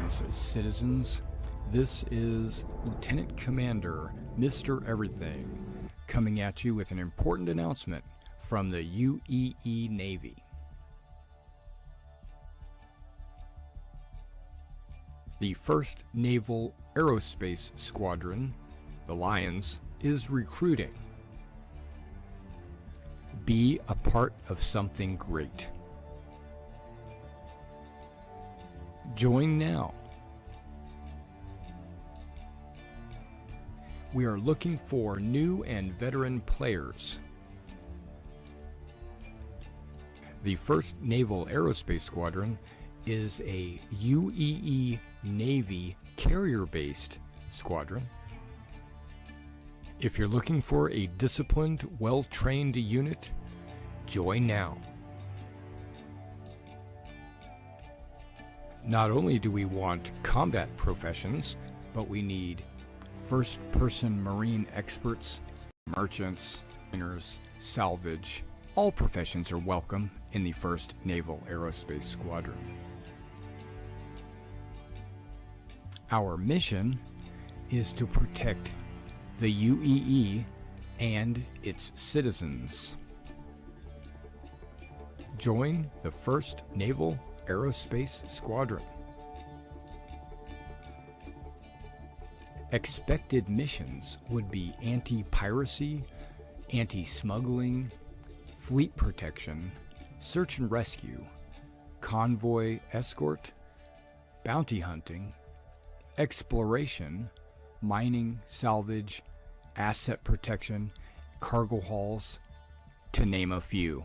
Greetings, citizens. This is Lieutenant Commander Mr. Everything coming at you with an important announcement from the UEE Navy. The 1st Naval Aerospace Squadron, the Lions, is recruiting. Be a part of something great. Join now. We are looking for new and veteran players. The 1st Naval Aerospace Squadron is a UEE Navy carrier-based squadron. If you're looking for a disciplined, well-trained unit, join now. Not only do we want combat professions, but we need first-person marine experts, merchants, miners, salvage. All professions are welcome in the 1st Naval Aerospace Squadron. Our mission is to protect the UEE and its citizens. Join the 1st Naval Aerospace Squadron. Expected missions would be anti-piracy, anti-smuggling, fleet protection, search and rescue, convoy escort, bounty hunting, exploration, mining, salvage, asset protection, cargo hauls, to name a few.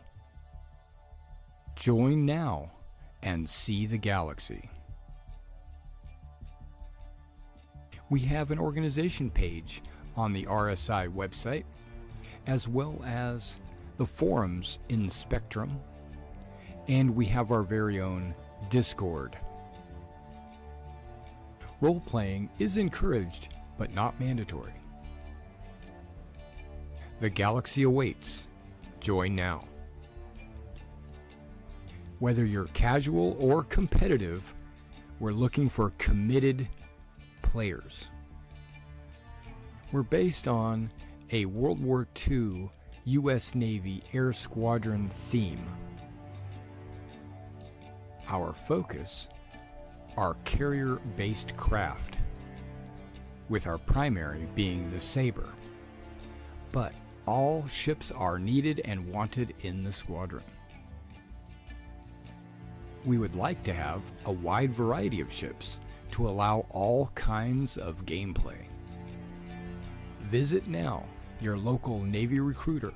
Join now and see the galaxy. We have an organization page on the RSI website, as well as the forums in Spectrum, and we have our very own Discord. Role-playing is encouraged, but not mandatory. The galaxy awaits. Join now. Whether you're casual or competitive, we're looking for committed players. We're based on a World War II U.S. Navy Air Squadron theme. Our focus are carrier-based craft, with our primary being the Sabre. But all ships are needed and wanted in the squadron. We would like to have a wide variety of ships to allow all kinds of gameplay. Visit now your local Navy recruiter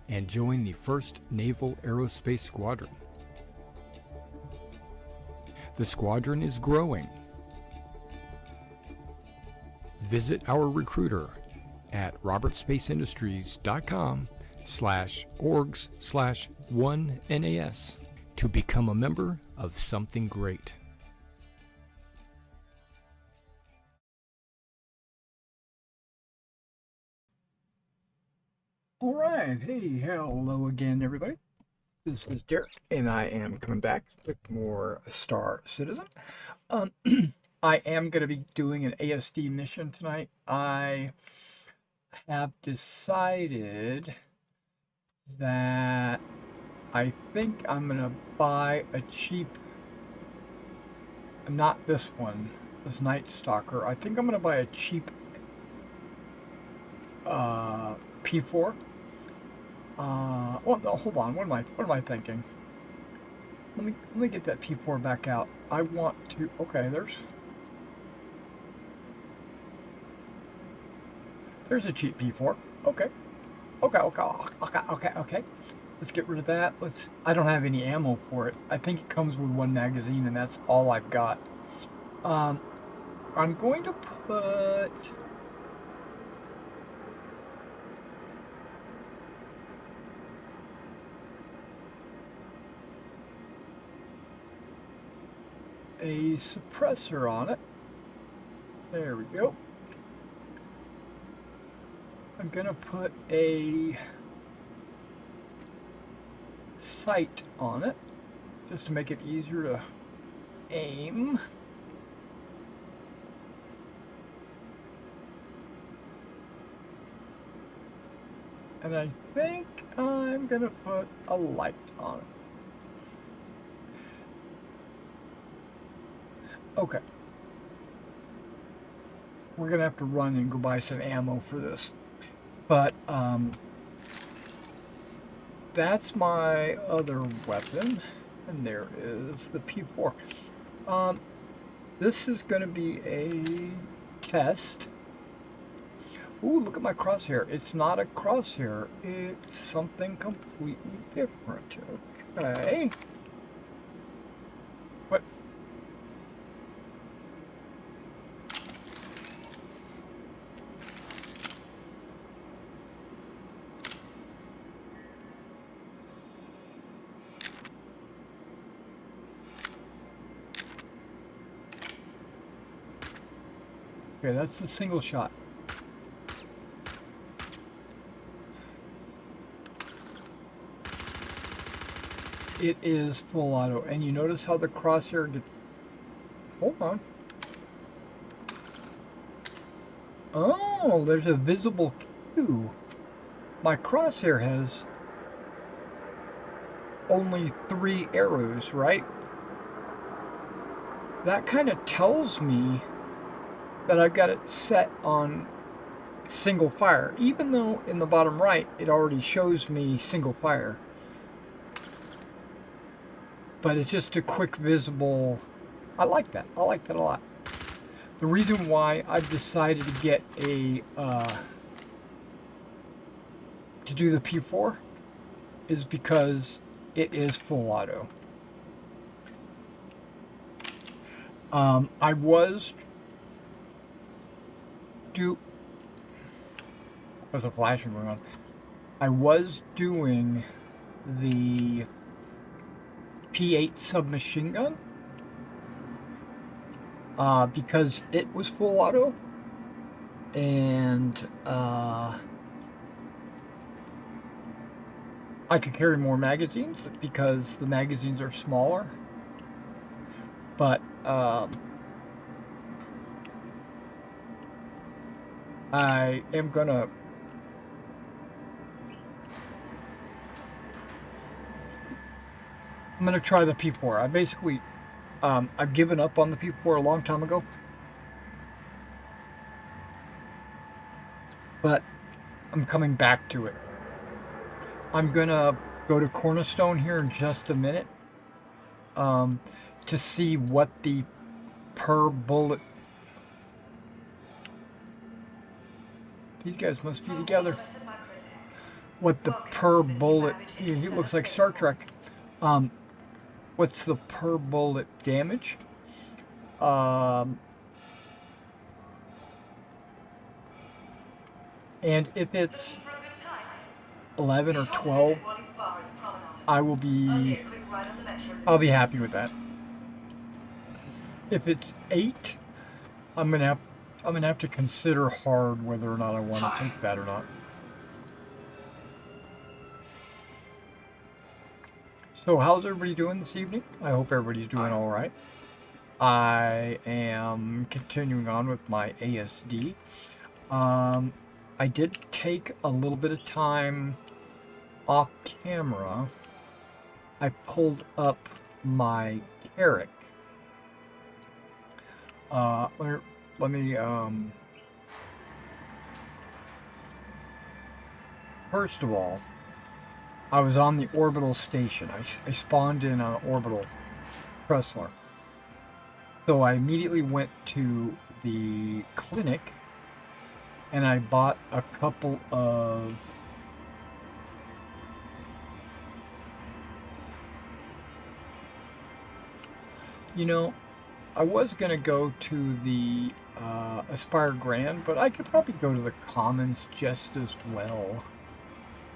and join the 1st Naval Aerospace Squadron. The squadron is growing. Visit our recruiter at robertspaceindustriescom/orgs/1NAS to become a member of something great. All right, hey, hello again, everybody. This is Derek, and I am coming back with more Star Citizen. I am going to be doing an ASD mission tonight. I have decided that I think I'm going to buy a cheap, not this one, this Night Stalker. I think I'm going to buy a cheap P4. Well, no, hold on. What am I thinking? Let me get that P4 back out. I want to. Okay, there's a cheap P4. Okay. Let's get rid of that. I don't have any ammo for it. I think it comes with one magazine, and that's all I've got. I'm going to put a suppressor on it. There we go. I'm gonna put a sight on it just to make it easier to aim. And I think I'm going to put a light on it. Okay. We're going to have to run and go buy some ammo for this. But, that's my other weapon. And there is the P4. This is going to be a test. Ooh, look at my crosshair. It's not a crosshair. It's something completely different. Okay. What? Okay, that's the single shot. It is full auto, and you notice how the crosshair gets... Hold on. Oh, there's a visible cue. My crosshair has only 3 arrows, right? That kind of tells me that I've got it set on single fire, even though in the bottom right it already shows me single fire. But it's just a quick visible... I like that. I like that a lot. The reason why I've decided to get a... to do the P4 is because it is full auto. I was... What's a flashing going on? I was doing the P8 submachine gun because it was full auto, and I could carry more magazines because the magazines are smaller. But I am gonna try the P4. I basically I've given up on the P4 a long time ago, but I'm coming back to it. I'm gonna go to Cornerstone here in just a minute to see what the per bullet... These guys must be together. What the per bullet... He looks like Star Trek. What's the per bullet damage? And if it's 11 or 12, I'll be happy with that. If it's 8, I'm gonna have to consider hard whether or not I want to take that or not. So how's everybody doing this evening? I hope everybody's doing all right. I am continuing on with my ASD. I did take a little bit of time off camera. I pulled up my Carrick. Let me first of all, I was on the orbital station. I spawned in an orbital Pressler. So I immediately went to the clinic and I bought a couple of I was going to go to the Aspire Grand, but I could probably go to the Commons just as well.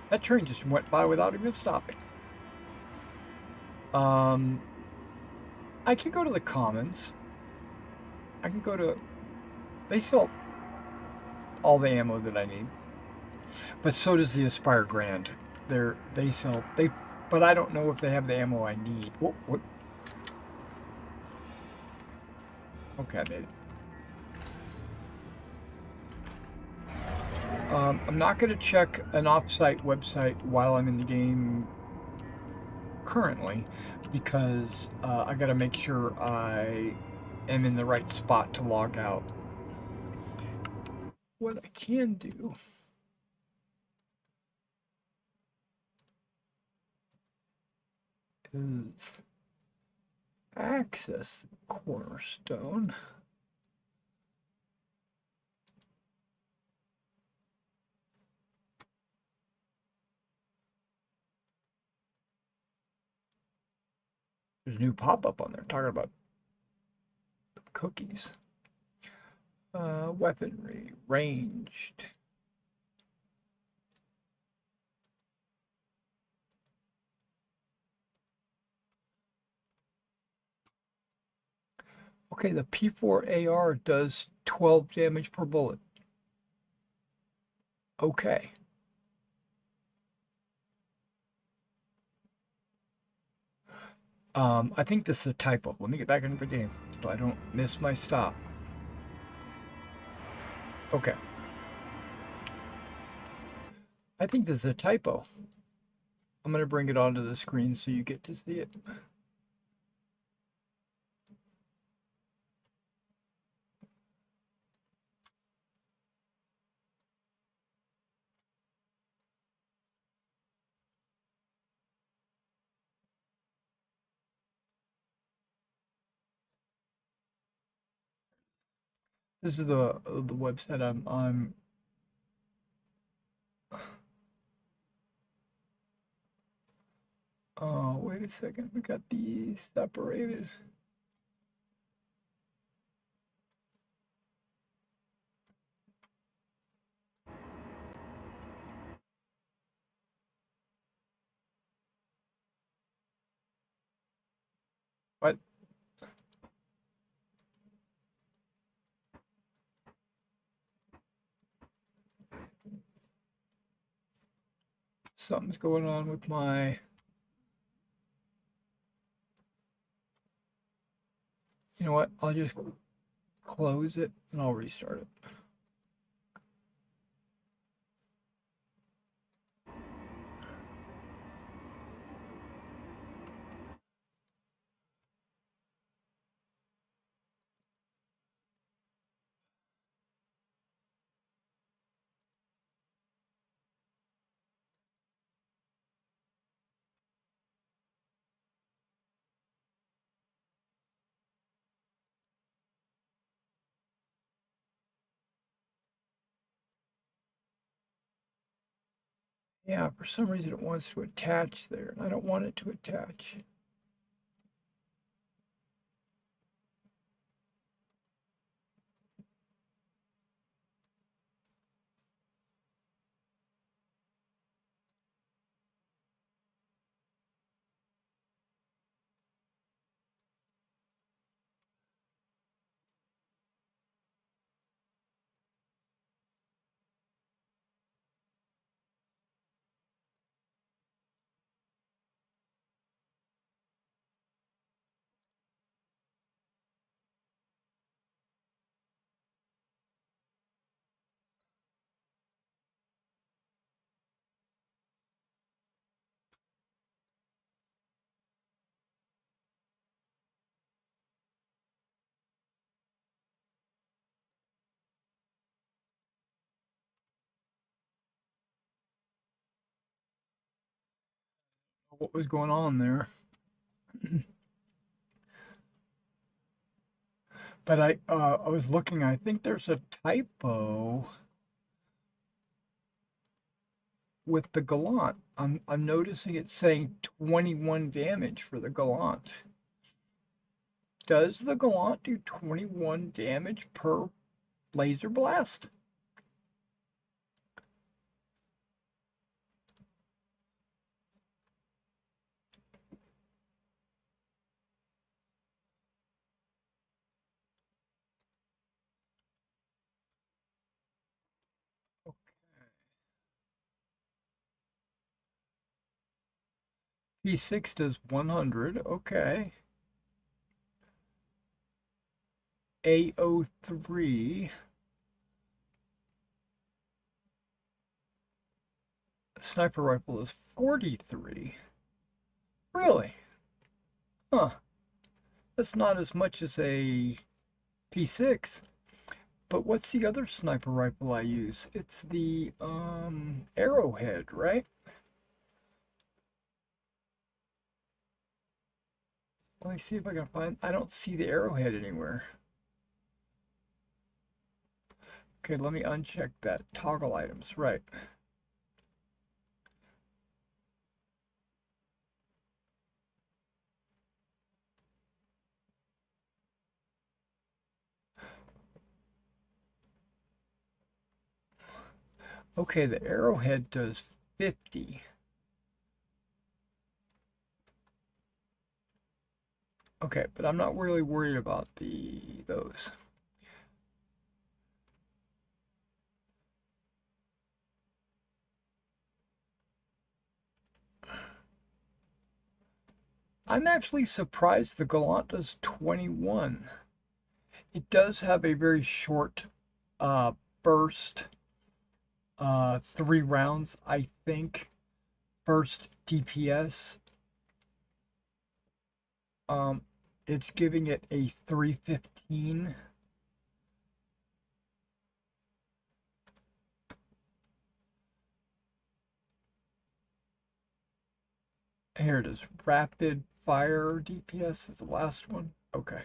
That train just went by without even stopping. I could go to the Commons. I can go to... They sell all the ammo that I need. But so does the Aspire Grand. They sell... But I don't know if they have the ammo I need. What? Okay, I made it. I'm not going to check an off-site website while I'm in the game currently because I got to make sure I am in the right spot to log out. What I can do is access the cornerstone. There's a new pop-up on there talking about cookies. Weaponry, ranged. Okay, the P4AR does 12 damage per bullet. Okay. I think this is a typo. Let me get back into the game so I don't miss my stop. Okay. I think this is a typo. I'm going to bring it onto the screen so you get to see it. This is the website I'm Oh, wait a second. We got these separated. What? Something's going on with my... You know what? I'll just close it and I'll restart it. Yeah, for some reason it wants to attach there, and I don't want it to attach. What was going on there? But I was looking, I think there's a typo with the Gallant. I'm noticing it's saying 21 damage for the Gallant. Does the Gallant do 21 damage per laser blast? P6 does 100, okay. AO3 sniper rifle is 43. Really? Huh. That's not as much as a P6. But what's the other sniper rifle I use? It's the Arrowhead, right? Let me see if I can find. I don't see the Arrowhead anywhere. Okay, let me uncheck that. Toggle items, right. Okay, the Arrowhead does 50. Okay, but I'm not really worried about those. I'm actually surprised the Gallant does 21. It does have a very short burst, 3 rounds, I think, burst DPS. It's giving it a 315. Here it is. Rapid fire DPS is the last one. Okay.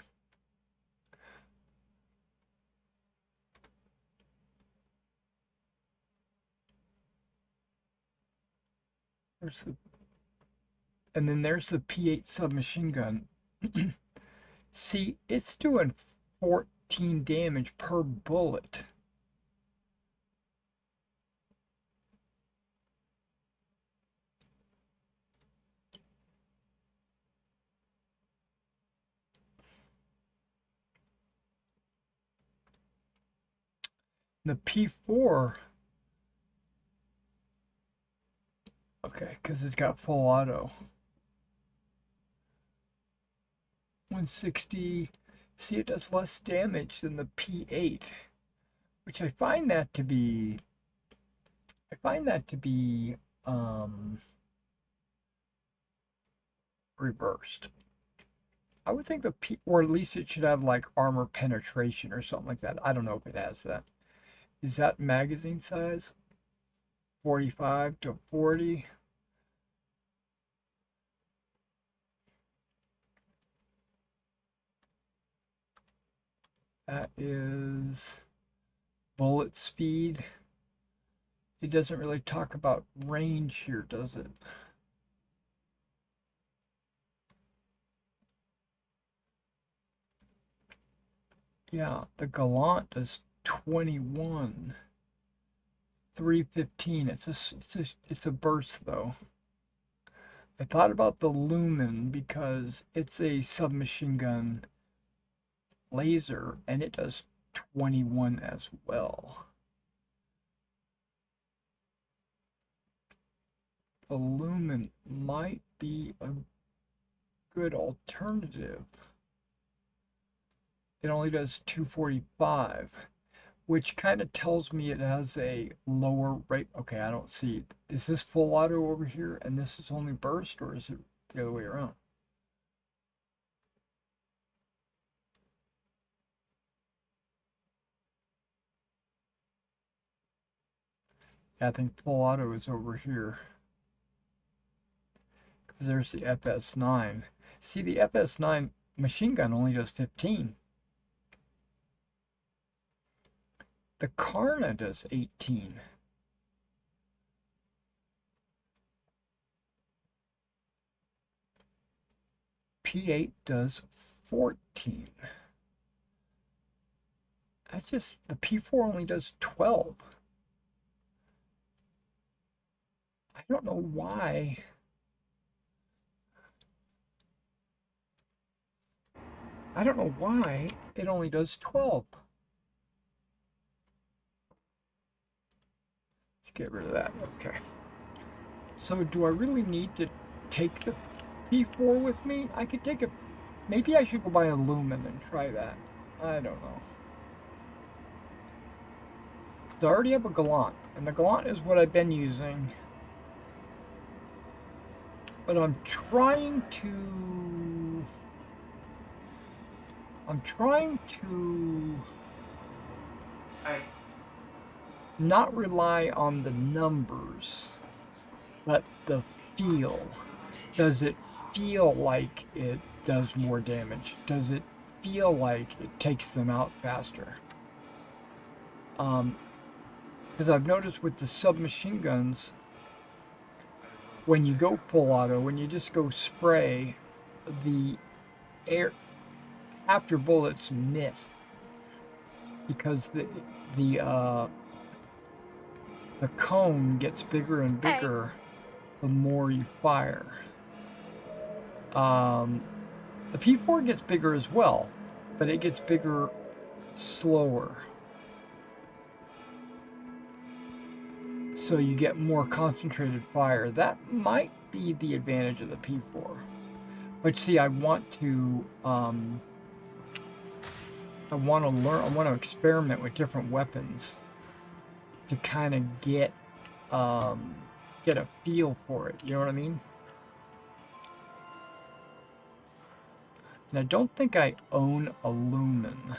And then there's the P8 submachine gun. See, it's doing 14 damage per bullet. The P4, okay, because it's got full auto. 160. See, it does less damage than the P8, which I find that to be. Reversed. I would think the P, or at least it should have like armor penetration or something like that. I don't know if it has that. Is that magazine size? 45 to 40. That is bullet speed. It doesn't really talk about range here, does it? Yeah, the Gallant does 21. 315. It's a burst though. I thought about the Lumen because it's a submachine gun laser and it does 21 as well. The Lumen might be a good alternative. It only does 245, which kind of tells me it has a lower rate. Okay, I don't see. Is this full auto over here and this is only burst, or is it the other way around? Yeah, I think full auto is over here. Because there's the FS9. See, the FS9 machine gun only does 15. The Karna does 18. P8 does 14. That's just, the P4 only does 12. I don't know why. I don't know why it only does 12. Let's get rid of that. Okay. So do I really need to take the P4 with me? I could take a... Maybe I should go buy a Lumen and try that. I don't know. So I already have a Gallant, and the Gallant is what I've been using. But I'm trying to not rely on the numbers, but the feel. Does it feel like it does more damage? Does it feel like it takes them out faster? Because I've noticed with the submachine guns, when you go full auto, when you just go spray, the air half your bullets miss because the cone gets bigger and bigger the more you fire. The P4 gets bigger as well, but it gets bigger slower. So you get more concentrated fire. That might be the advantage of the P4. But see, I want to learn. I want to experiment with different weapons to kind of get a feel for it. You know what I mean? And I don't think I own a lumen.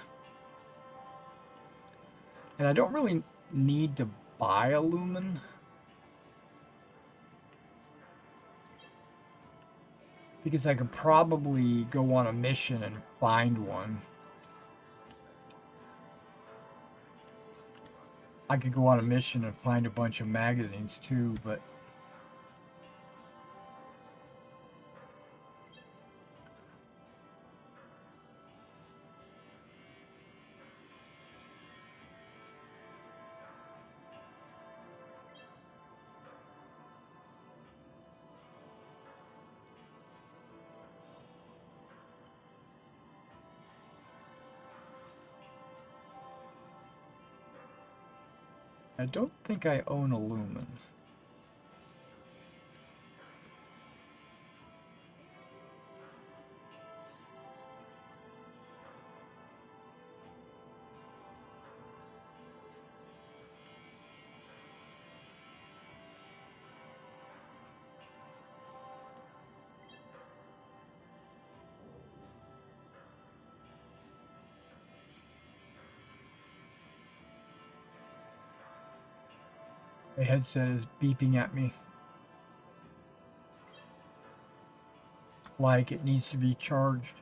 And I don't really need to buy a lumen. Because I could probably go on a mission and find one. I could go on a mission and find a bunch of magazines too, but I don't think I own a lumen. The headset is beeping at me like it needs to be charged.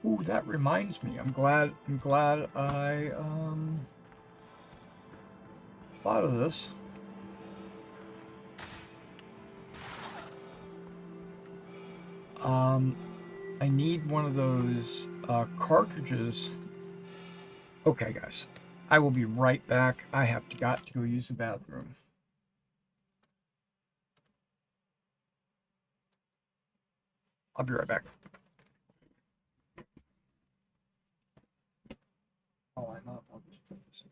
Ooh, that reminds me. I'm glad I thought of this. I need one of those cartridges. Okay, guys. I will be right back. I have got to go use the bathroom. I'll be right back. Oh, I'm up. I'll just put this away.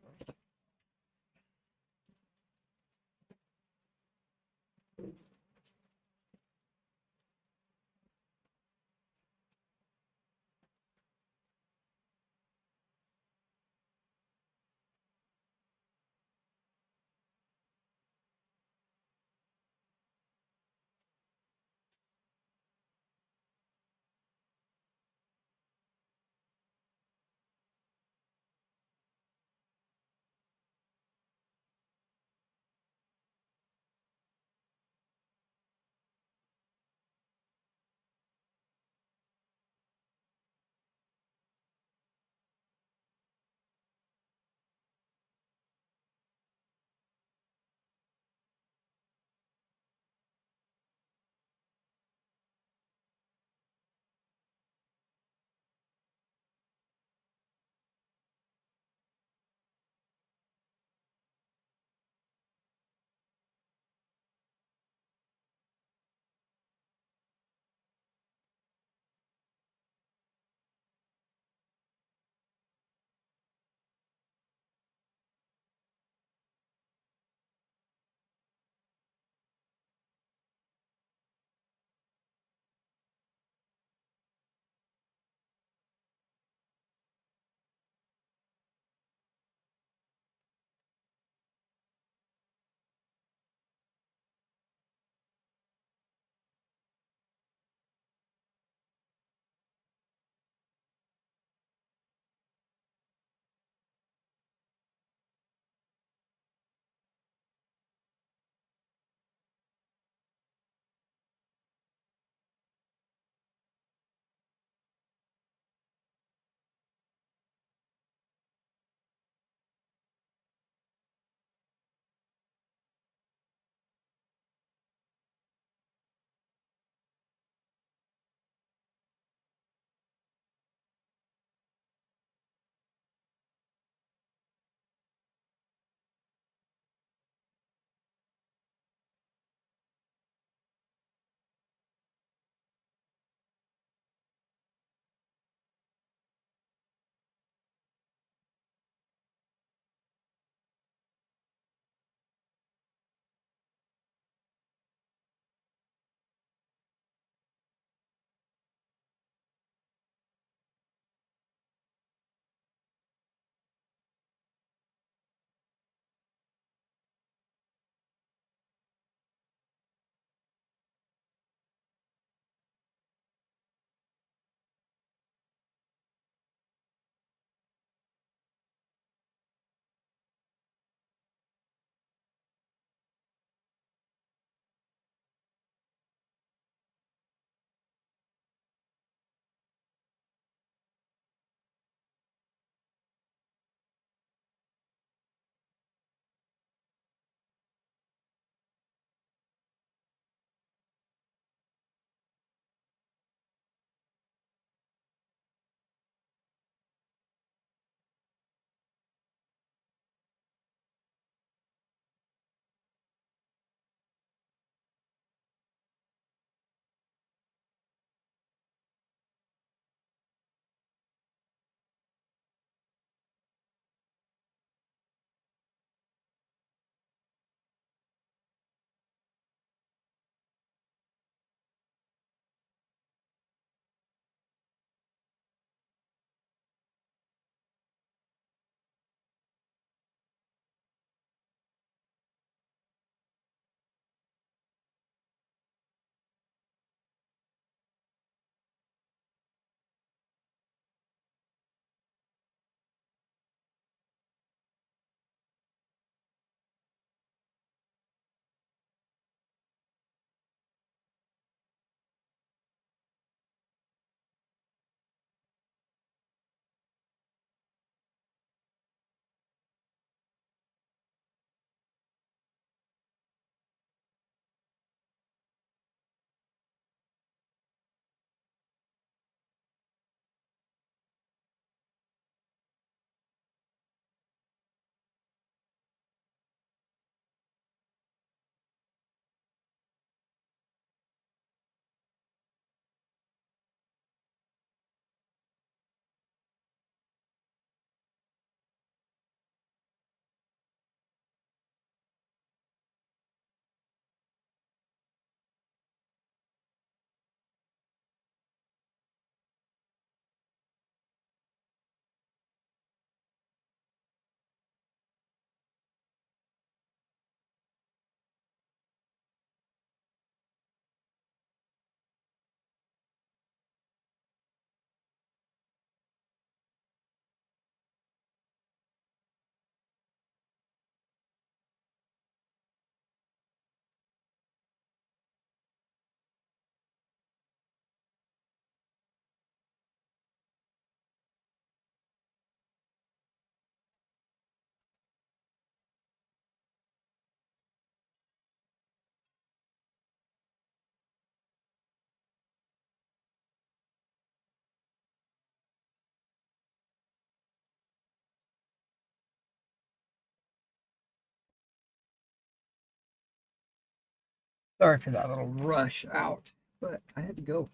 Sorry for that little rush out, but I had to go.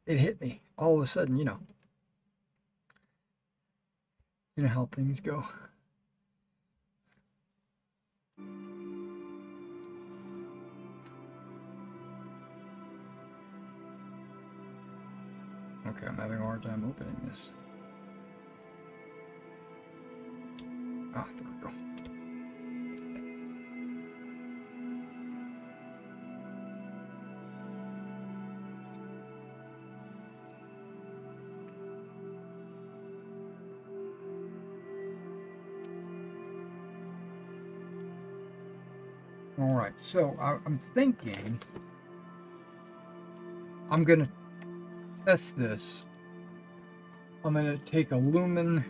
It hit me all of a sudden, You know how things go. Okay, I'm having a hard time opening this. Ah, there we go. All right, so I'm thinking I'm going to test this. I'm going to take a lumen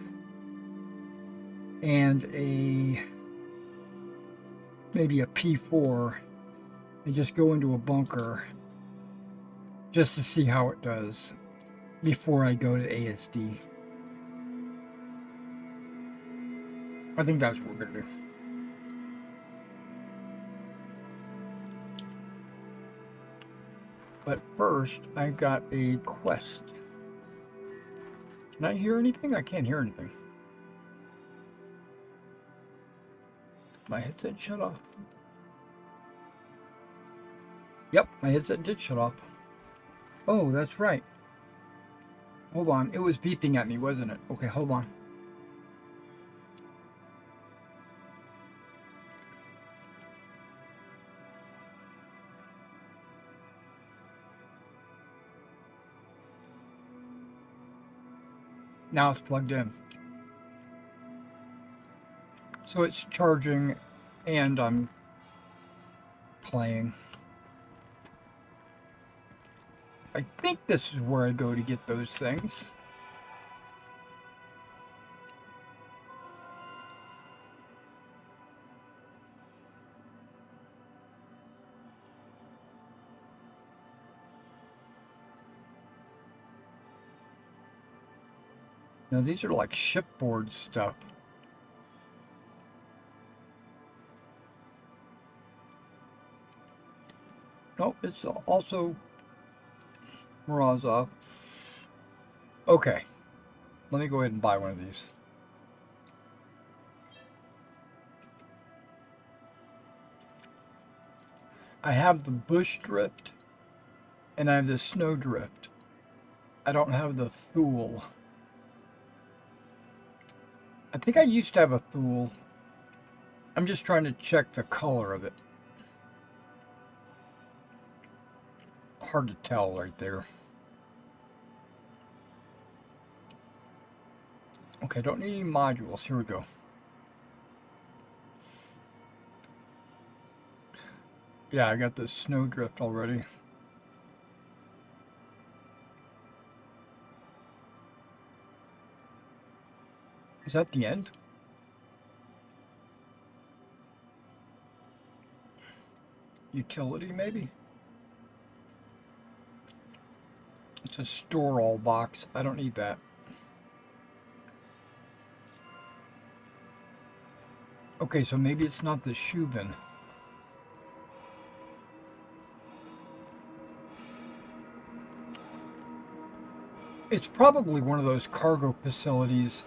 and maybe a P4 and just go into a bunker just to see how it does before I go to ASD. I think that's what we're going to do. But first, I got a quest. Can I hear anything? I can't hear anything. My headset shut off. Yep, my headset did shut off. Oh, that's right. Hold on. It was beeping at me, wasn't it? Okay, hold on. Now it's plugged in. So it's charging and I'm playing. I think this is where I go to get those things. No, these are like shipboard stuff. Nope, it's also Morozov. Okay, let me go ahead and buy one of these. I have the bush drift and I have the snow drift. I don't have the Thule. I think I used to have a Thule. I'm just trying to check the color of it. Hard to tell right there. Okay, don't need any modules. Here we go. Yeah, I got the snow drift already. Is that the end? Utility, maybe? It's a store all box. I don't need that. Okay, so maybe it's not the shoe bin. It's probably one of those cargo facilities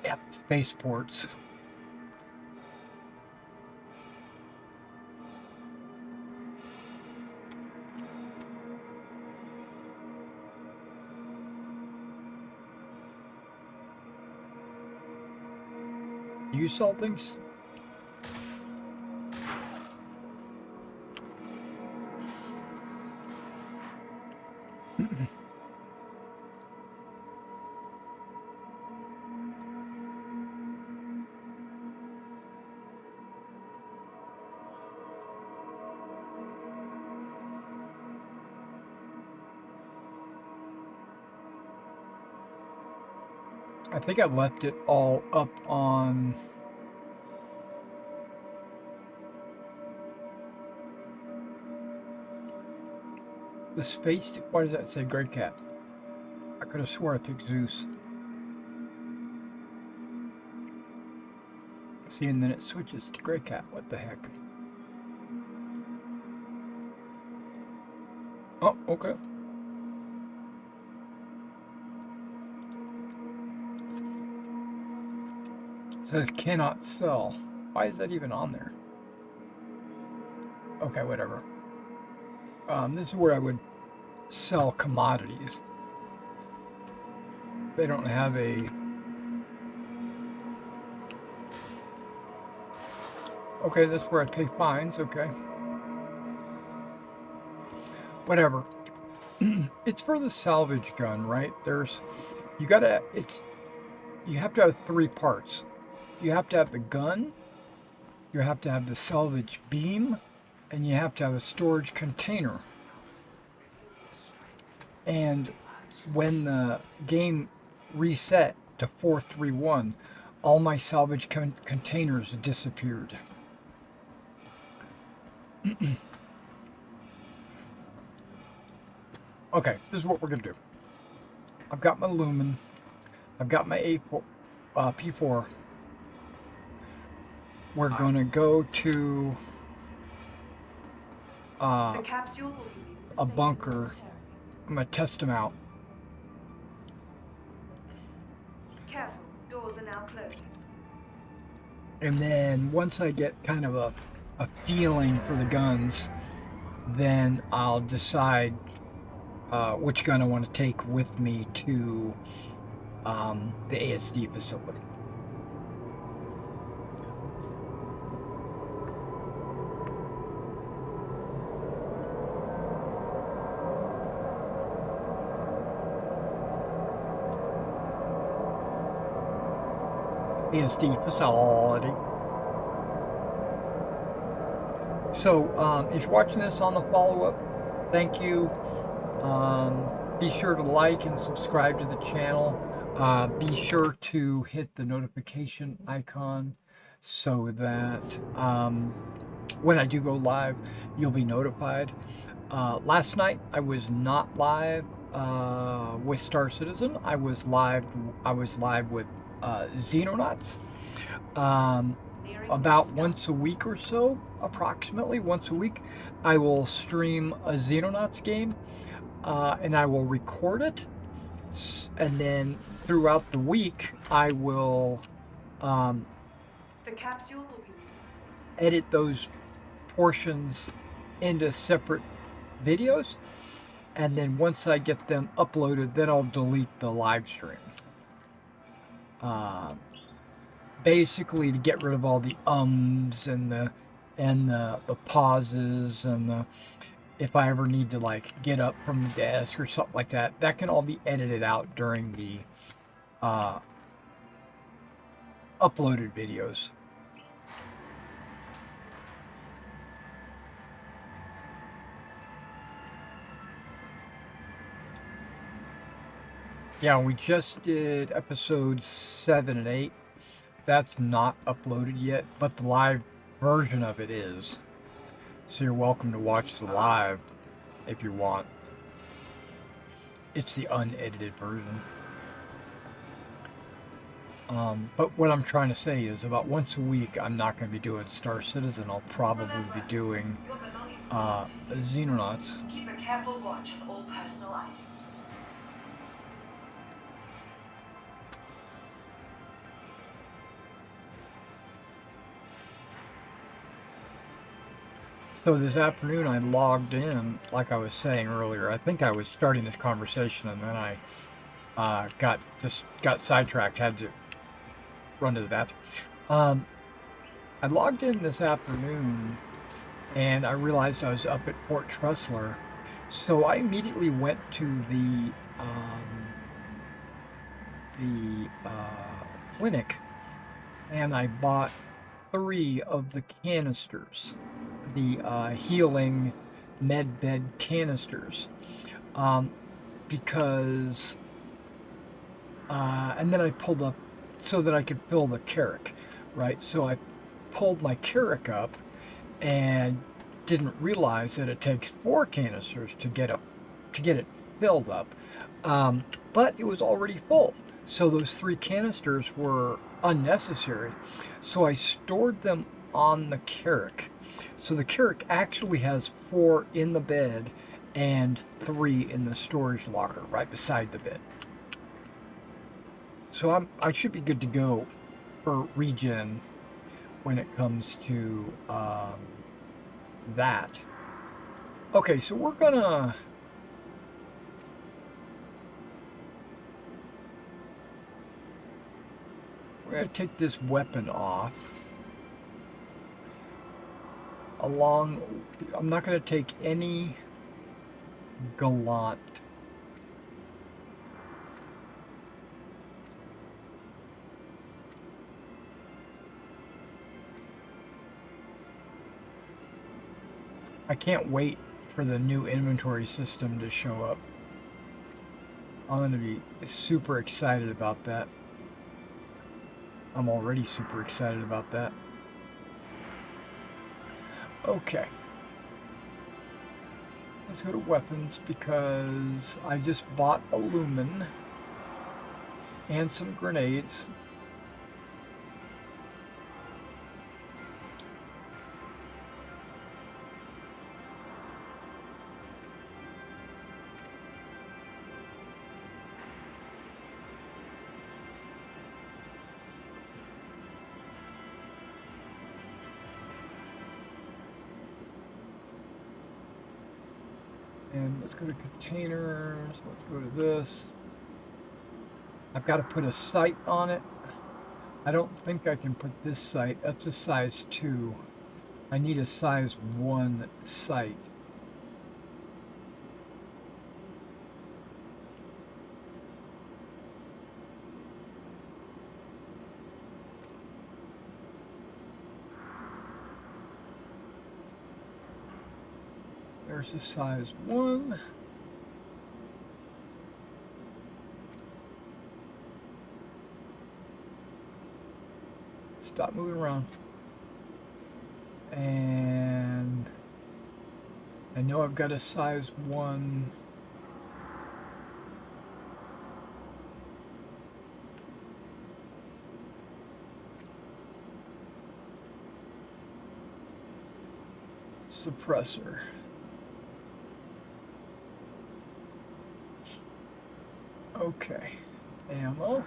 at spaceports. You sell things? I think I left it all up on the space. Why does that say Grey Cat? I could have swore I picked Zeus. See, and then it switches to Gray Cat. What the heck? Oh, okay. It says cannot sell. Why is that even on there? Okay, whatever. This is where I would sell commodities. They don't have a... Okay, that's where I pay fines, okay. Whatever. It's for the salvage gun, right? You have to have 3 parts. You have to have the gun, you have to have the salvage beam, and you have to have a storage container. And when the game reset to 431, all my salvage containers disappeared. Okay, this is what we're going to do. I've got my Lumen. I've got my P4. We're going to go to a bunker. I'm going to test them out. Careful, doors are now closing. And then once I get kind of a feeling for the guns, then I'll decide which gun I want to take with me to the ASD facility. ASD facility. So if you're watching this on the follow-up, thank you. Be sure to like and subscribe to the channel. Be sure to hit the notification icon so that when I do go live, you'll be notified. Last night I was not live with Star Citizen. I was live with Xenonauts. About once a week or so, approximately once a week, I will stream a Xenonauts game. And I will record it, and then throughout the week I will The capsule will be edit those portions into separate videos, and then once I get them uploaded, then I'll delete the live stream. Basically to get rid of all the ums and the pauses and the... If I ever need to like get up from the desk or something like that, that can all be edited out during the uploaded videos. Yeah, we just did episodes 7 and 8. That's not uploaded yet, but the live version of it is. So you're welcome to watch the live if you want. It's the unedited version. But what I'm trying to say is about once a week, I'm not going to be doing Star Citizen. I'll probably be doing Xenonauts. Keep a careful watch on all personal items. So this afternoon I logged in, like I was saying earlier. I think I was starting this conversation and then I got sidetracked, had to run to the bathroom. I logged in this afternoon and I realized I was up at Fort Tressler. So I immediately went to the clinic and I bought 3 of the canisters. The healing med bed canisters, because and then I pulled up so that I could fill the Carrack, right? So I pulled my Carrack up and didn't realize that it takes 4 canisters to get it filled up, but it was already full. So those 3 canisters were unnecessary. So I stored them on the Carrack. So the Carrack actually has 4 in the bed and 3 in the storage locker right beside the bed. So I should be good to go for regen when it comes to that. Okay, so we're gonna take this weapon off. I'm not gonna take any Gallant. I can't wait for the new inventory system to show up. I'm going to be super excited about that. I'm already super excited about that. Okay. Let's go to weapons because I just bought a lumen and some grenades. And let's go to containers. Let's go to this. I've got to put a sight on it. I don't think I can put this sight. That's a size 2. I need a size 1 sight. There's a size 1. Stop moving around. And I know I've got a size 1. Suppressor. Okay, ammo.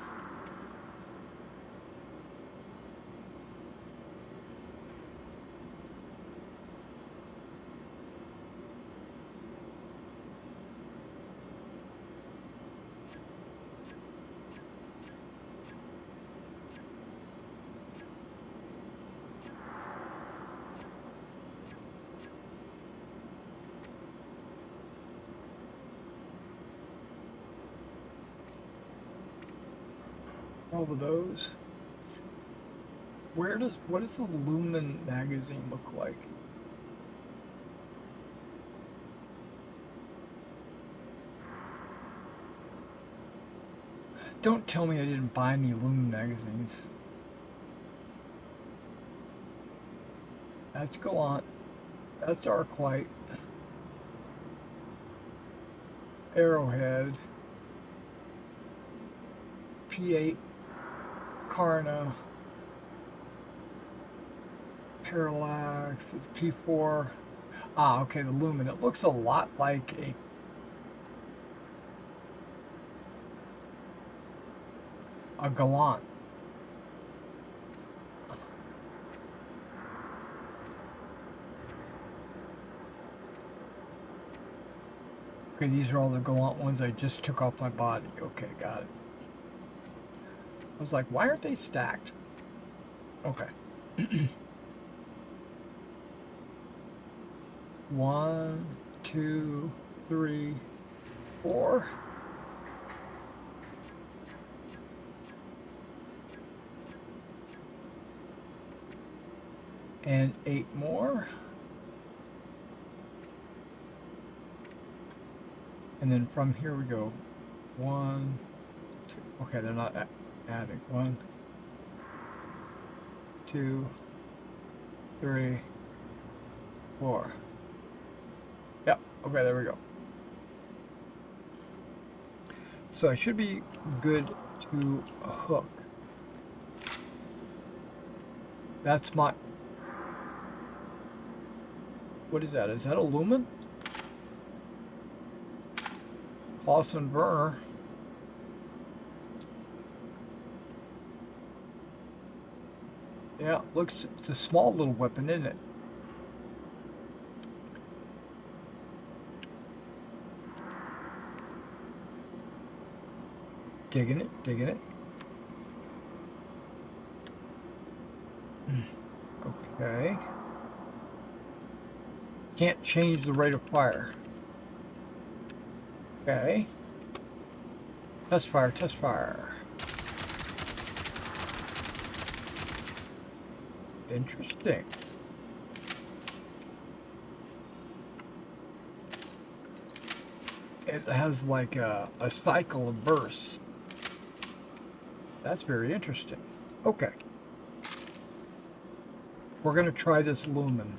All of those. What does the Lumen magazine look like? Don't tell me I didn't buy any Lumen magazines. That's Gallant. That's Arclight. Arrowhead. P8. Karna. Parallax. It's P4. Ah, okay, the Lumen. It looks a lot like a Gallant. Okay, these are all the Gallant ones I just took off my body. Okay, got it. I was like, why aren't they stacked? Okay. 1, 2, 3, 4. And 8 more. And then from here we go. 1, 2. Okay, they're not adding. 1, 2, 3, 4. Yep. Okay, there we go. So I should be good to hook. That's my... What is that? Is that a lumen? Clausen Werner. Yeah, looks, it's a small little weapon, isn't it? Digging it, digging it. Okay. Can't change the rate of fire. Okay. Test fire, test fire. Interesting. It has like a cycle of bursts. That's very interesting. Okay. We're going to try this lumen.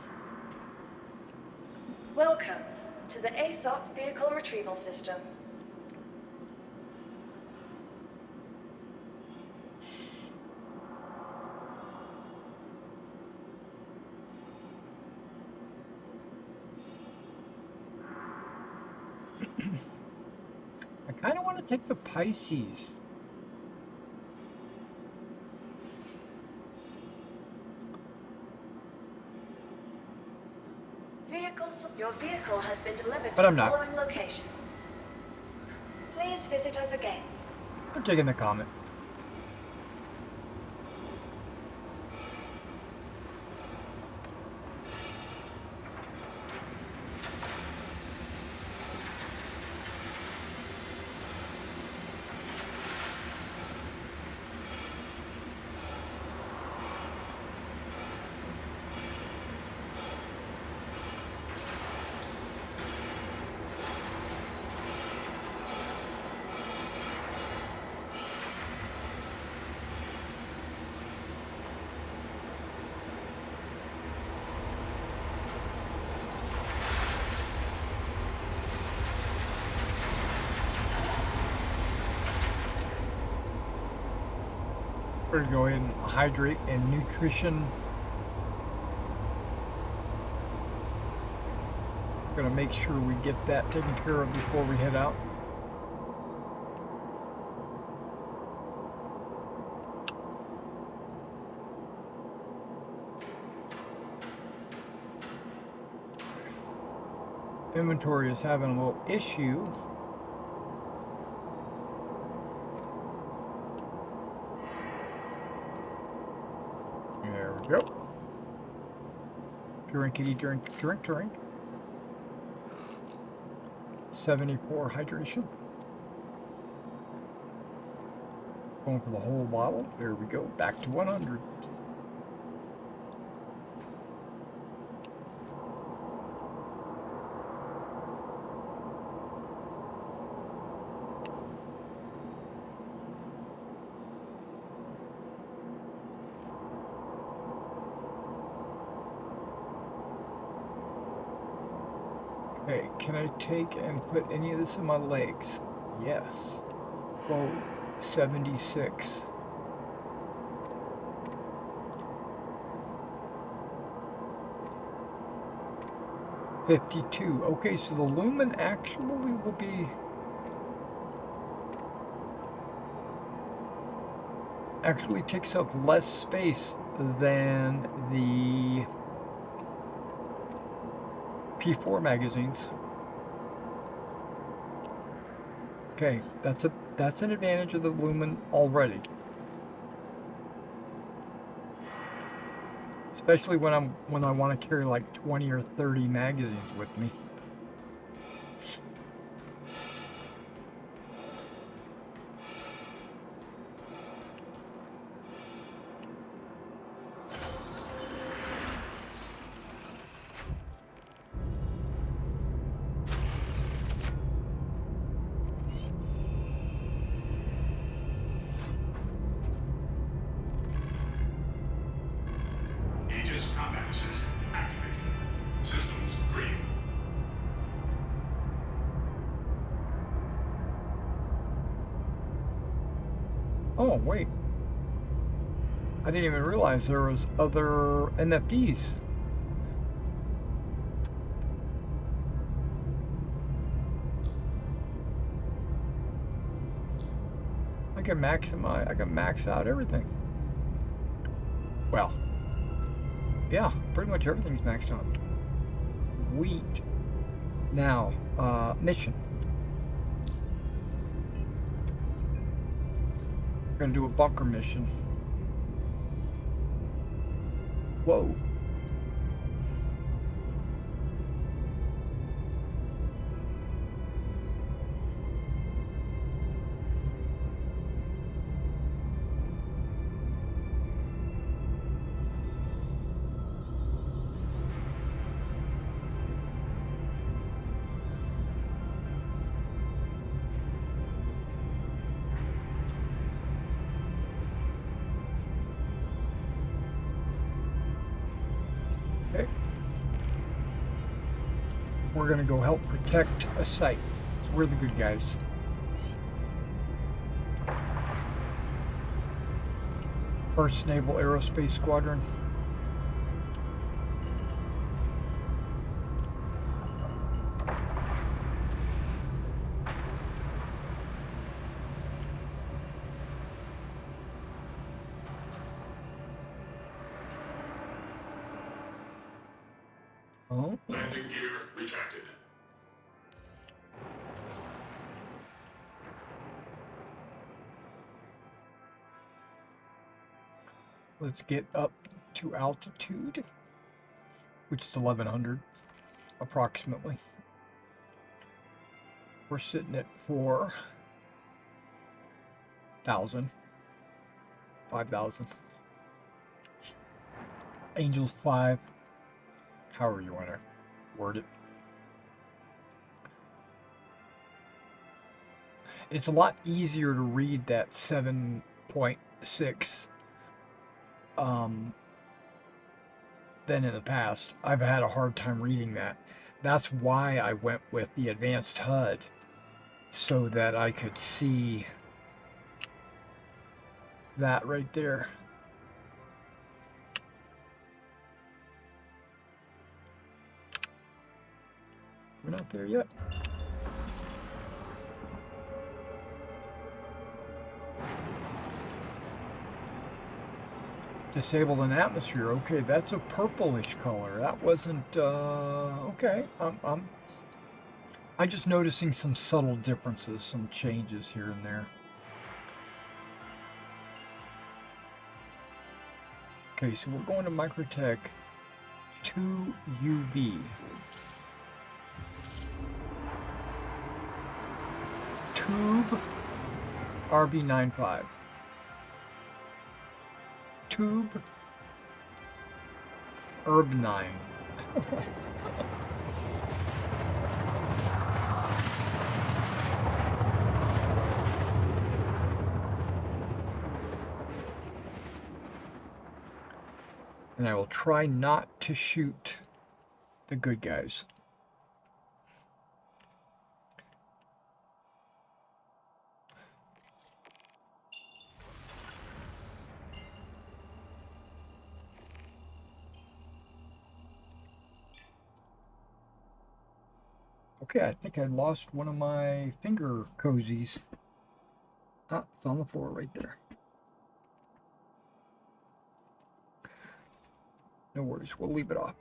Welcome to the Sept Vehicle Retrieval System. I kind of want to take the Pisces. Your vehicle has been delivered But to I'm the not. following location. Please visit us again. I'm taking the Comet. We're going to go ahead and hydrate and nutrition. We're going to make sure we get that taken care of before we head out. Inventory is having a little issue. There we go. Drinkity drink, drink, drink. 74 hydration. Going for the whole bottle. There we go. Back to 100. Okay, can I take and put any of this in my legs? Yes. Whoa, 76. $52. Okay, so the lumen actually will be actually takes up less space than the P4 magazines. Okay, that's an advantage of the lumen already. Especially when I want to carry like 20 or 30 magazines with me. Aegis combat assist activated. Systems green. Oh, wait. I didn't even realize there was other NFDs. I can max out everything. Well, yeah, pretty much everything's maxed out. Wheat. Now, mission. We're gonna do a bunker mission. Whoa. Okay. We're gonna go help protect a site. So we're the good guys. First Naval Aerospace Squadron. Oh, Landing gear retracted. let's get up to altitude, which is 1100 approximately. We're sitting at 4,000, 5,000. Angels 5, however you want to word it. It's a lot easier to read that 7.6 than in the past. I've had a hard time reading that. That's why I went with the advanced HUD, so that I could see that right there. We're not there yet. Disabled an atmosphere. Okay, that's a purplish color. That wasn't okay. I'm just noticing some subtle differences, some changes here and there. Okay, so we're going to Microtech 2UB. Tube RB95. Tube Herb 9. And I will try not to shoot the good guys. Okay, I think I lost one of my finger cozies. Ah, it's on the floor right there. No worries, we'll leave it off.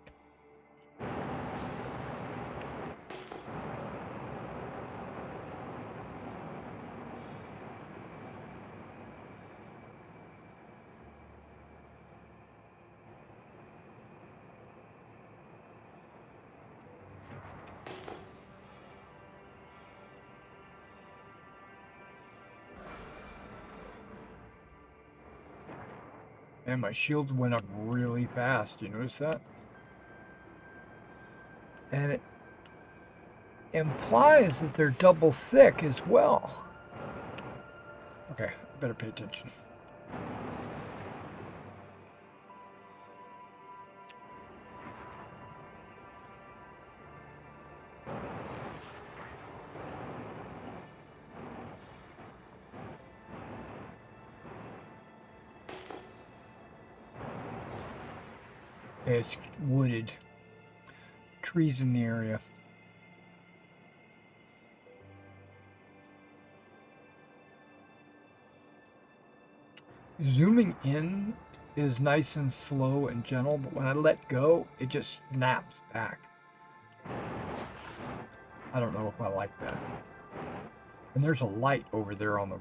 And my shields went up really fast. You notice that? And it implies that they're double thick as well. Okay, I better pay attention. It's wooded. Trees in the area. Zooming in is nice and slow and gentle, but when I let go, it just snaps back. I don't know if I like that. And there's a light over there on the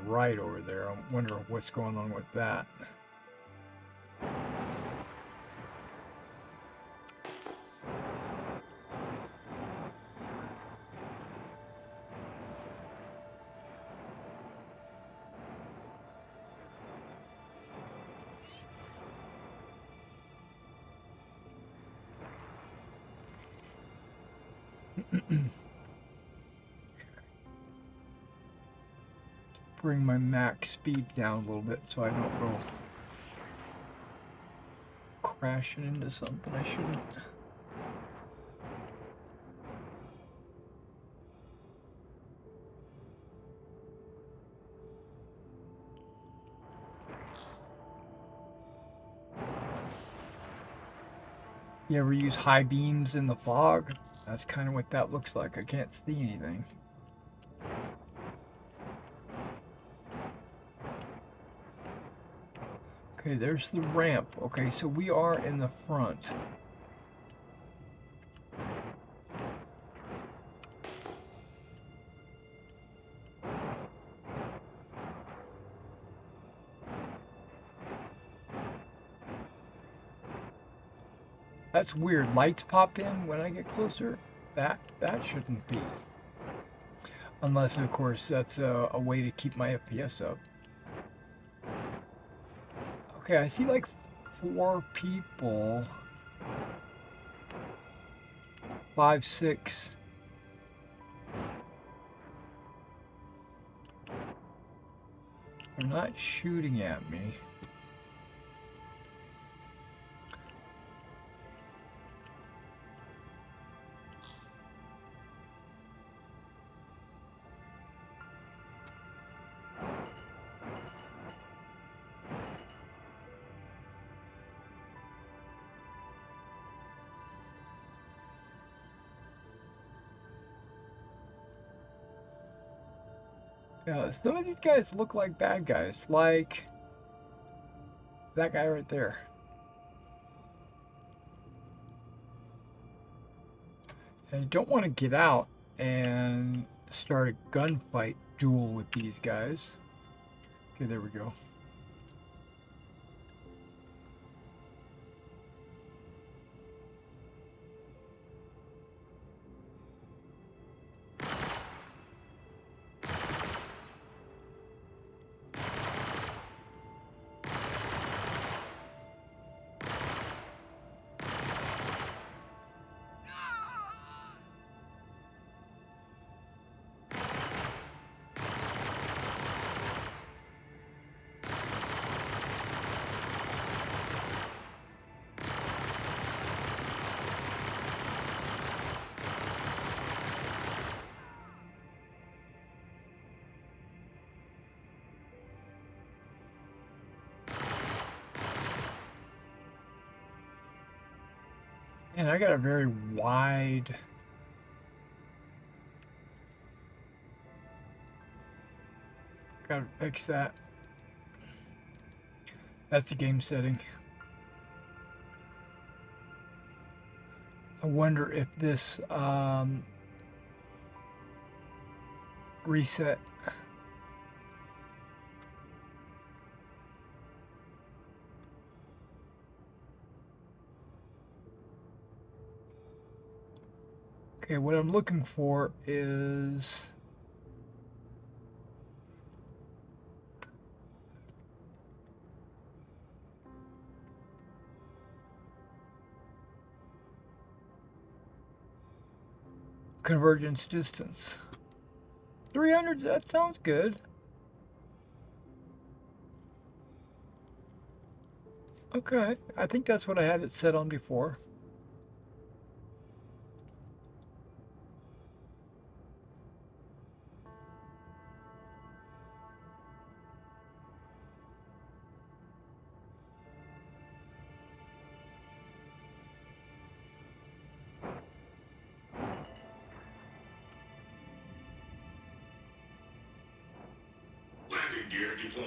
right over there. I wonder what's going on with that. Bring my max speed down a little bit so I don't go crashing into something I shouldn't. You ever use high beams in the fog? That's kind of what that looks like. I can't see anything. Okay, there's the ramp. Okay, so we are in the front. That's weird. Lights pop in when I get closer. That shouldn't be. Unless, of course, that's a way to keep my FPS up. Okay, I see like 4 people. 5, 6. They're not shooting at me. Yeah, some of these guys look like bad guys, like that guy right there. And you don't want to get out and start a gunfight duel with these guys. Okay, there we go. And I got a very wide. Gotta fix that. That's the game setting. I wonder if this reset. Okay, what I'm looking for is convergence distance. 300, that sounds good. Okay, I think that's what I had it set on before. gear deployed.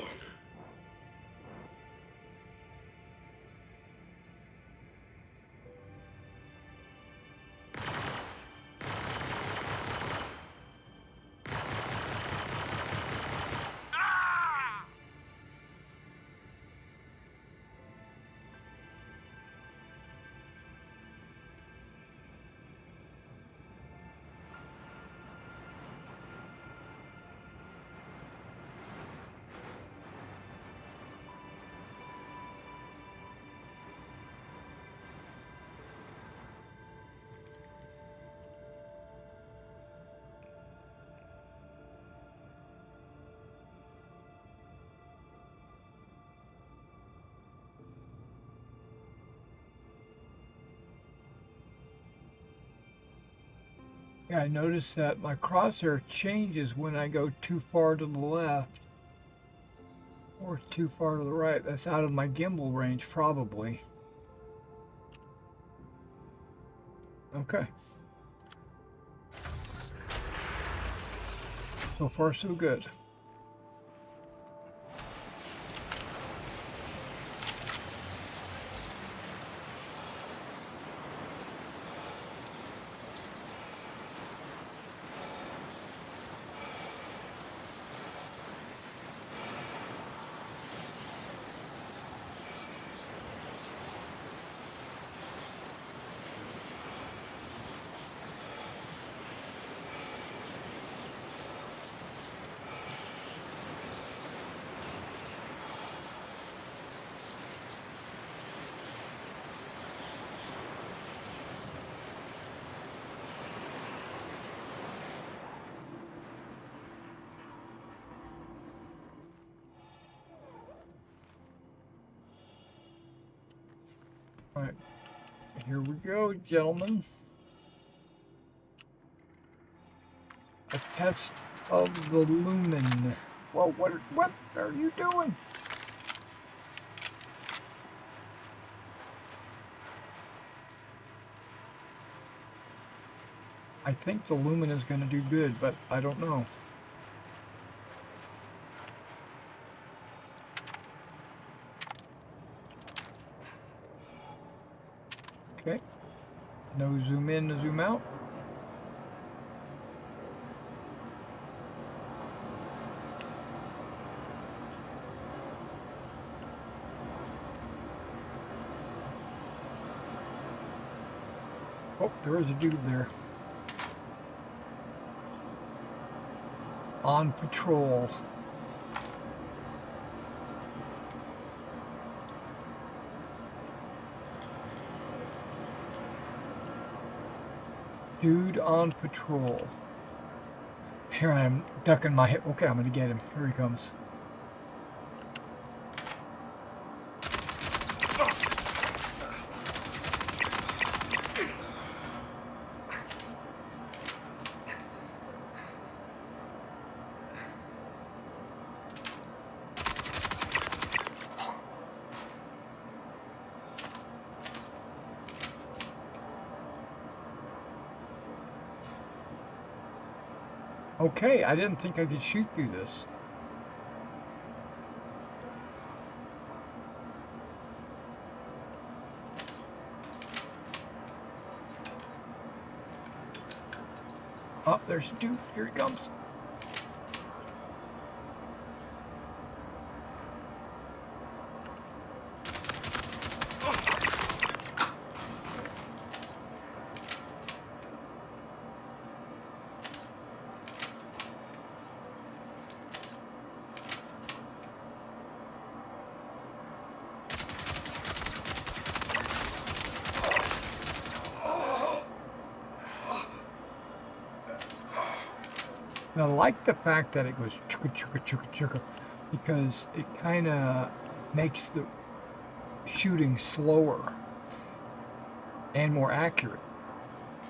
Yeah, I noticed that my crosshair changes when I go too far to the left or too far to the right. That's out of my gimbal range, probably. Okay. So far, so good. All right, here we go, gentlemen. A test of the lumen. Whoa, what are you doing? I think the lumen is going to do good, but I don't know. Okay. No zoom in, no zoom out. Oh, there is a dude there. On patrol. Dude on patrol. Here I am, ducking my head. Okay, I'm gonna get him. Here he comes. Okay, I didn't think I could shoot through this. Oh, there's a dude. Here he comes. And I like the fact that it goes chugga chugga chugga chugga because it kind of makes the shooting slower and more accurate.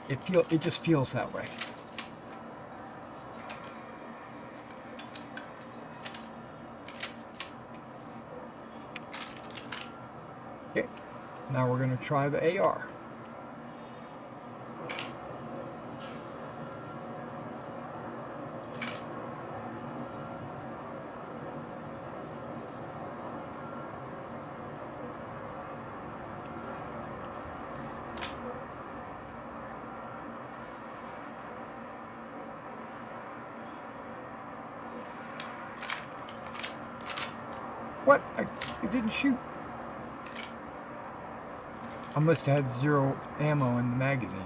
It just feels that way. Okay, now we're going to try the AR. What? It didn't shoot. I must have had 0 ammo in the magazine.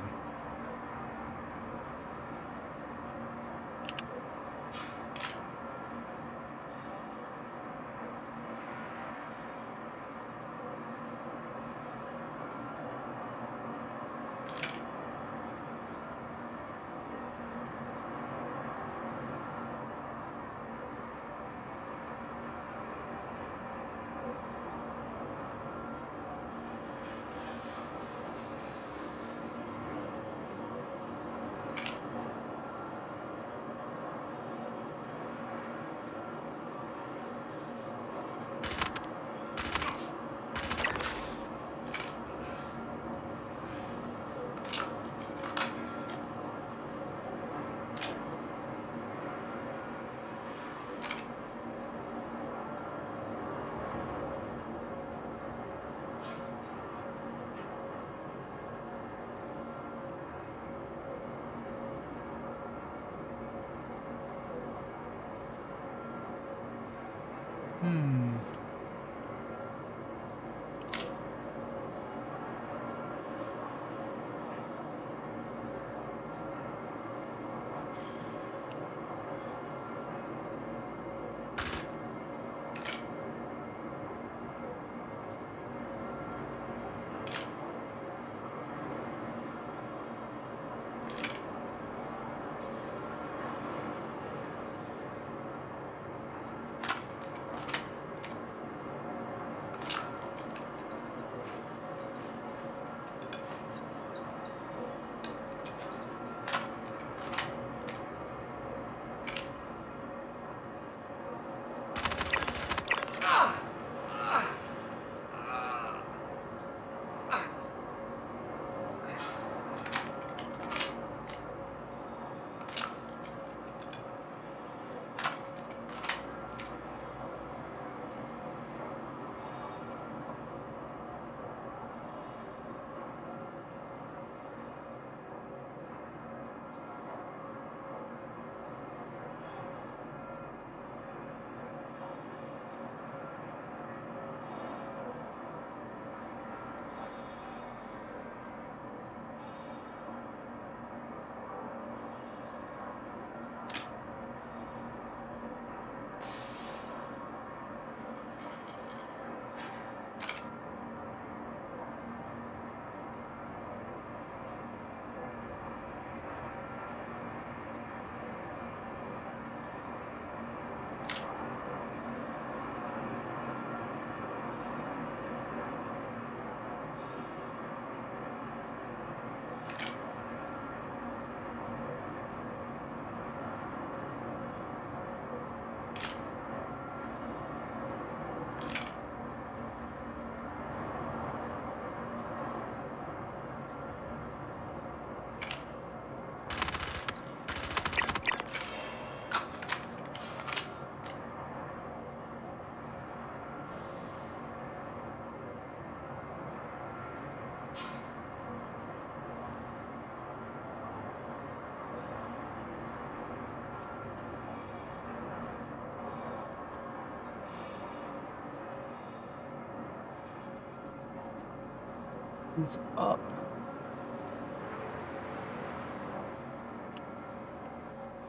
He's up.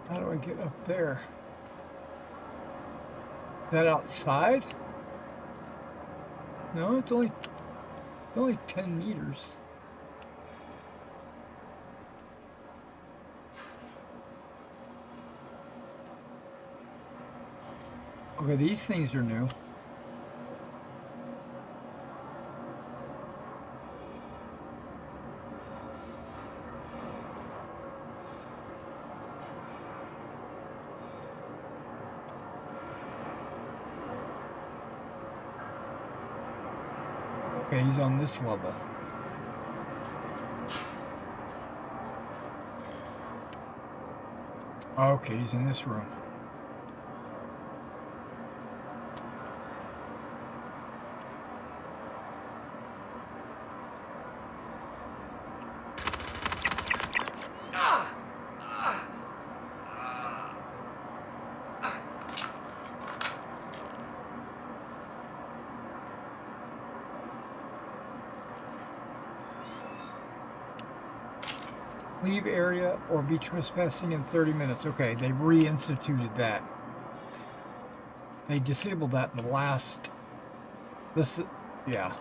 How do I get up there? Is that outside? No, it's only 10 meters. Okay, these things are new. Okay, he's on this level. Okay, he's in this room. Leave area or be trespassing in 30 minutes. Okay, they reinstituted that. They disabled that in the last... This... Yeah.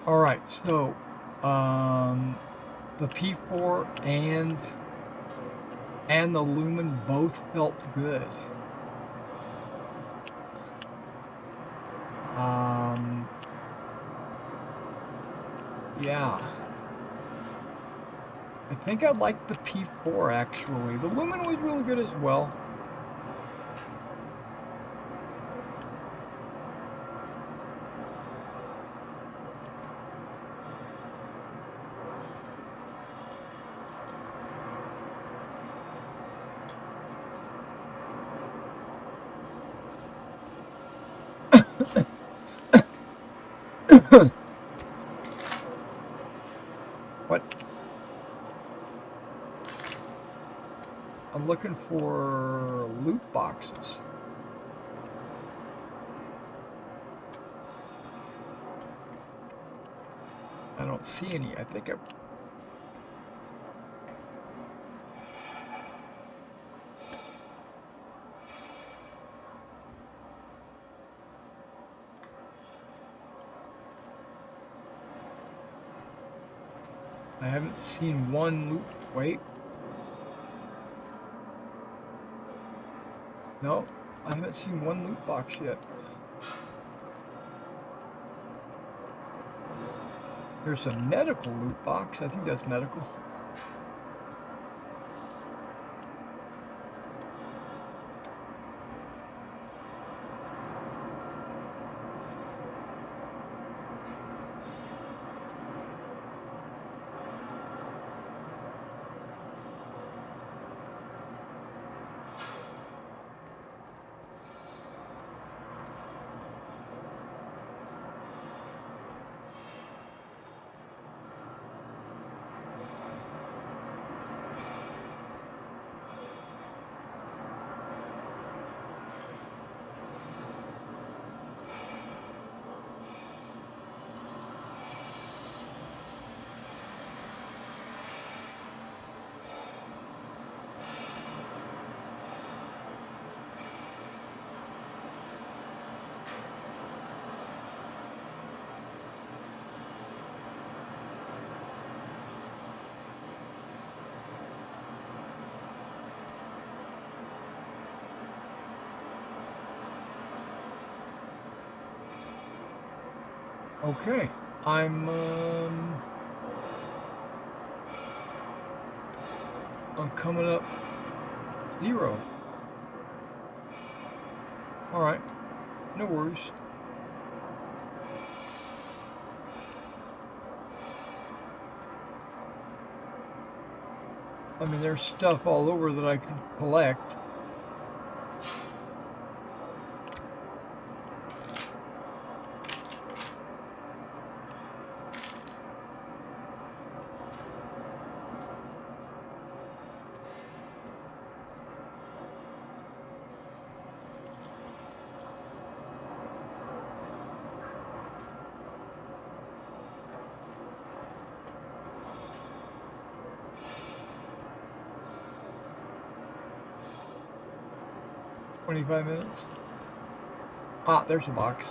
Alright, so... the P4 and the Lumen both felt good. Yeah. I think I like the P4 actually. The Lumen was really good as well. What? I'm looking for loot boxes. I don't see any. I think I haven't seen one loot. Wait. No, I haven't seen one loot box yet. There's a medical loot box. I think that's medical. Okay, I'm coming up 0. All right, no worries. I mean, there's stuff all over that I can collect. $25. Ah, there's a box.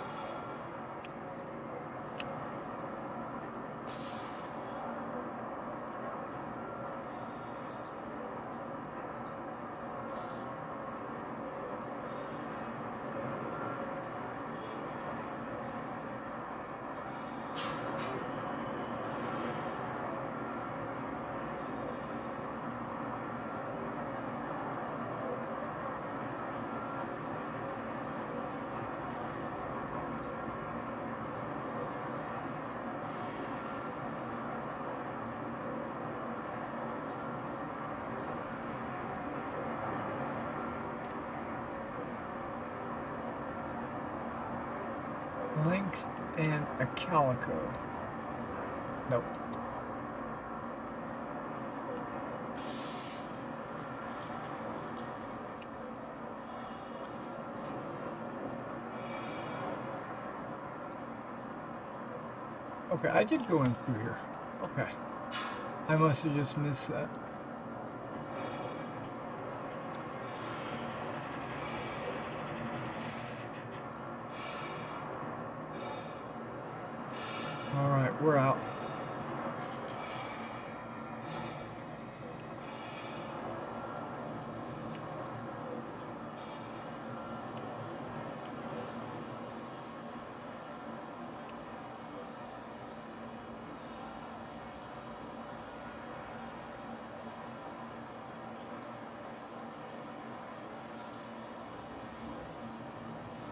Lynx and a calico. Nope. Okay, I did go in through here. Okay. I must have just missed that. Alright, we're out.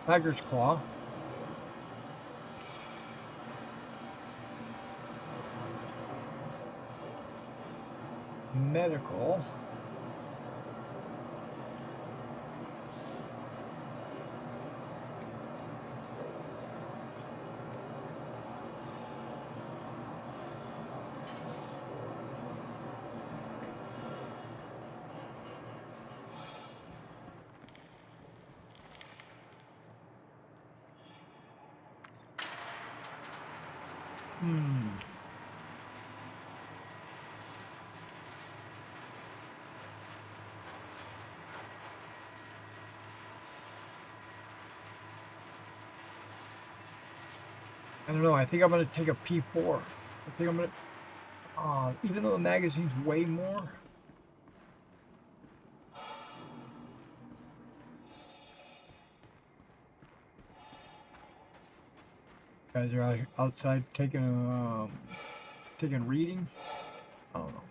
Tiger's Claw. Medical. I don't know. I think I'm going to take a P4. I think I'm going to... even though the magazine's way more... Guys are outside taking reading. I don't know.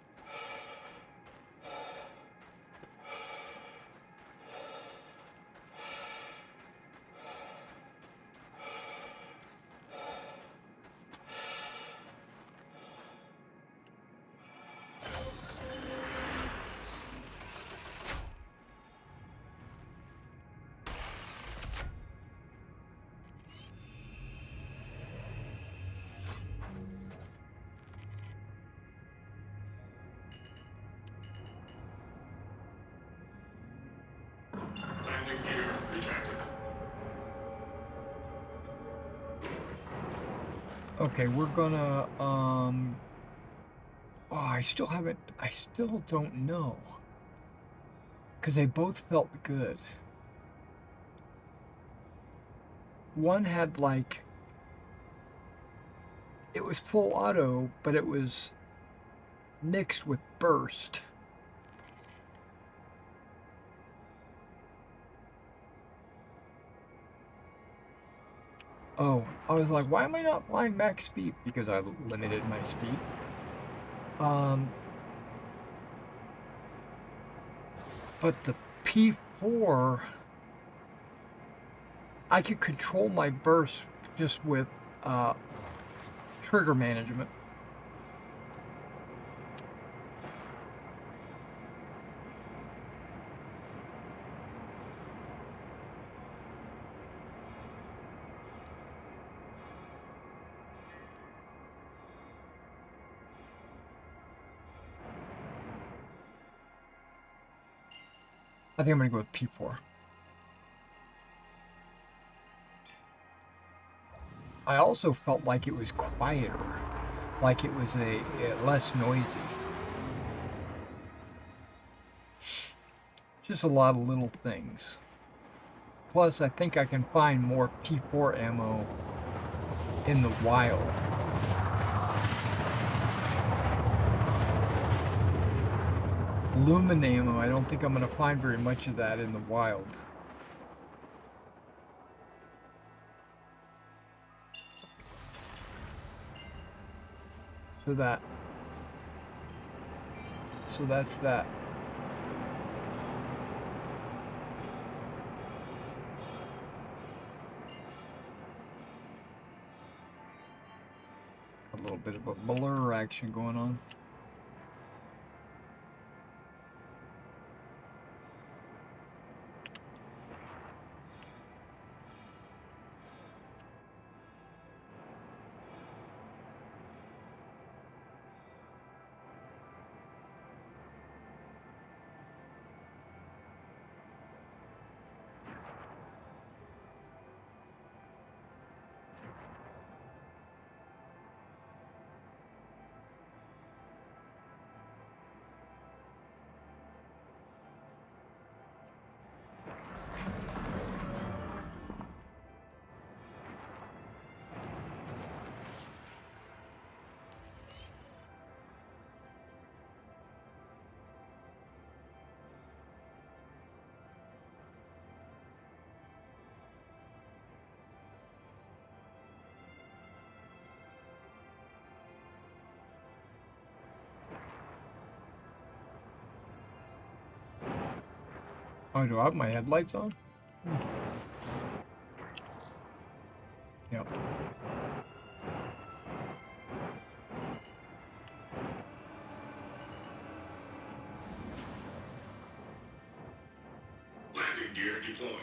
Landing gear ejected. Okay, we're gonna, oh, I still don't know. Because they both felt good. One had like, it was full auto, but it was mixed with burst. Oh, I was like, why am I not flying max speed? Because I limited my speed. But the P4, I could control my burst just with trigger management. I think I'm going to go with P4. I also felt like it was quieter, like it was a less noisy. Just a lot of little things. Plus, I think I can find more P4 ammo in the wild. Lumen ammo, I don't think I'm going to find very much of that in the wild. So that's that. A little bit of a blur action going on. Oh, do I have my headlights on? Yep. Landing gear deployed.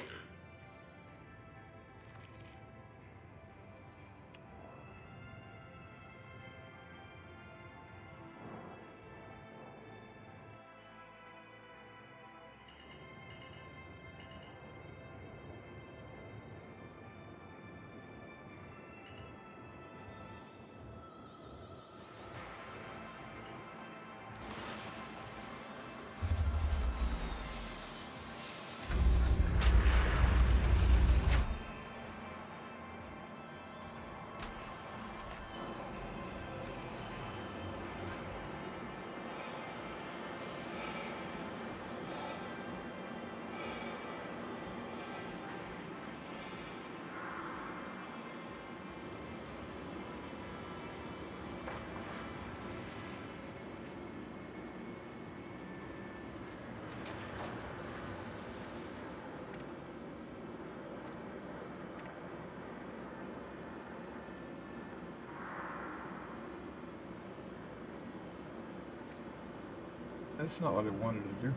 That's not what I wanted to do.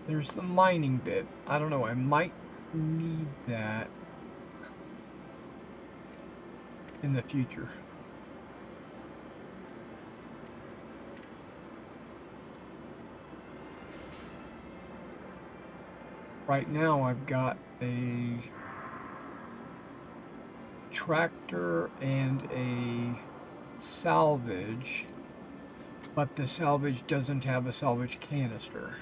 There's the mining bit. I don't know, I might need that in the future. Right now I've got a tractor and a salvage, but the salvage doesn't have a salvage canister.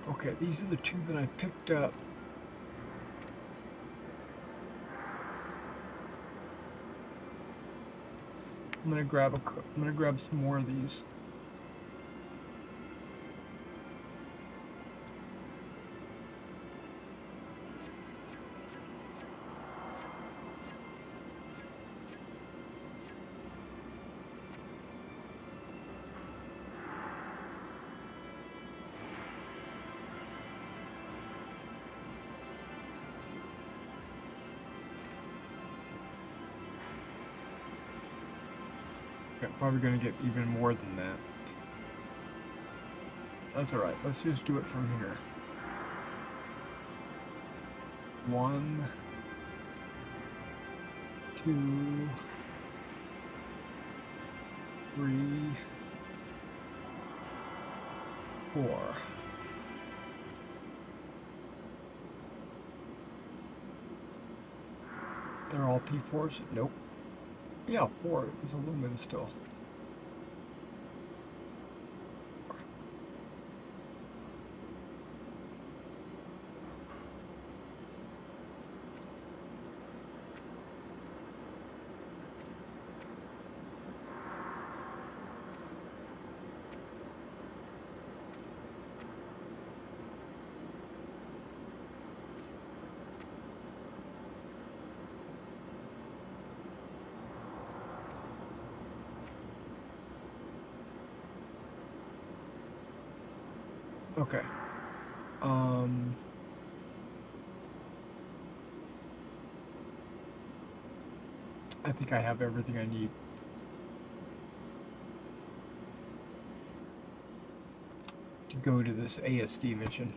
Okay, these are the two that I picked up. I'm gonna grab some more of these. Okay, probably gonna get even more than that. That's alright, let's just do it from here. 1, 2, 3, 4. They're all P4s? Nope. Yeah, 4 is aluminum still. Okay. I think I have everything I need. To go to this ASD mission.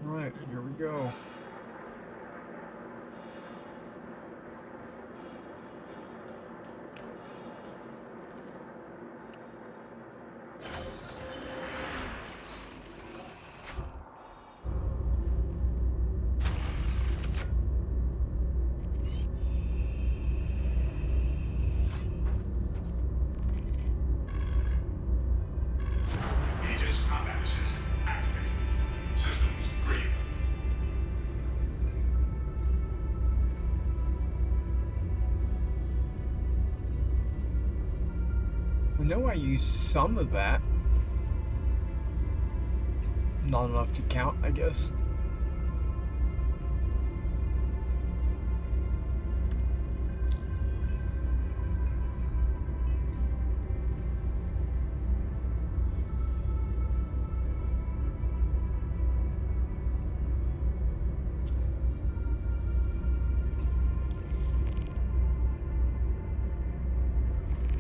Alright, here we go. Aegis combat assist activated. Systems green. I know I used some of that. Not enough to count, I guess.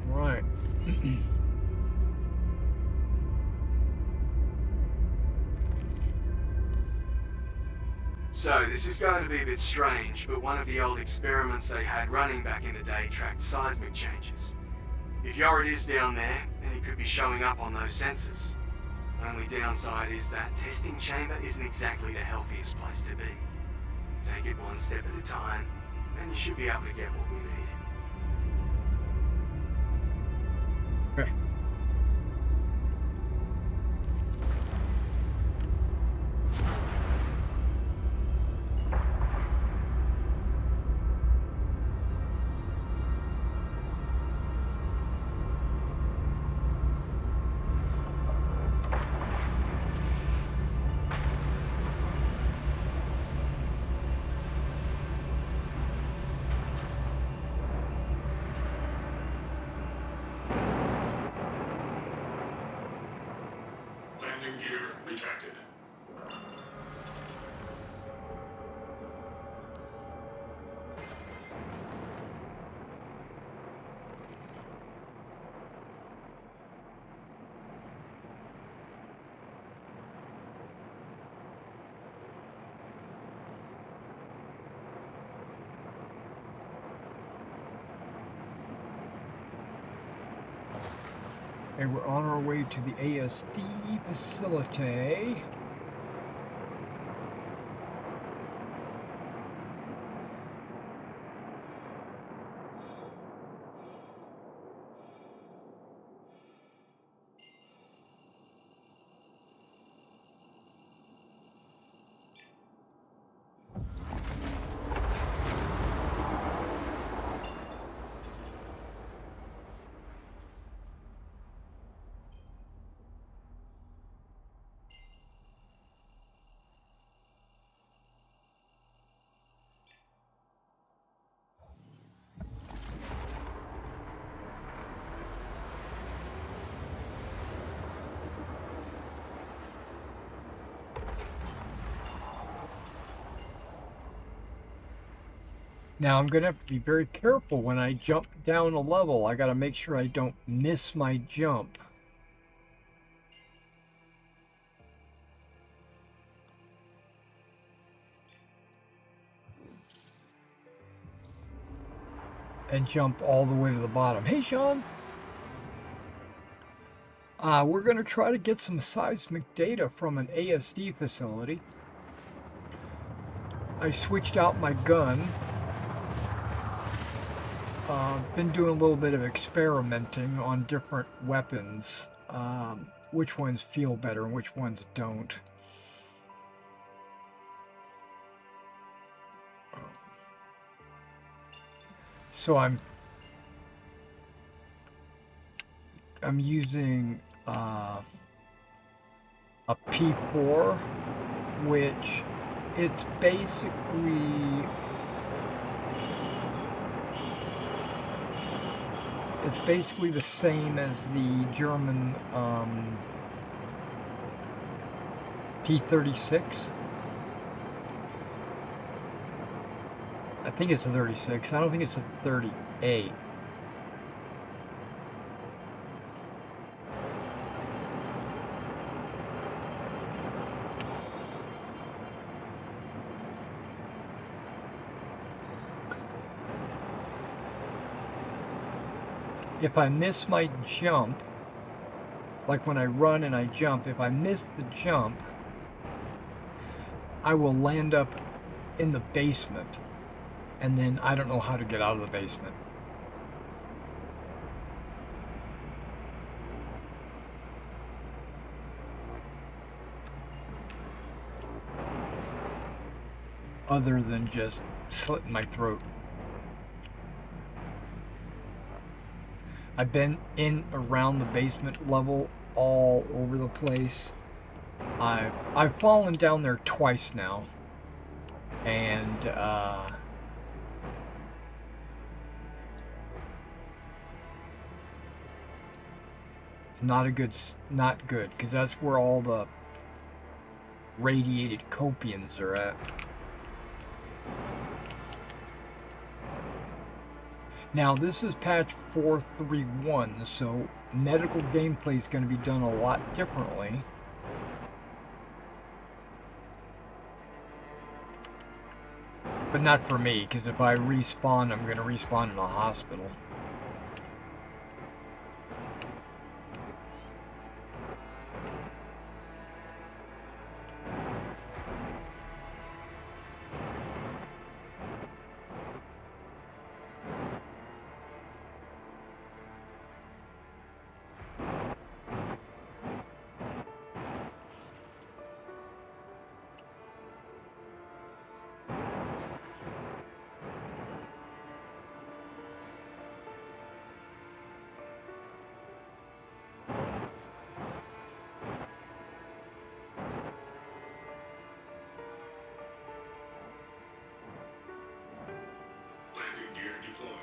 Right. So, this is going to be a bit strange, but one of the old experiments they had running back in the day tracked seismic changes. If Yorid is down there, then he could be showing up on those sensors. Only downside is that testing chamber isn't exactly the healthiest place to be. Take it one step at a time, and you should be able to get what we need. Okay. Landing gear retracted. Okay, we're on our way to the ASD facility. Now I'm gonna have to be very careful when I jump down a level. I gotta make sure I don't miss my jump. And jump all the way to the bottom. Hey, Sean. We're going to try to get some seismic data from an ASD facility. I switched out my gun. Been doing a little bit of experimenting on different weapons. Which ones feel better and which ones don't. So I'm using a P4, which it's basically the same as the German P36. I think it's a 36. I don't think it's a 38. If I miss my jump, like when I run and I jump, if I miss the jump, I will land up in the basement. And then I don't know how to get out of the basement. Other than just slitting my throat. I've been in around the basement level all over the place. I've fallen down there twice now, and it's not good, because that's where all the radiated copians are at. Now this is patch 431, so medical gameplay is going to be done a lot differently. But not for me, because if I respawn, I'm going to respawn in a hospital. Landing gear deployed.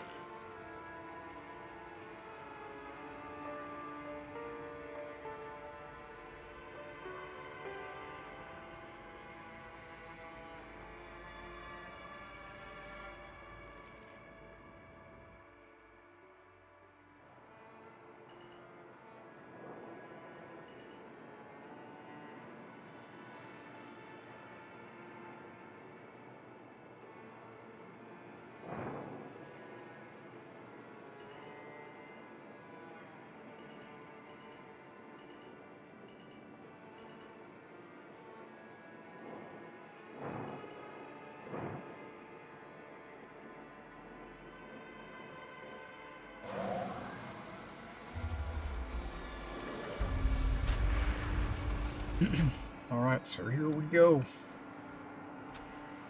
Alright, so here we go.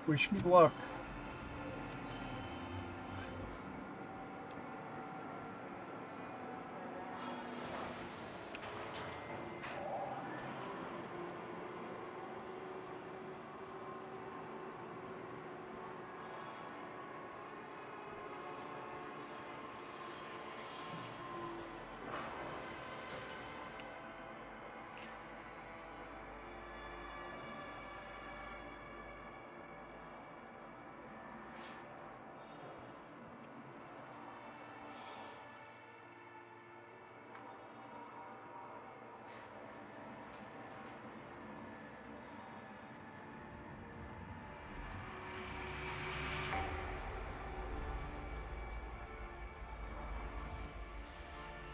Wish me luck.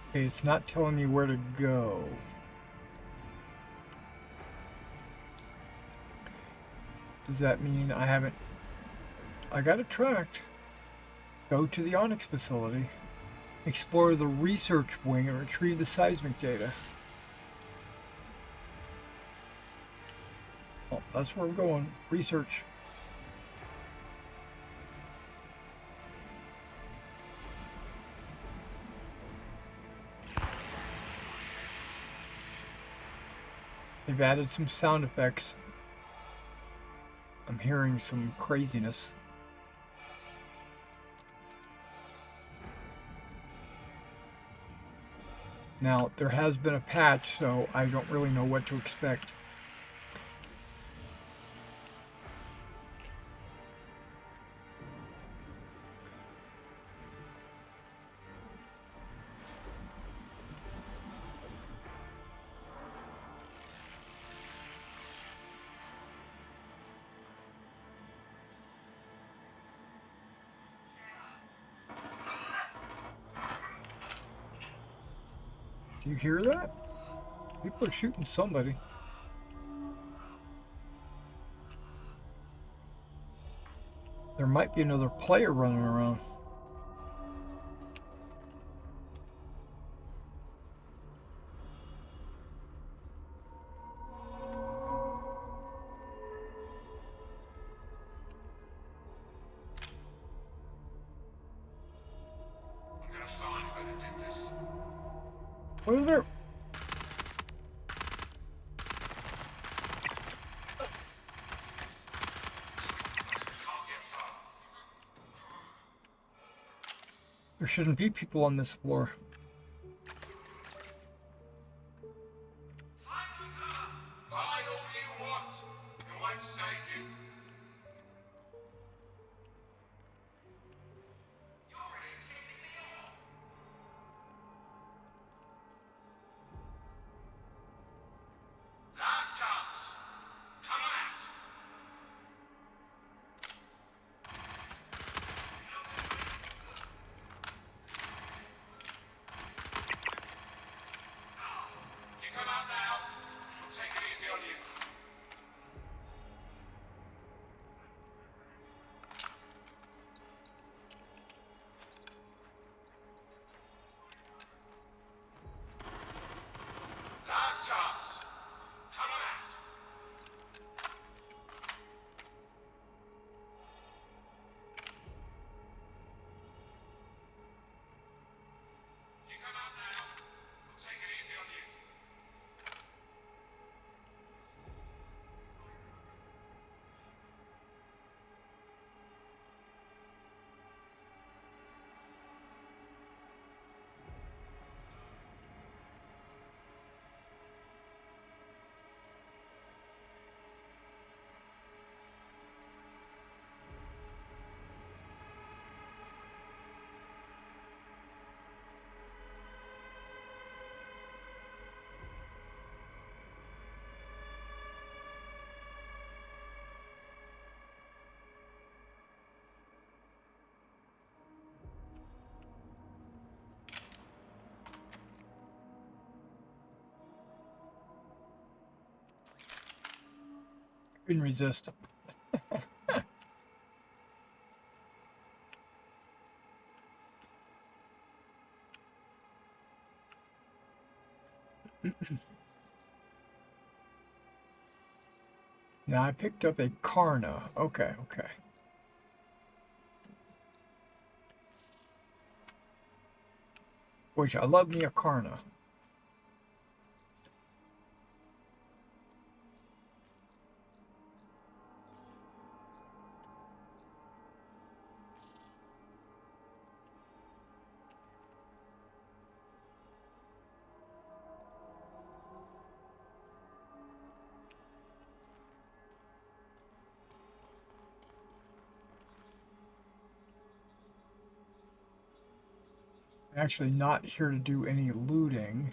Okay, it's not telling me where to go. Does that mean I got it tracked. Go to the Onyx facility. Explore the research wing and retrieve the seismic data. Oh, that's where we're going. Research. They've added some sound effects. I'm hearing some craziness. Now, there has been a patch, so I don't really know what to expect. Do you hear that? People are shooting somebody. There might be another player running around. I'm gonna find who detect this. What is there? There shouldn't be people on this floor. Buy all you want. It won't save you. You're really pissing me off. Last chance. Come on out. You come out now. I'll take it easy on you. Last chance. Come on out. You come out now. I'll take it easy on you. Couldn't resist. Now I picked up a Karna. Okay, okay. Which I love me a Karna. Actually not here to do any looting.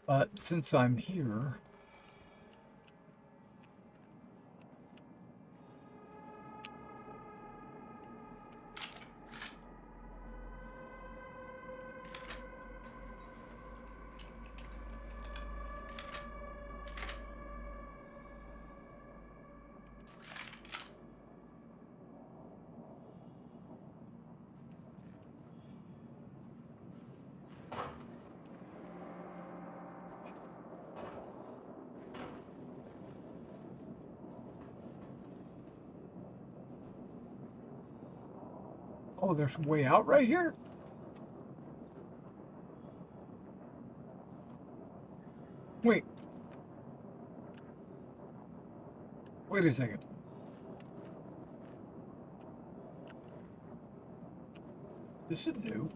But since I'm here, oh, there's a way out right here? Wait. Wait a second. This is new.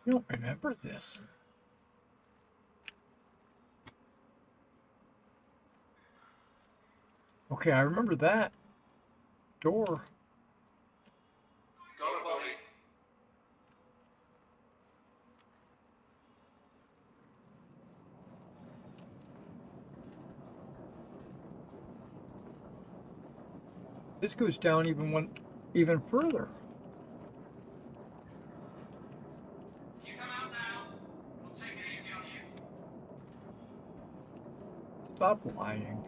I don't remember this. Okay, I remember that door. Got a body. This goes down even further. You come out now. I'll take it easy on you. Stop lying.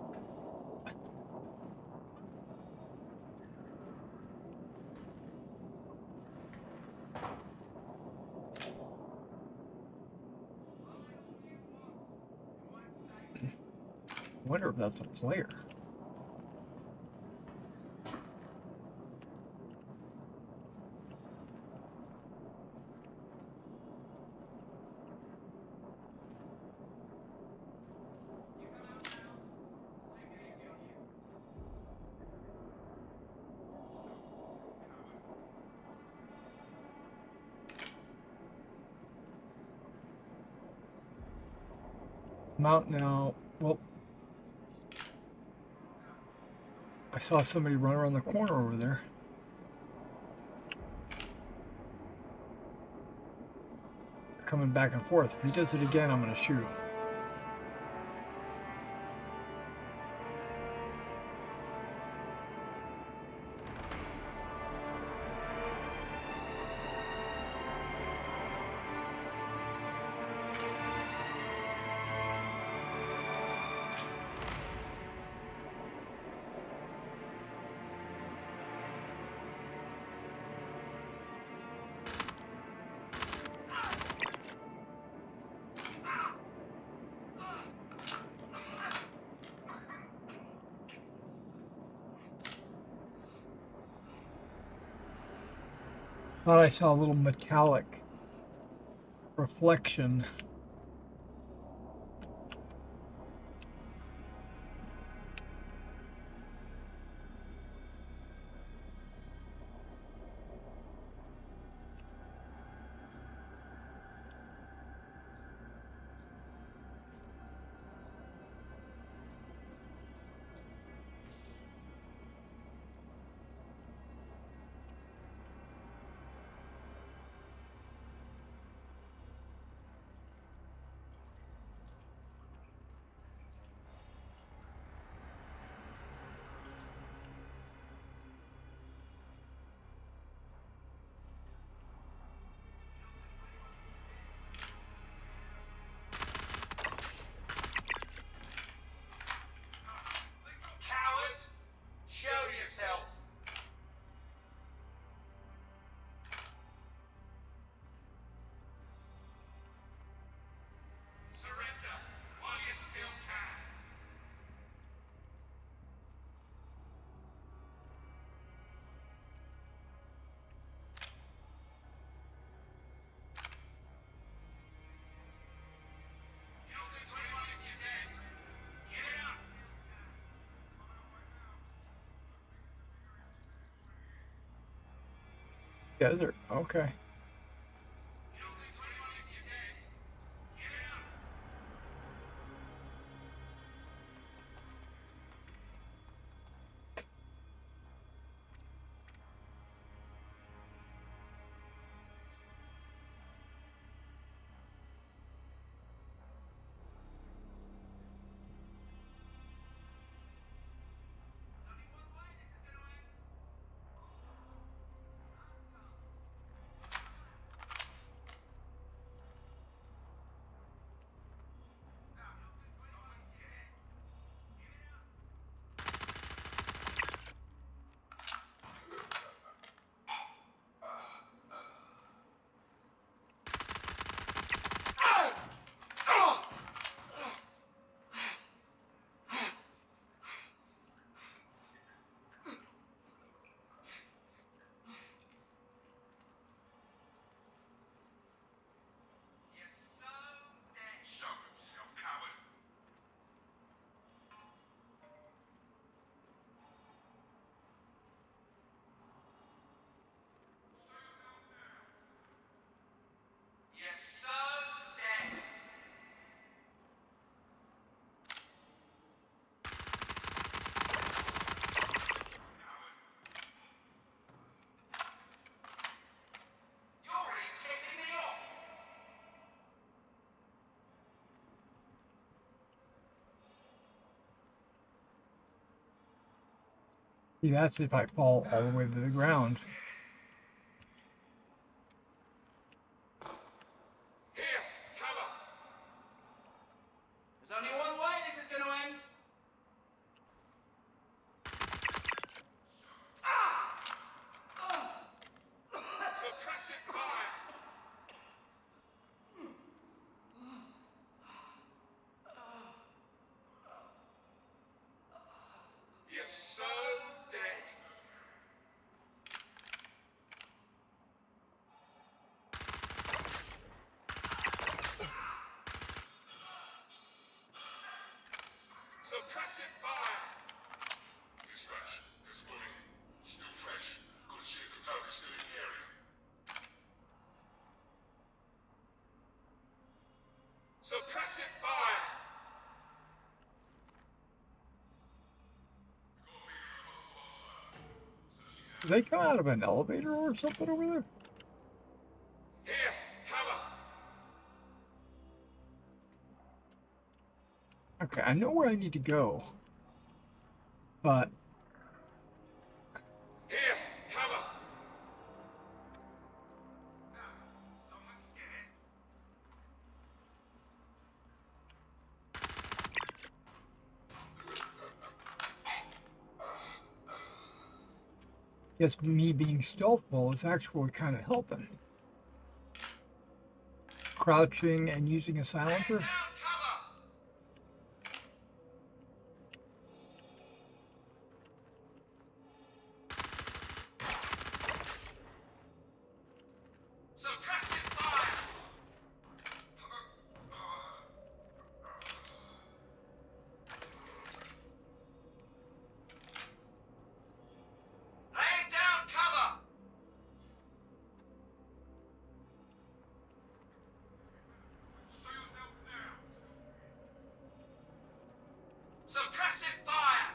if that's a player. I'm out now. Well, I saw somebody run around the corner over there. They're coming back and forth. If he does it again, I'm going to shoot him. Thought I saw a little metallic reflection. Coward! Show yourself! Surrender while you still can! You don't think to anyone if you're dead. Get it up! Desert. Okay. You don't think to anyone if you're dead. Get it up! Show himself, coward! You're so dead! Coward! You're really pissing me off! See, that's if I fall all the way to the ground. Here, cover! There's only one way this is going to end. Suppressive fire! Do they come out of an elevator or something over there? Here, cover. Okay, I know where I need to go. But Here, cover. Someone scared? I guess me being stealthful is actually kind of helping. Crouching and using a silencer. Down, cover. Suppressive fire. Lay down, cover. Show yourself now. Suppressive fire.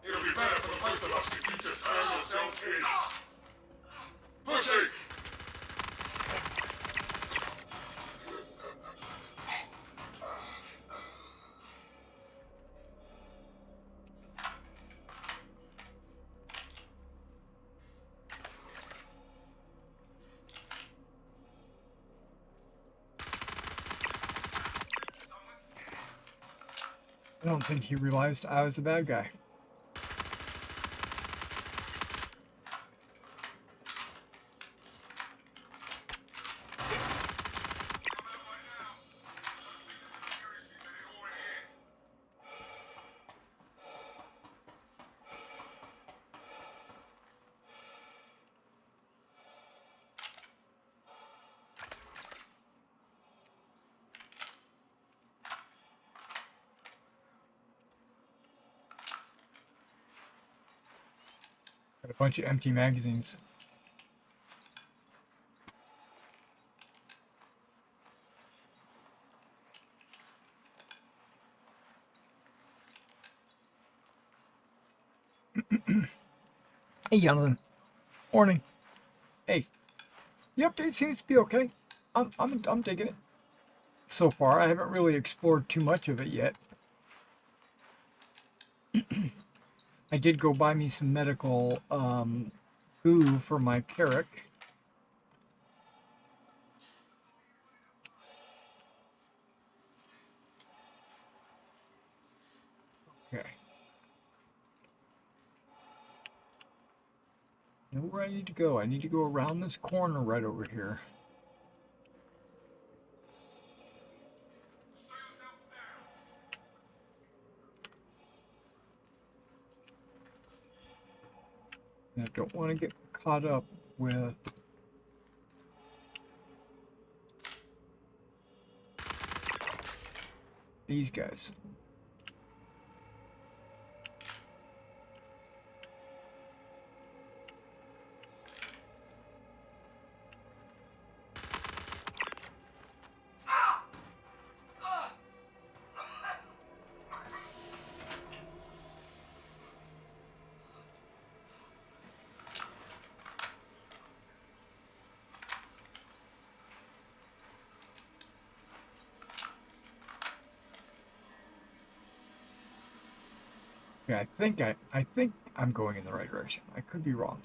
It'll be better for the both of us if you just turn yourself in. Pussy! I don't think he realized I was a bad guy. Got a bunch of empty magazines. Hey, Jonathan. Morning. Hey, the update seems to be okay. I'm digging it. So far, I haven't really explored too much of it yet. I did go buy me some medical goo for my Carrick. Okay. Know where I need to go. I need to go around this corner right over here. And I don't want to get caught up with these guys. Yeah, I think I'm going in the right direction. I could be wrong.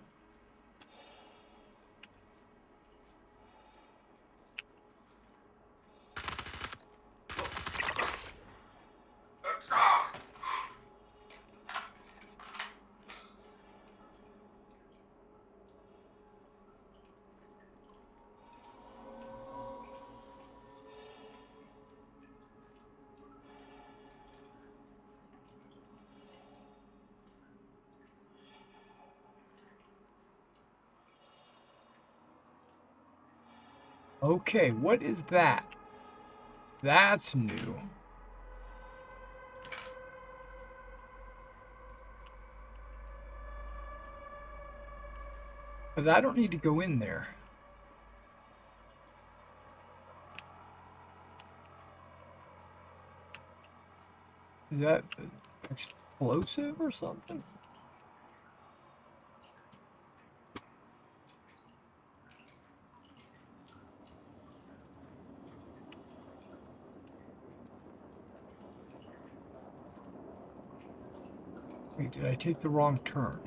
Okay, what is that? That's new. But I don't need to go in there. Is that explosive or something? Wait, did I take the wrong turn?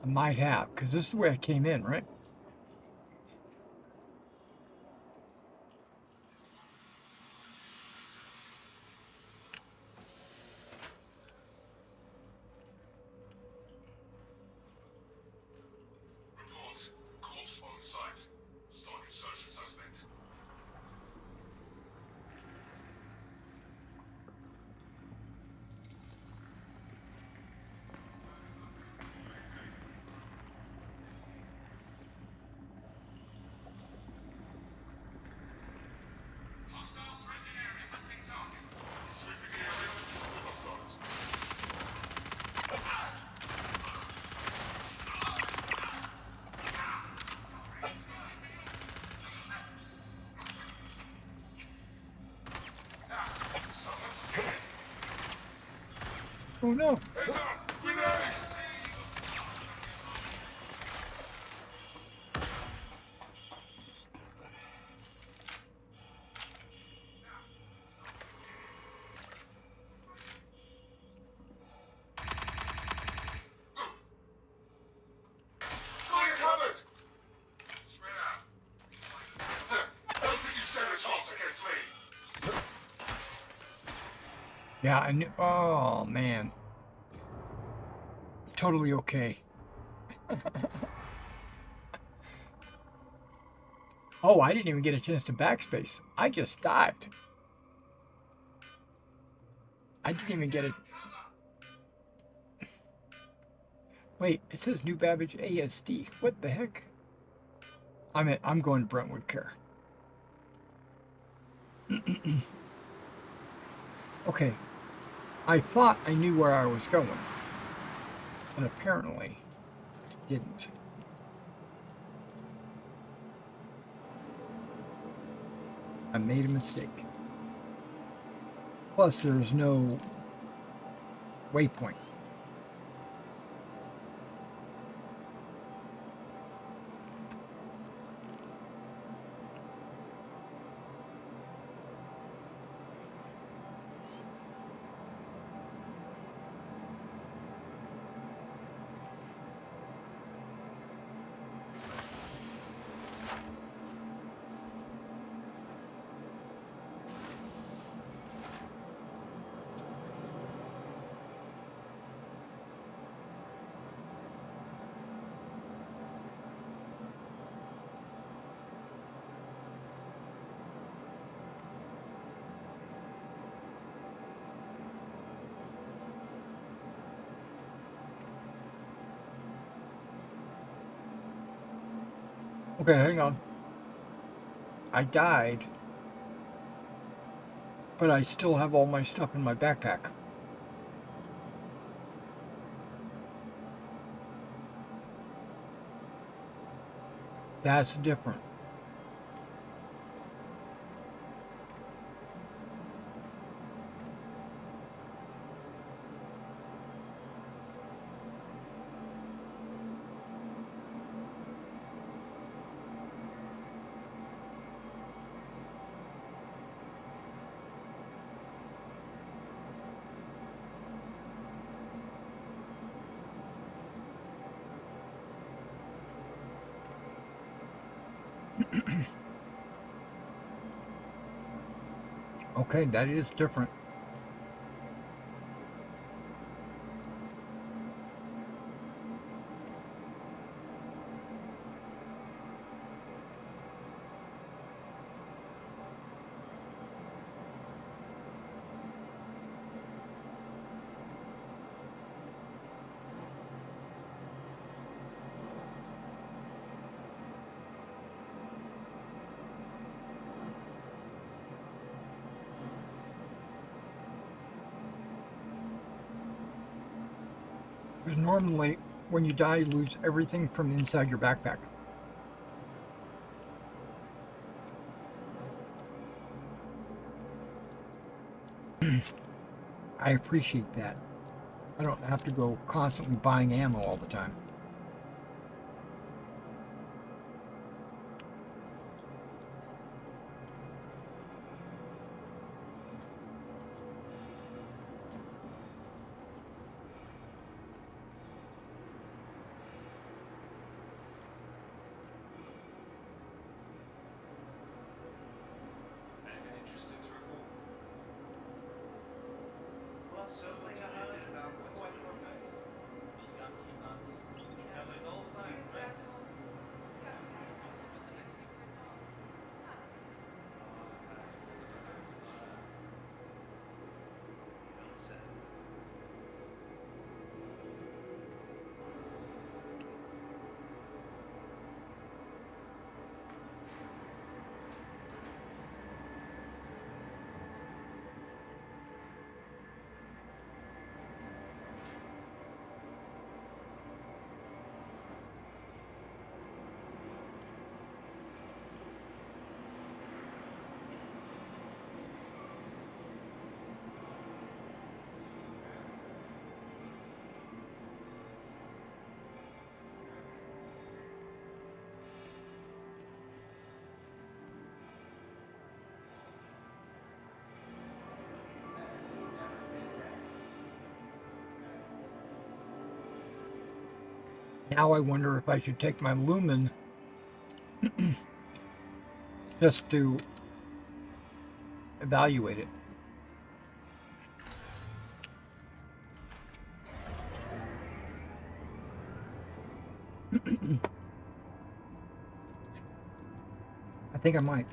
I might have, because this is the way I came in, right? Report. Corpse on site. Starting search for suspect. Hostile threat in area. Hunting target. Sweeping the area. Hostiles. Oh no! Heads up! Grenade! Got you covered! Spread out. Don't think you stand a chance against me. Yeah, I knew. Oh man. Totally okay. Oh, I didn't even get a chance to backspace. I just died. I didn't even get it. Wait, it says New Babbage ASD. What the heck? I'm going to Brentwood Care. Okay. I thought I knew where I was going, but apparently I didn't. I made a mistake. Plus, there's no waypoint. Okay, hang on. I died, but I still have all my stuff in my backpack. That's different. Okay, that is different. Because normally, when you die, you lose everything from inside your backpack. I appreciate that. I don't have to go constantly buying ammo all the time. Anything interesting to report? Well, certainly I heard about quite a bit. The Yankee lad. Kelly's all the time, right? Now I wonder if I should take my lumen just to evaluate it. I think I might.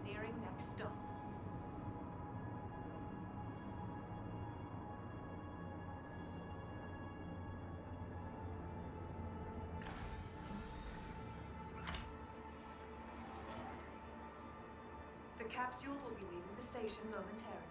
Nearing next stop. The capsule will be leaving the station momentarily.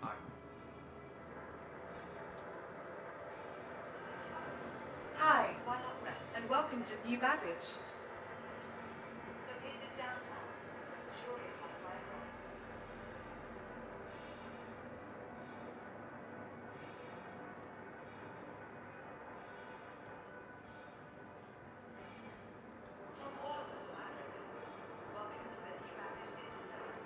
Hi. Hi, and welcome to New Babbage. Located downtown. Sure you have my room. From all of us at Africa, welcome to the New Babbage Interstellar.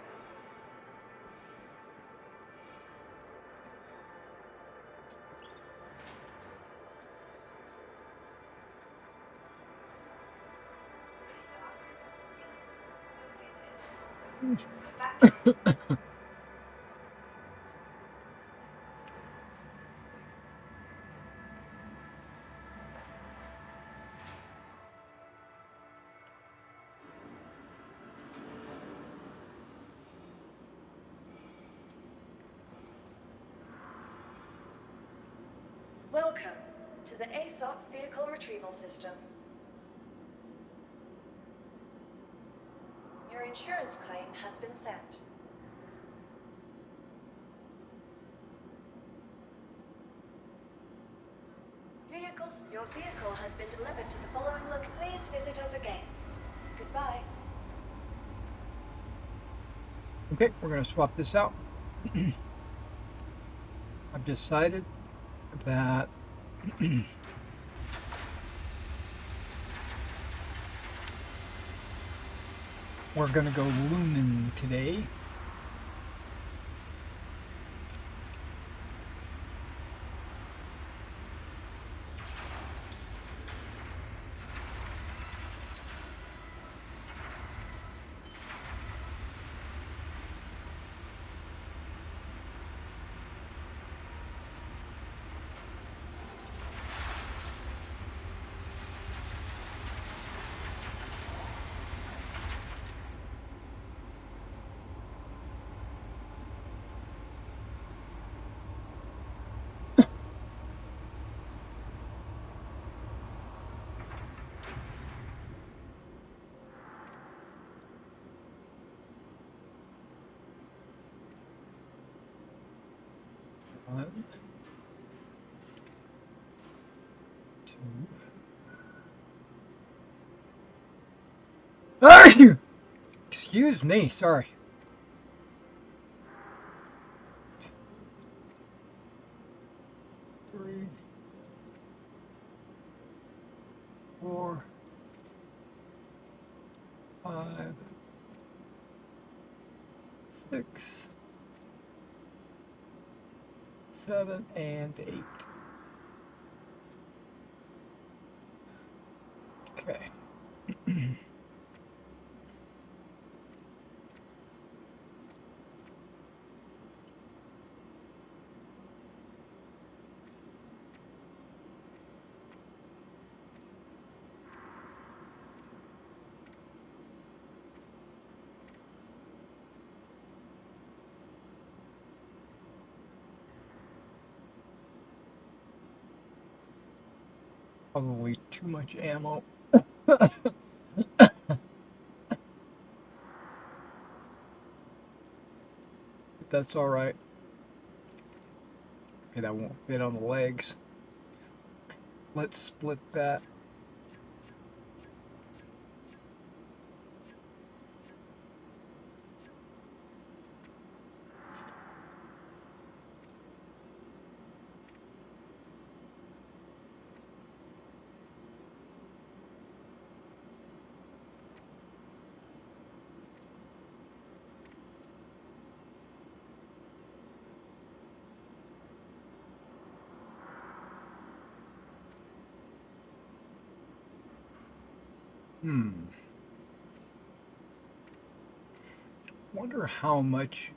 Welcome to the Sept Vehicle Retrieval System. Your insurance claim has been sent. Your vehicle has been delivered to the following location. Please visit us again. Goodbye. Okay, we're going to swap this out. I've decided that we're going to go Lumen today. One, two. Excuse me, sorry. 3, 4, 5, 6, 7, and 8. Okay. Probably too much ammo. But that's all right. Okay, that won't fit on the legs. Let's split that. Wonder how much.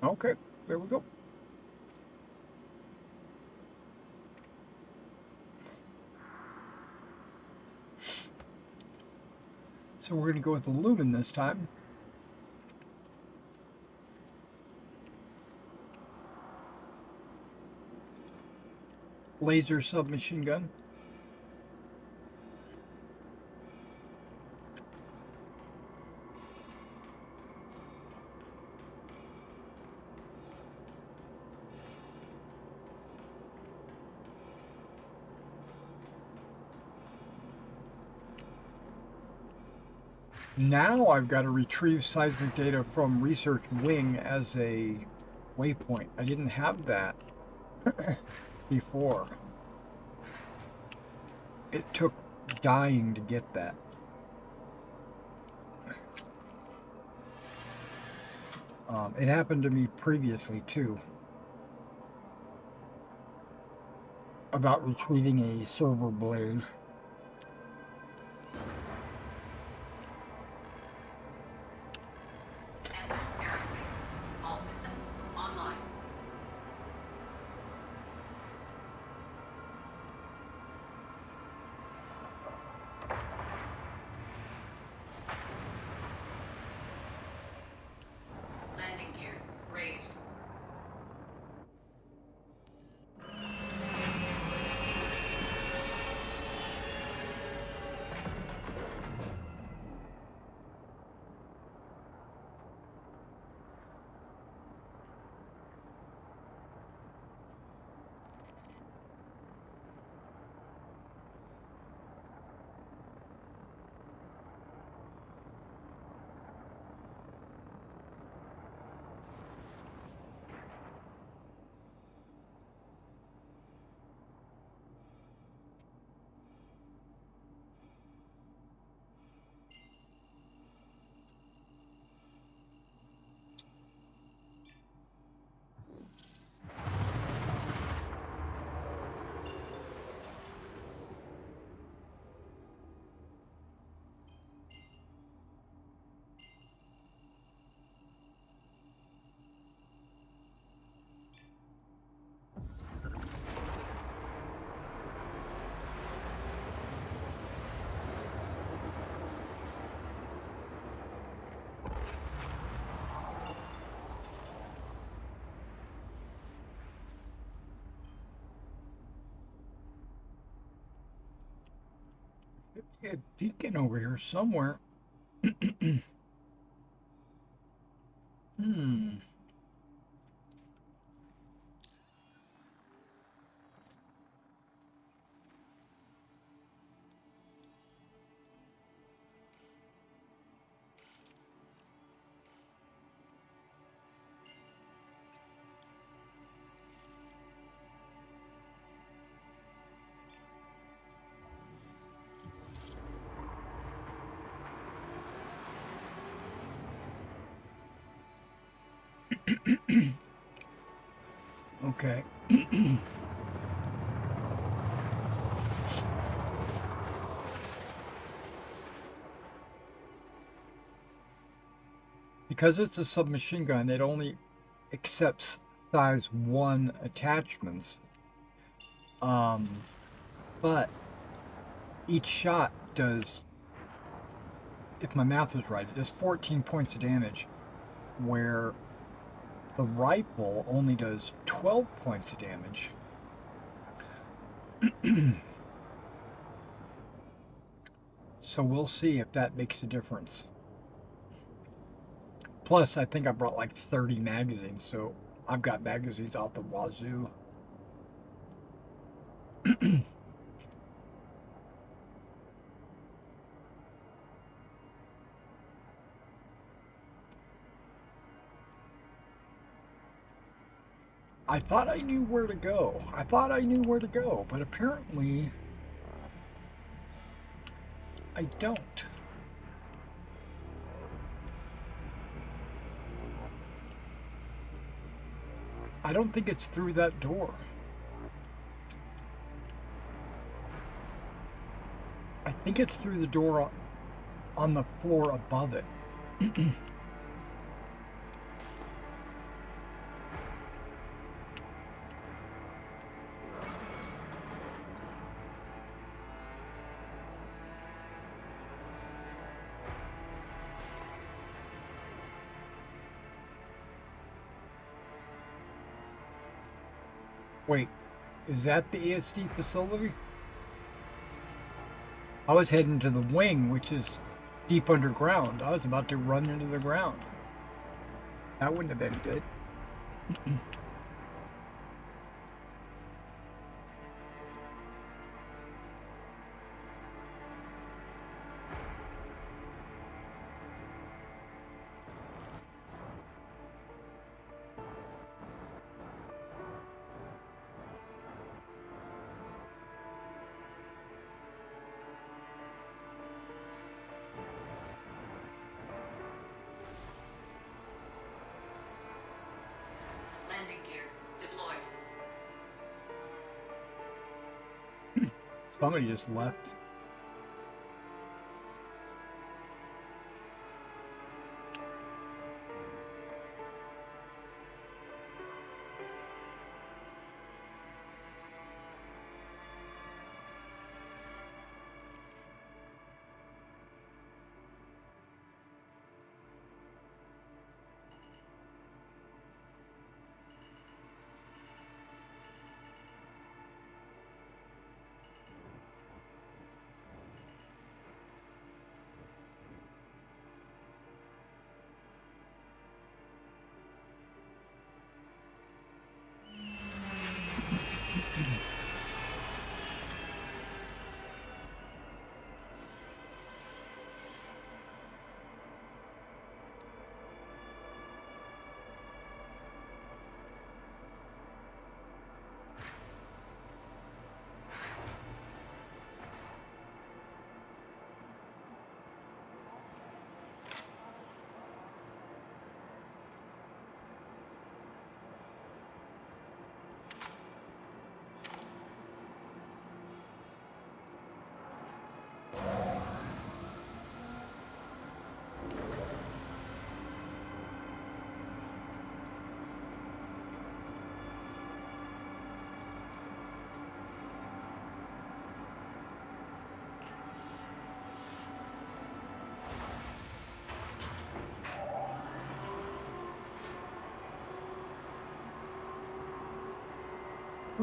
Okay, there we go. So we're going to go with the Lumen this time. Laser submachine gun. Now I've got to retrieve seismic data from Research Wing as a waypoint. I didn't have that before. It took dying to get that. It happened to me previously too. About retrieving a server blade. Aerospace. All systems online. Landing gear raised. A beacon over here somewhere. Hmm. Okay. Because it's a submachine gun, it only accepts size 1 attachments. But each shot does, if my math is right, it does 14 points of damage, where the rifle only does 12 points of damage. So we'll see if that makes a difference. Plus, I think I brought like 30 magazines, so I've got magazines out the wazoo. I thought I knew where to go. But apparently I don't. I don't think it's through that door. I think it's through the door on the floor above it. Wait, is that the ASD facility? I was heading to the wing, which is deep underground. I was about to run into the ground. That wouldn't have been good. Landing gear deployed. Somebody just left.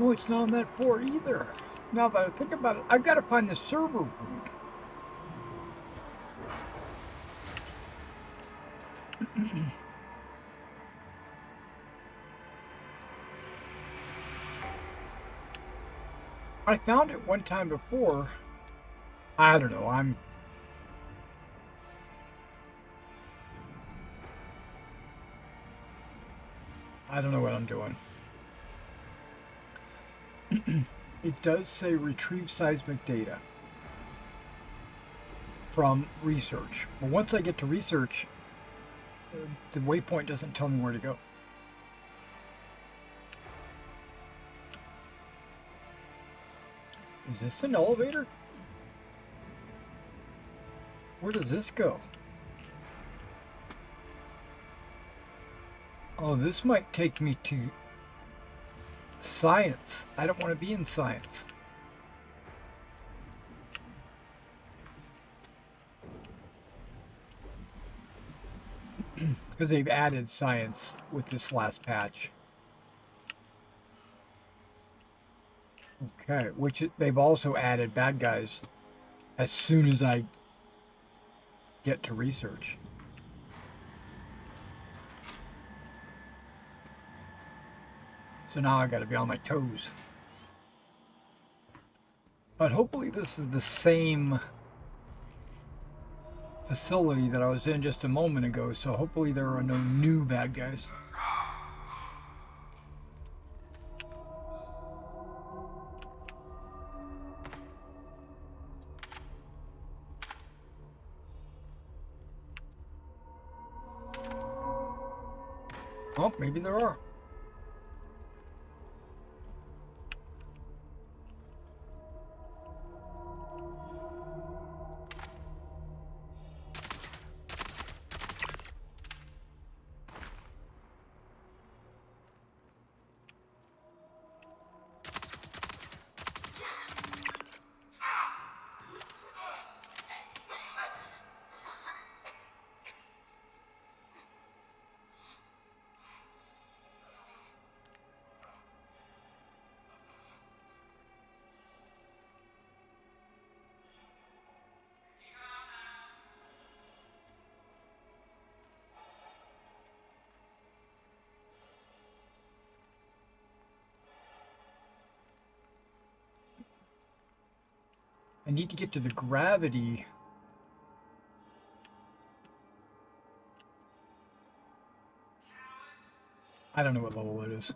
Oh, it's not on that floor either. Now that I think about it, I've got to find the server room. I found it one time before. I don't know. I don't know what I'm doing. It does say retrieve seismic data from research. But once I get to research, the waypoint doesn't tell me where to go. Is this an elevator? Where does this go? Oh, this might take me to science. I don't want to be in science. Because they've added science with this last patch. Okay, they've also added bad guys as soon as I get to research. So now I gotta be on my toes. But hopefully this is the same facility that I was in just a moment ago, so hopefully there are no new bad guys. Well, maybe there are. I need to get to the gravity. I don't know what level it is.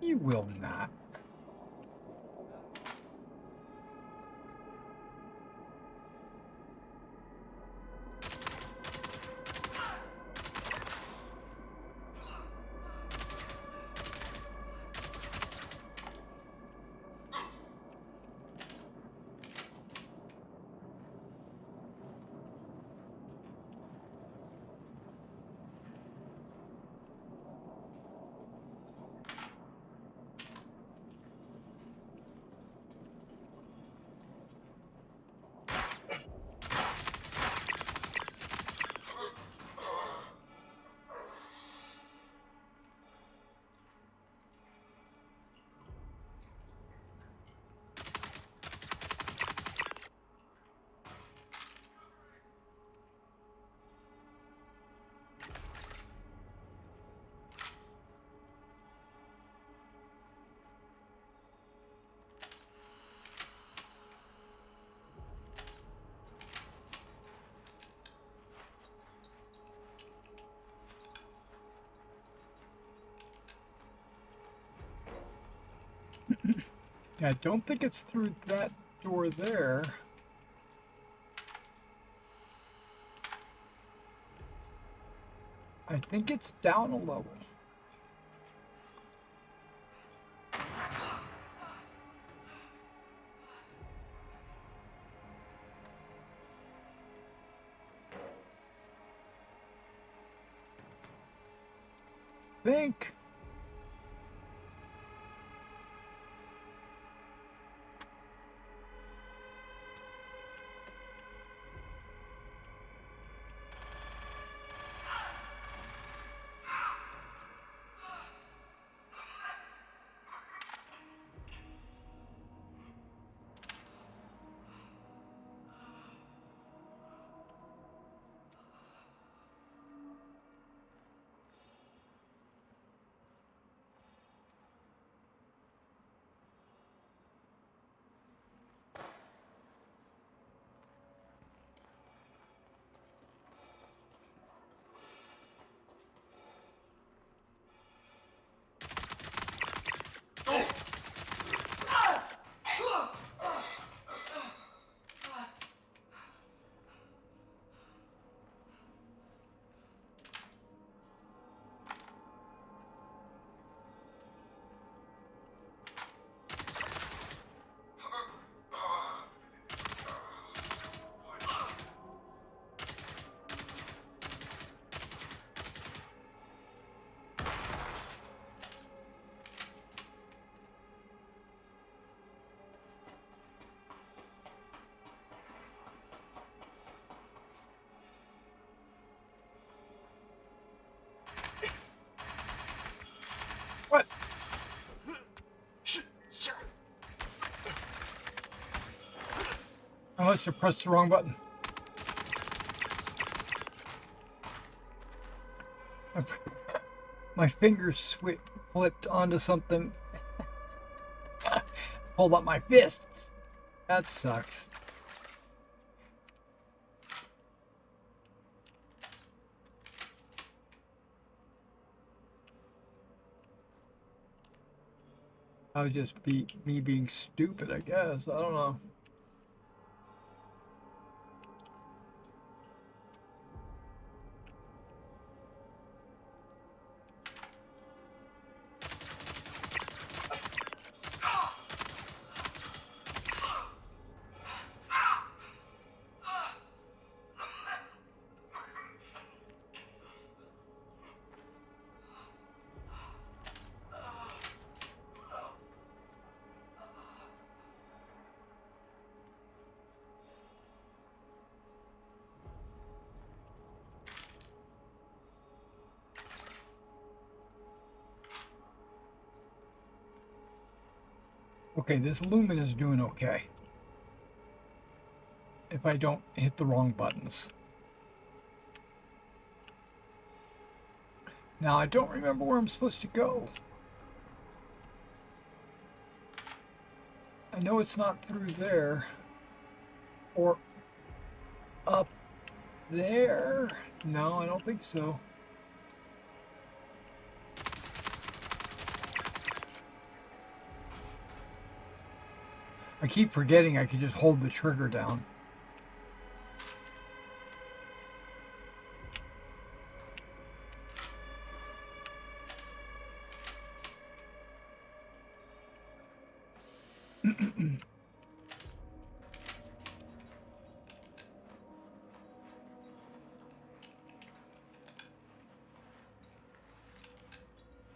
You will not. I don't think it's through that door there. I think it's down a level. Think. I must have pressed the wrong button. My fingers flipped onto something. Pulled up my fists. That sucks. That would just be me being stupid, I guess. I don't know. Okay, this lumen is doing okay. If I don't hit the wrong buttons. Now, I don't remember where I'm supposed to go. I know it's not through there. Or up there. No, I don't think so. I keep forgetting I can just hold the trigger down.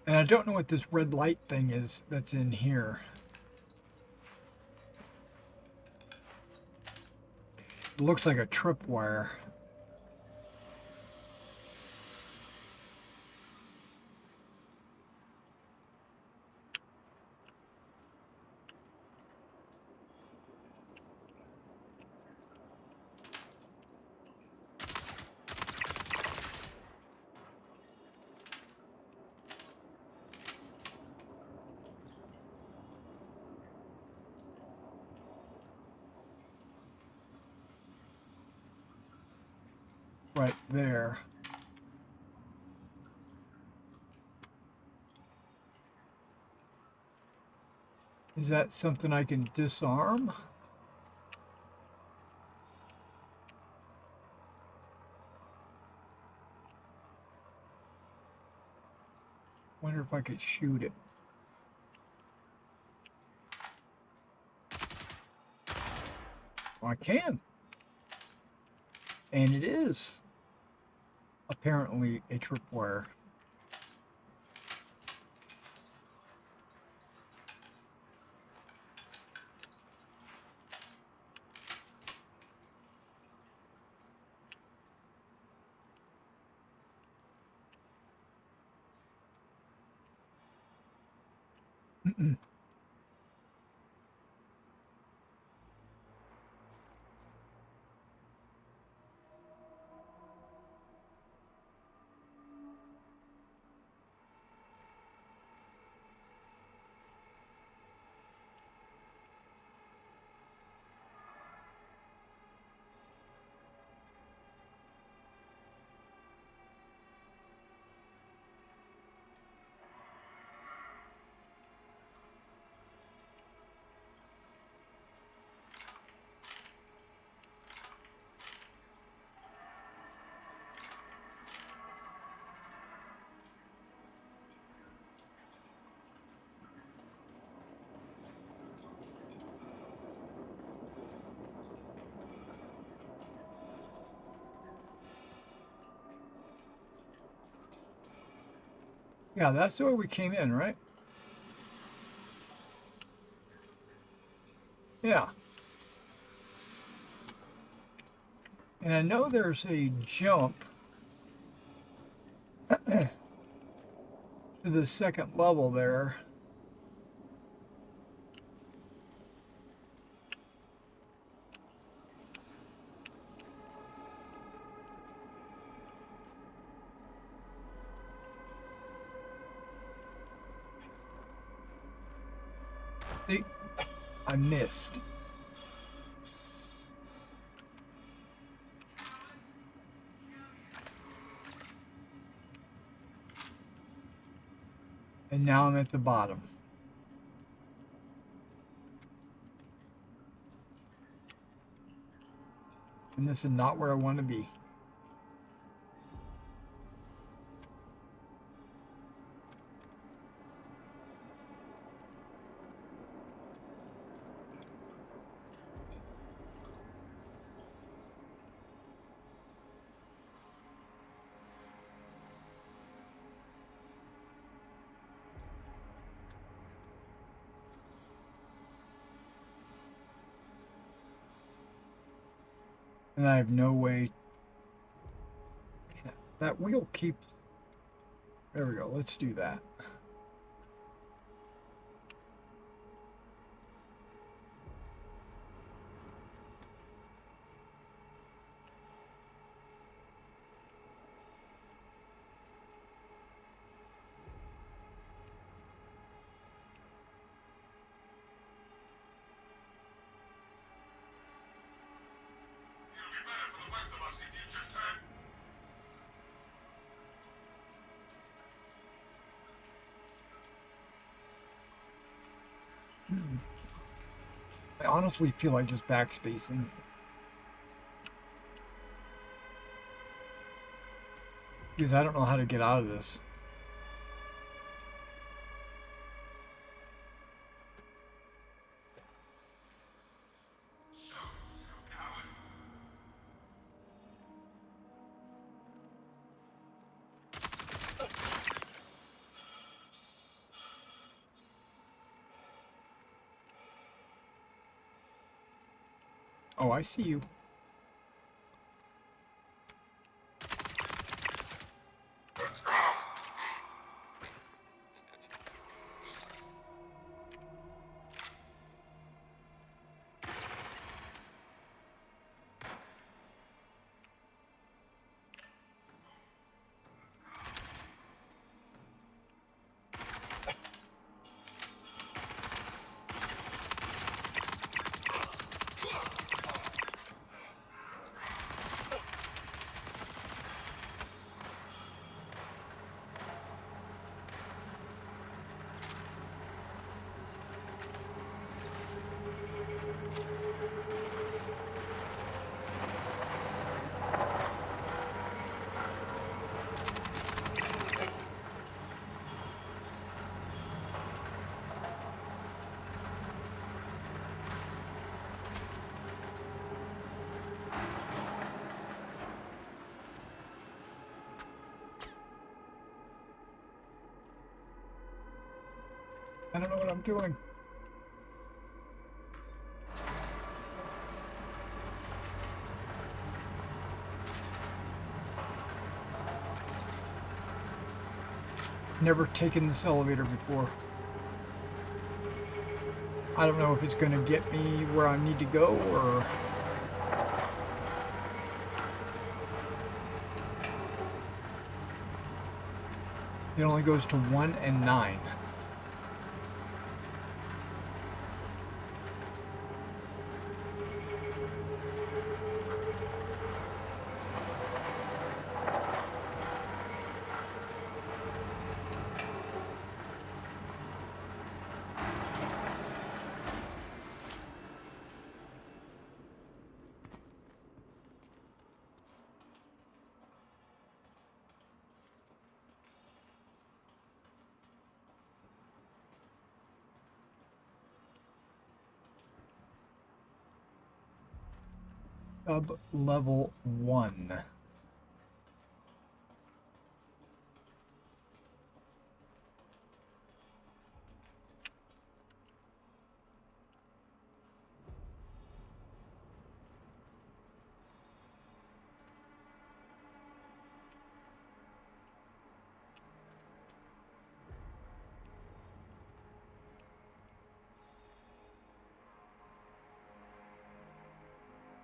And I don't know what this red light thing is that's in here. It looks like a tripwire. Right there. Is that something I can disarm? Wonder if I could shoot it. Well, I can. And it is apparently a tripwire. Yeah, that's the way we came in, right? Yeah. And I know there's a jump to the second level there. See? I missed. And now I'm at the bottom. And this is not where I want to be. And I have no way. That wheel keeps. There we go. Let's do that. It'll be better for the both of us if you just turn. I honestly feel like just backspacing. Because I don't know how to get out of this. Coward. Oh, I see you. I don't know what I'm doing. Never taken this elevator before. I don't know if it's gonna get me where I need to go or... It only goes to 1 and 9. Sub level 1.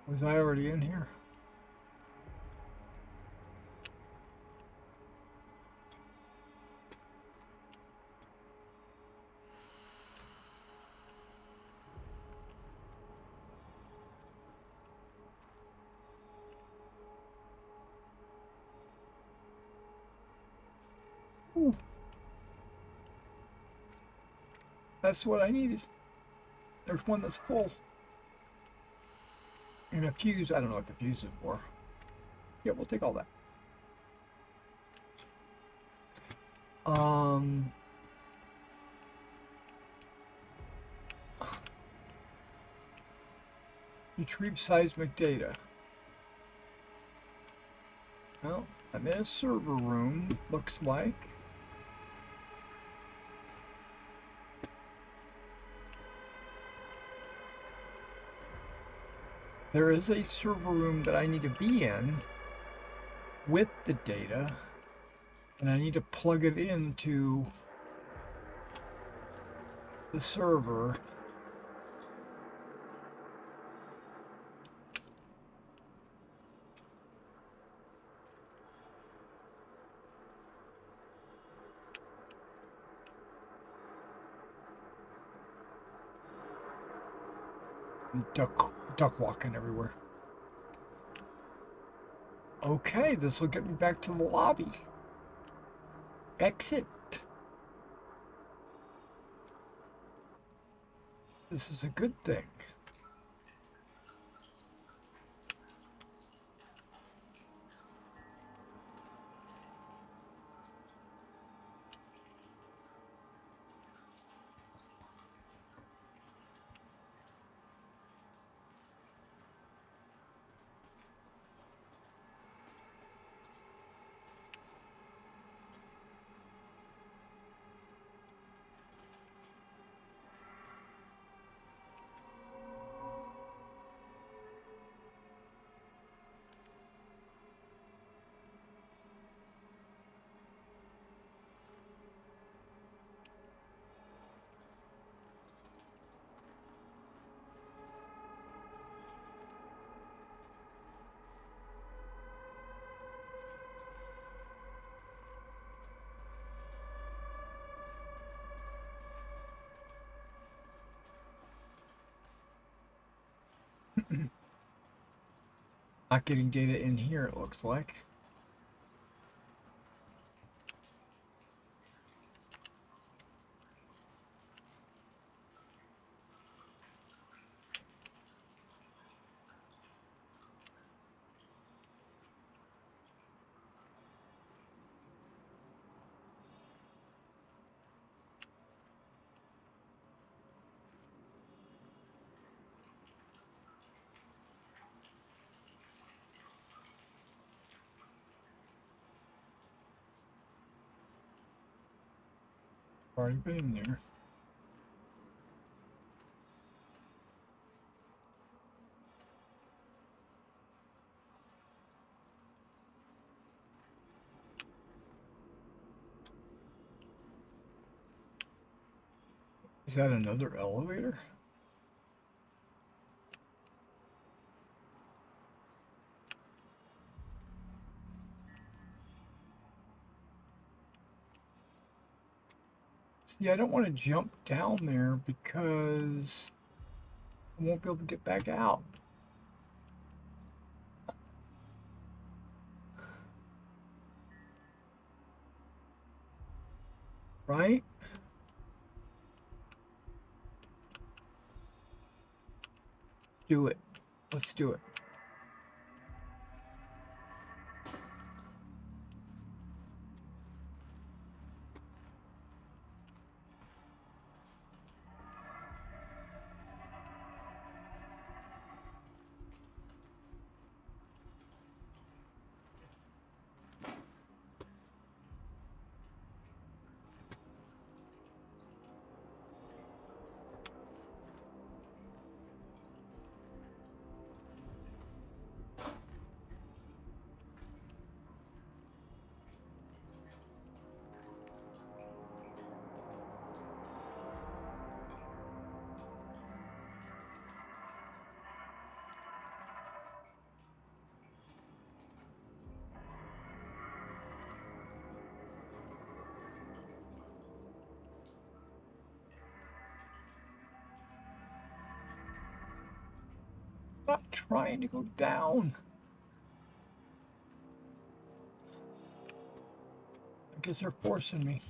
Was I already in here? Ooh. That's what I needed. There's one that's full. And a fuse. I don't know what the fuse is for. Yeah, we'll take all that. Retrieve seismic data. Well, I'm in a server room, looks like. There is a server room that I need to be in with the data, and I need to plug it into the server. Duck walking everywhere. Okay, this will get me back to the lobby. Exit. This is a good thing. Not getting data in here, it looks like. Already been there. Is that another elevator? See, I don't want to jump down there because I won't be able to get back out. Right? Do it. Let's do it. Not trying to go down. I guess they're forcing me.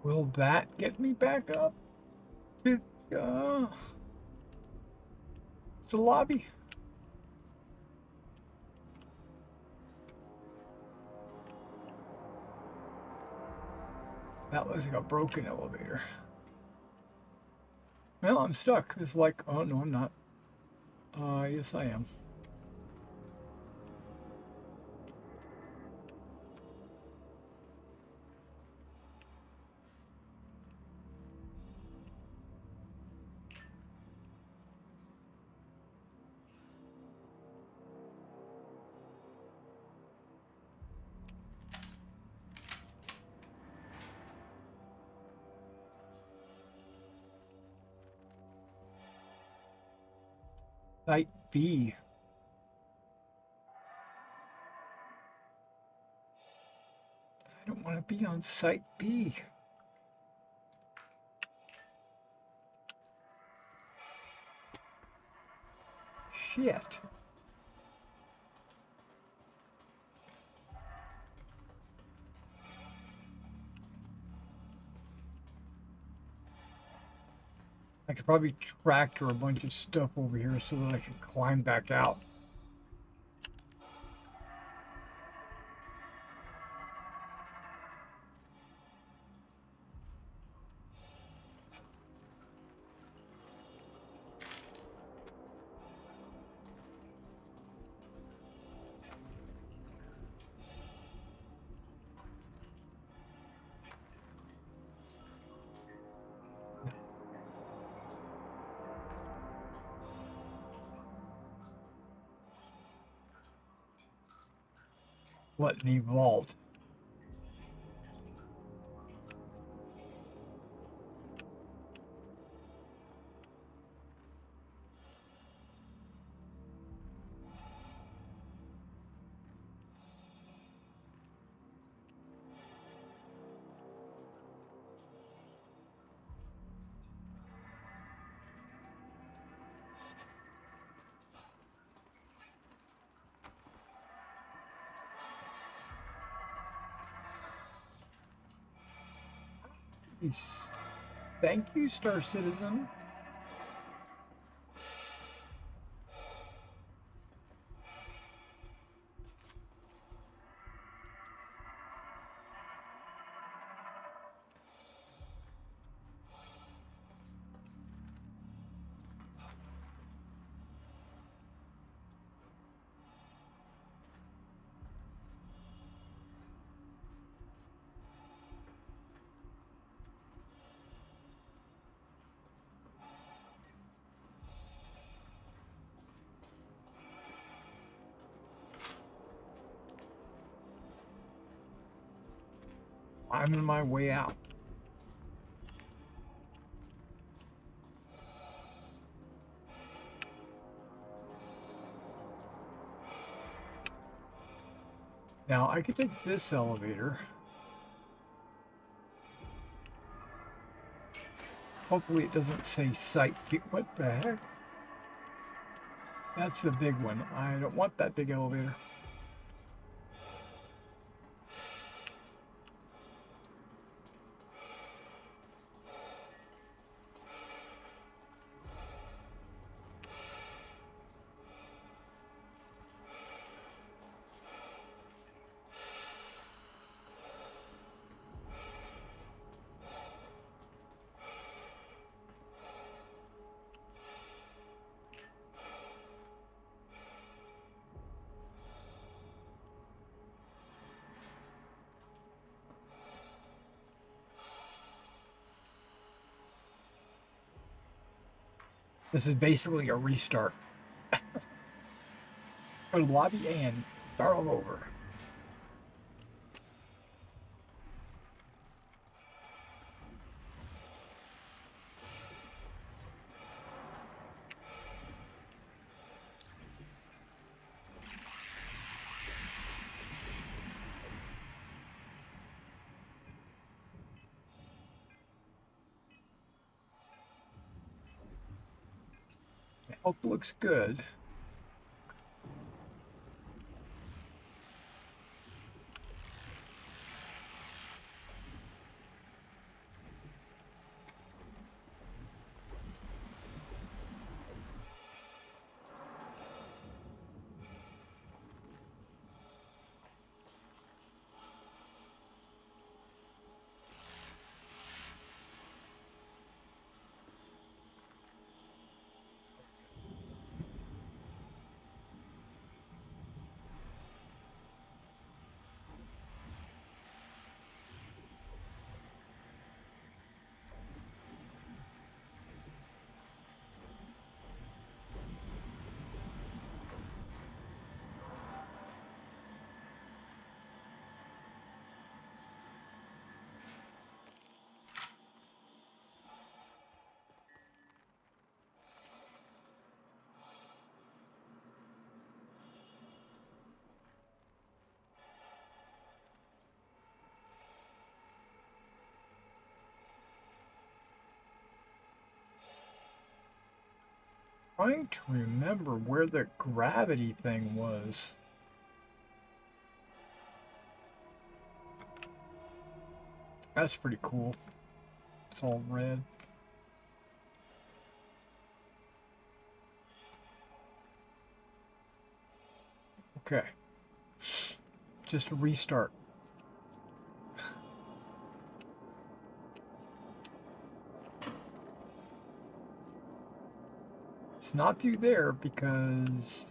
Will that get me back up to the lobby? That looks like a broken elevator. Well, I'm stuck. It's like, oh no, I'm not. Yes, I am. Site B. I don't want to be on Site B. Shit. I could probably tractor a bunch of stuff over here so that I can climb back out. Let me vault. Yes. Thank you, Star Citizen. I'm on my way out. Now I could take this elevator. Hopefully it doesn't say Site B. What the heck? That's the big one. I don't want that big elevator. This is basically a restart. Go to lobby and start all over. Health looks good. Trying to remember where the gravity thing was. That's pretty cool. It's all red. Okay. Just restart. It's not through there because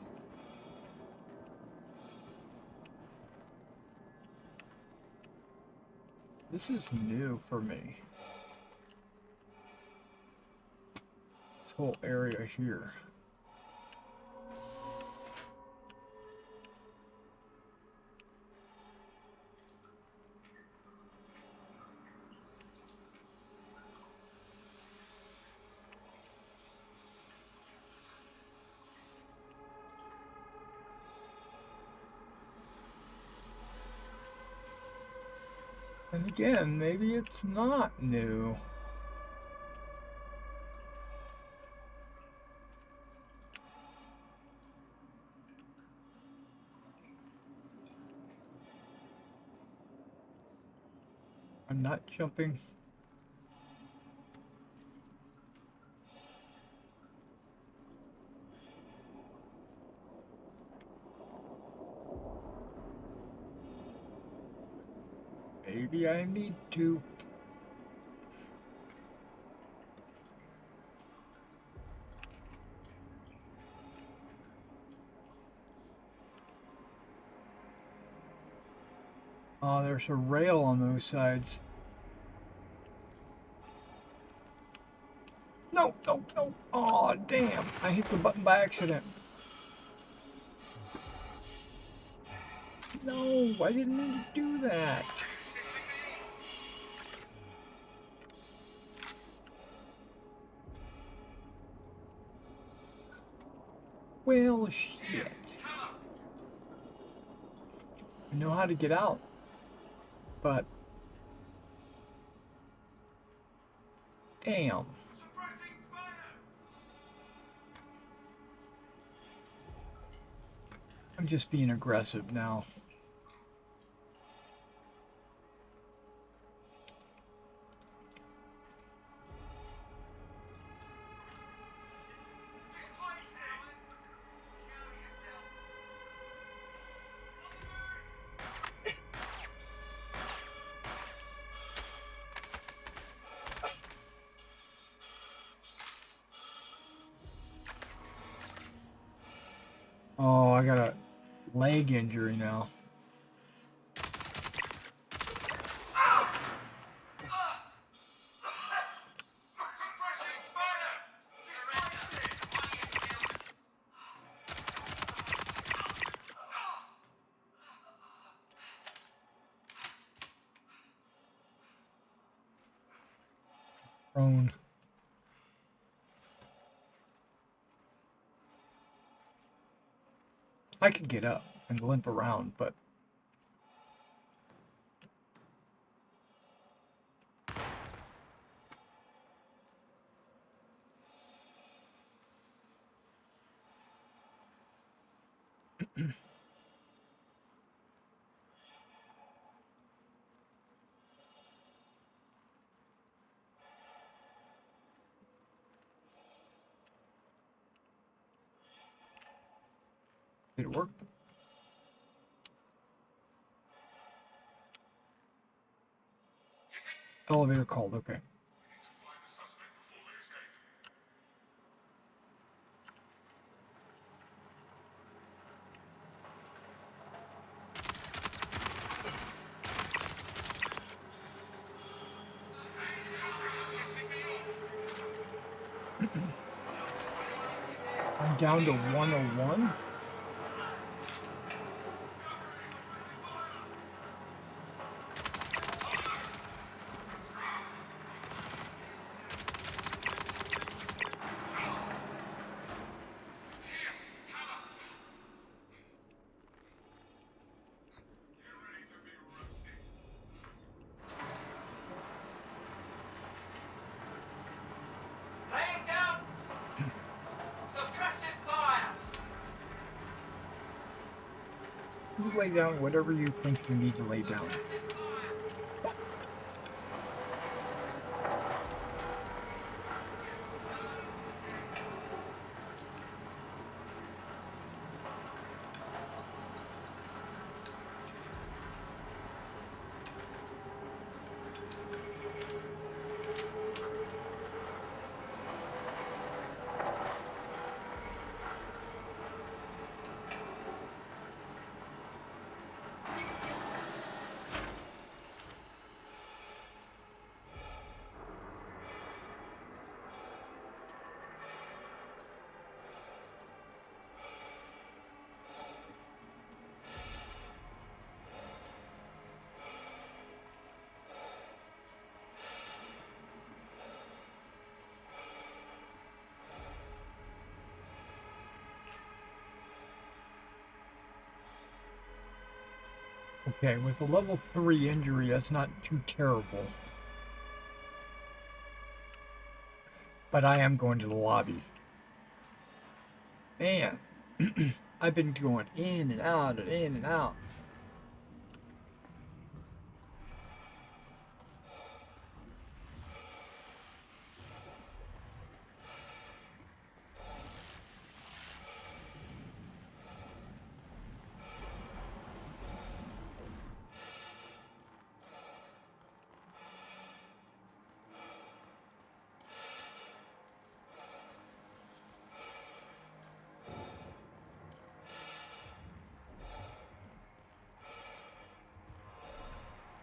this is new for me. This whole area here. And again, maybe it's not new. I'm not jumping. Maybe I need to. Oh, there's a rail on those sides. No, no, no. Oh, damn. I hit the button by accident. No, I didn't mean to do that. Well, shit. I know how to get out, but damn. I'm just being aggressive now. Oh, I got a leg injury now. prone. I could get up and limp around, but did it work? Elevator called, okay. I'm down to 101. Laying down suppressive fire. You lay down whatever you think you need to lay down. Okay, with a level 3 injury, that's not too terrible. But I am going to the lobby. Man, I've been going in and out and in and out.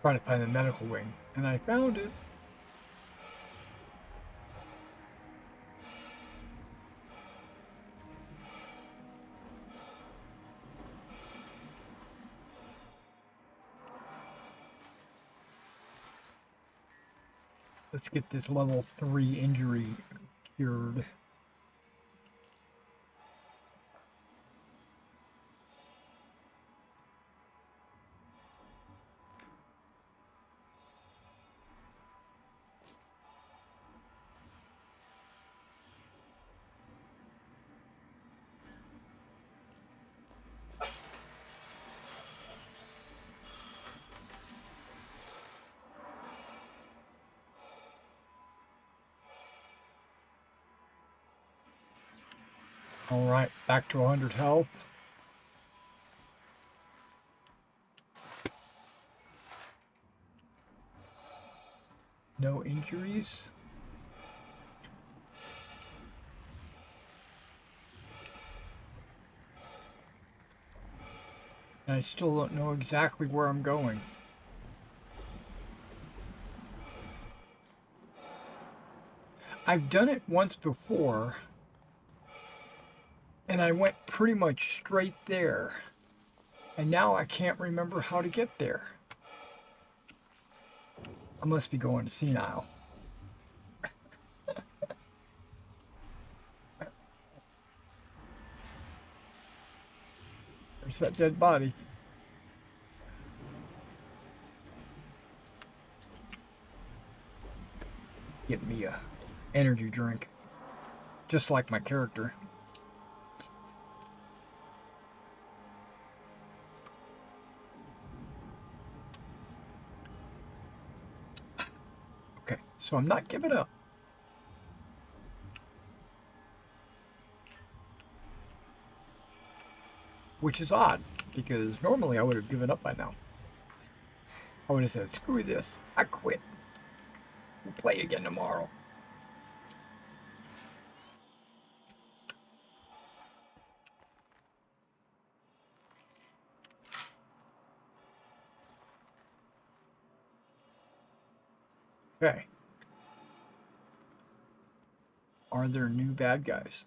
Trying to find the medical wing, and I found it. Let's get this level 3 injury cured. All right, back to 100 health. No injuries. And I still don't know exactly where I'm going. I've done it once before, and I went pretty much straight there. And now I can't remember how to get there. I must be going senile. There's that dead body. Get me a energy drink. Just like my character. Okay, so I'm not giving up. Which is odd, because normally I would have given up by now. I would have said, screw this, I quit. We'll play again tomorrow. Okay. Are there new bad guys?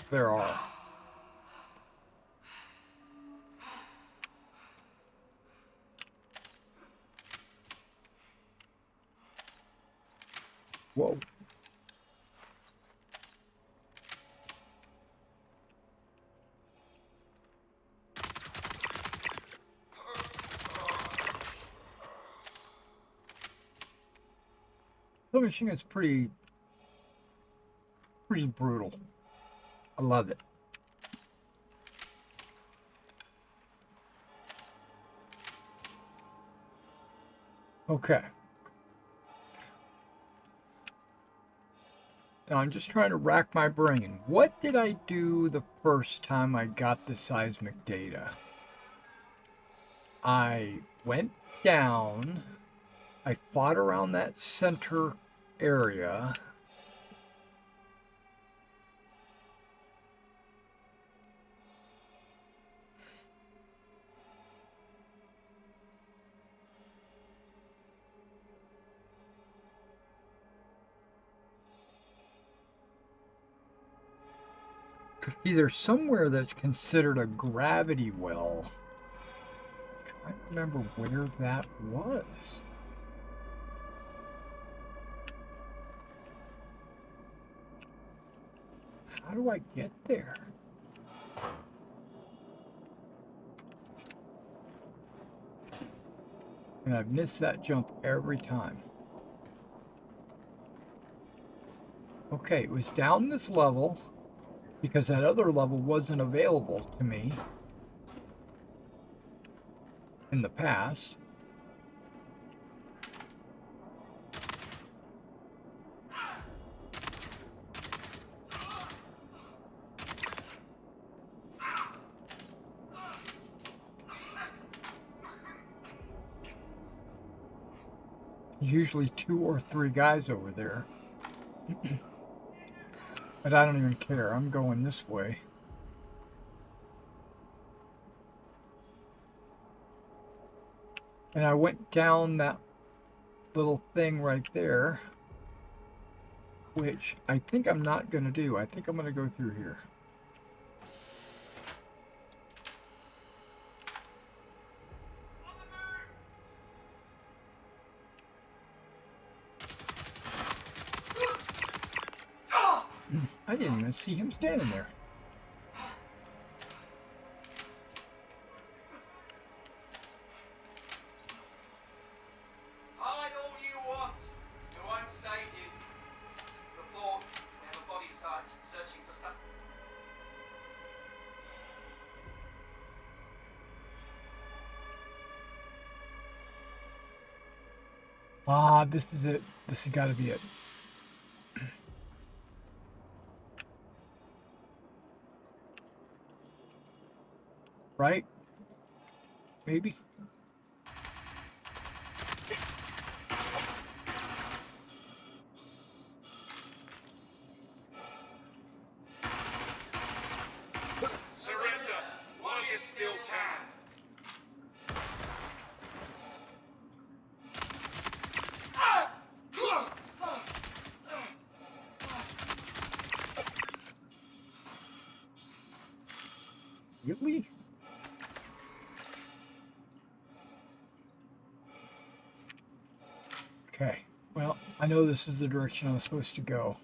There are. Whoa. The machine is pretty brutal. I love it. Okay. Now I'm just trying to rack my brain. What did I do the first time I got the seismic data? I went down. I fought around that center area. Could be there somewhere that's considered a gravity well. I'm trying to remember where that was. How do I get there? And I've missed that jump every time. Okay, it was down this level because that other level wasn't available to me in the past. Usually 2 or 3 guys over there. But I don't even care. I'm going this way. And I went down that little thing right there, which I think I'm not going to do. I think I'm going to go through here. I didn't even see him standing there. Hide all you want. You won't save you. Report. We have a body site searching for some. Ah, this is it. This has got to be it. Right? Maybe? Surrender while you still can. Really? Okay. Well, I know this is the direction I'm supposed to go.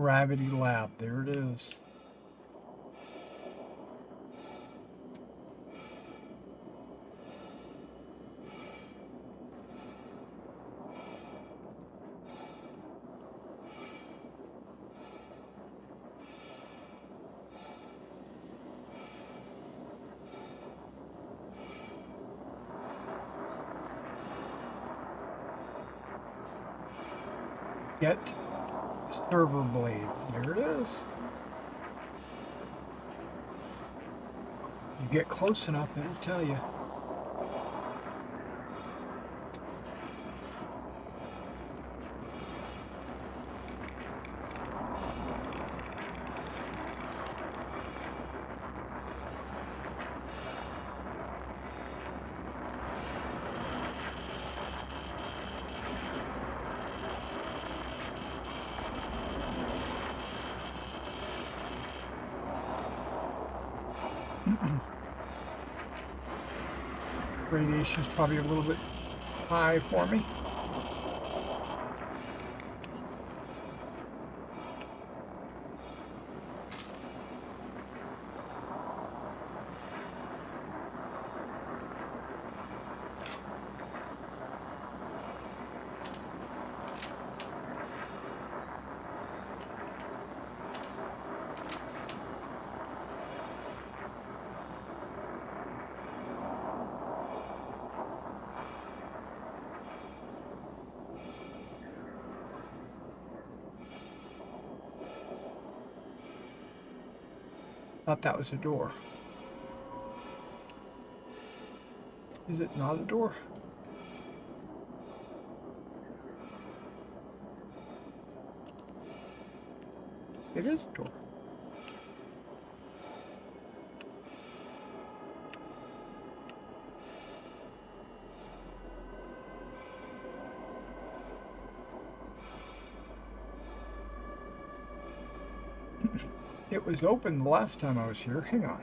Gravity Lab. There it is. Get server blade. There it is. You get close enough, it'll tell you. Radiation's probably a little bit high for me. Thought that was a door. Is it not a door? It is a door. It was open the last time I was here. Hang on.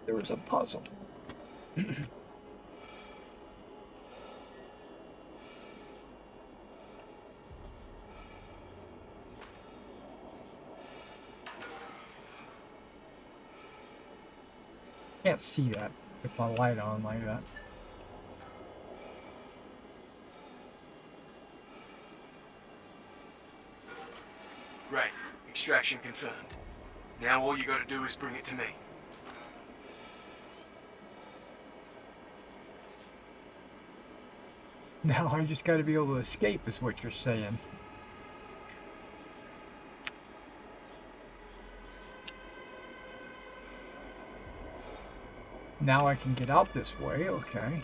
There was a puzzle. Can't see that with my light on like that. Right. Extraction confirmed. Now all you gotta do is bring it to me. Now I just got to be able to escape is what you're saying. Now I can get out this way, okay.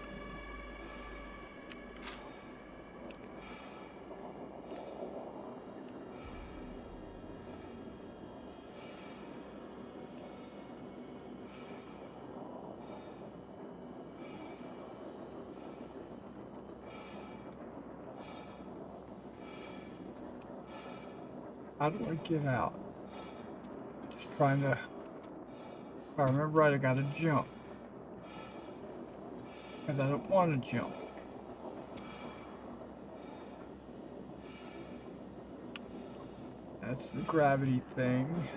How do I get out? Just trying to... If I remember right, I gotta jump. Because I don't want to jump. That's the gravity thing.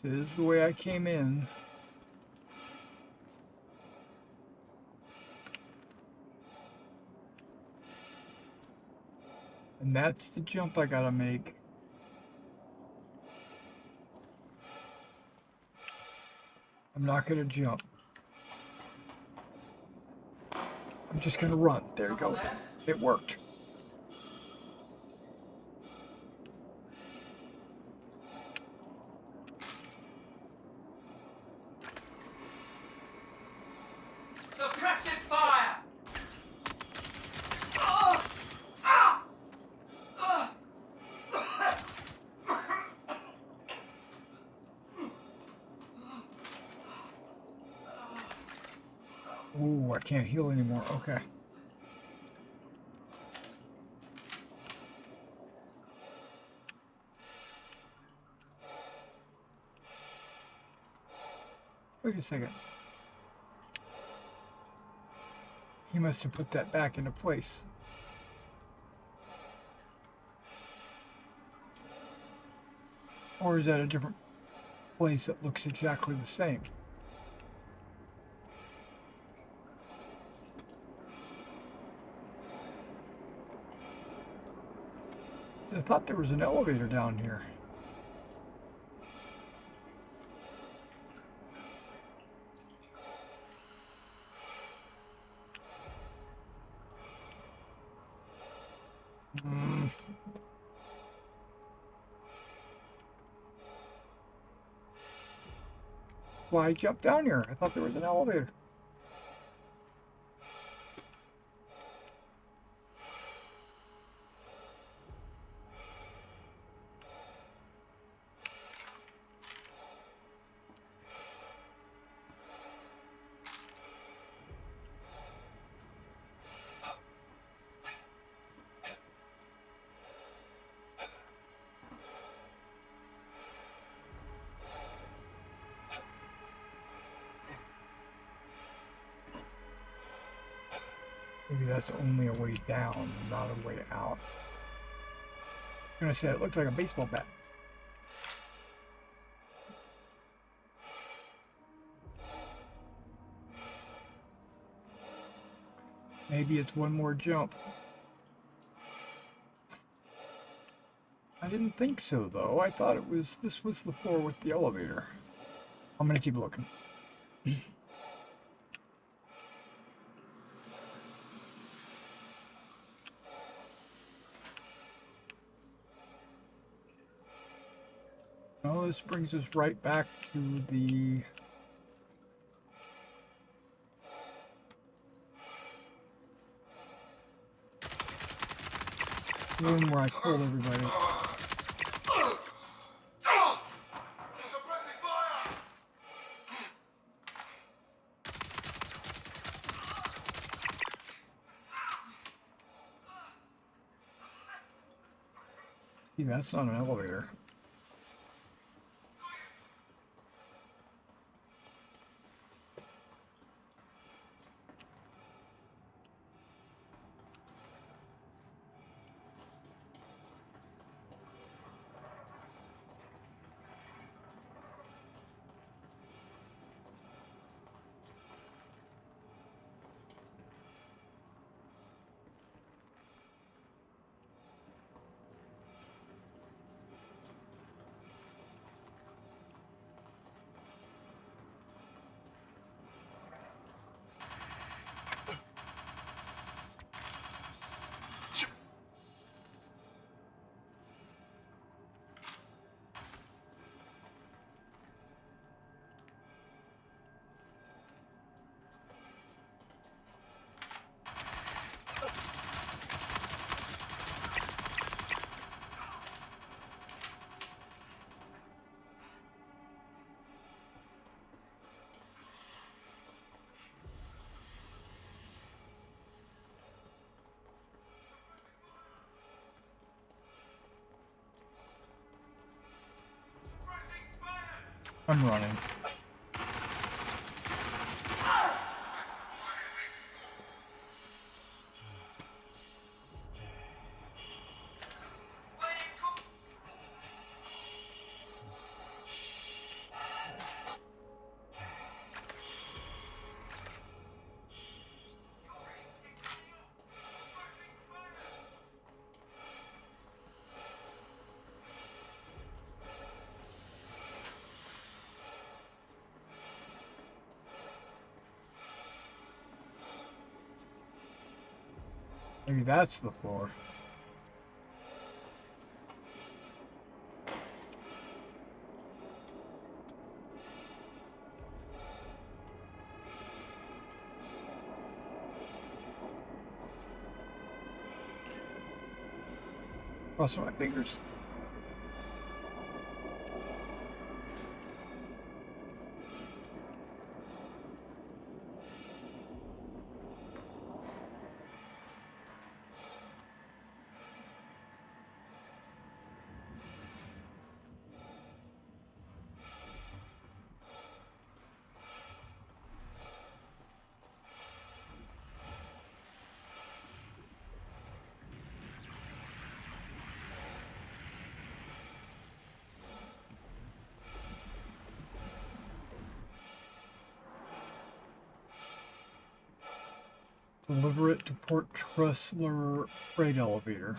This is the way I came in. And that's the jump I gotta make. I'm not gonna jump. I'm just gonna run. There you go. It worked. Suppressive fire! Oh! Ah! Ah! Ooh, I can't heal anymore. Okay. Wait a second. He must have put that back into place. Or is that a different place that looks exactly the same? I thought there was an elevator down here. Why jump down here? I thought there was an elevator. Maybe that's only a way down, not a way out. I'm gonna say it looks like a baseball bat. Maybe it's one more jump. I didn't think so though. I thought this was the floor with the elevator. I'm gonna keep looking. Oh, this brings us right back to the room where I killed everybody. Suppressing fire! See, that's not an elevator. I'm running. Maybe that's the floor. Crossing my fingers. Deliver it to Port Tressler freight elevator.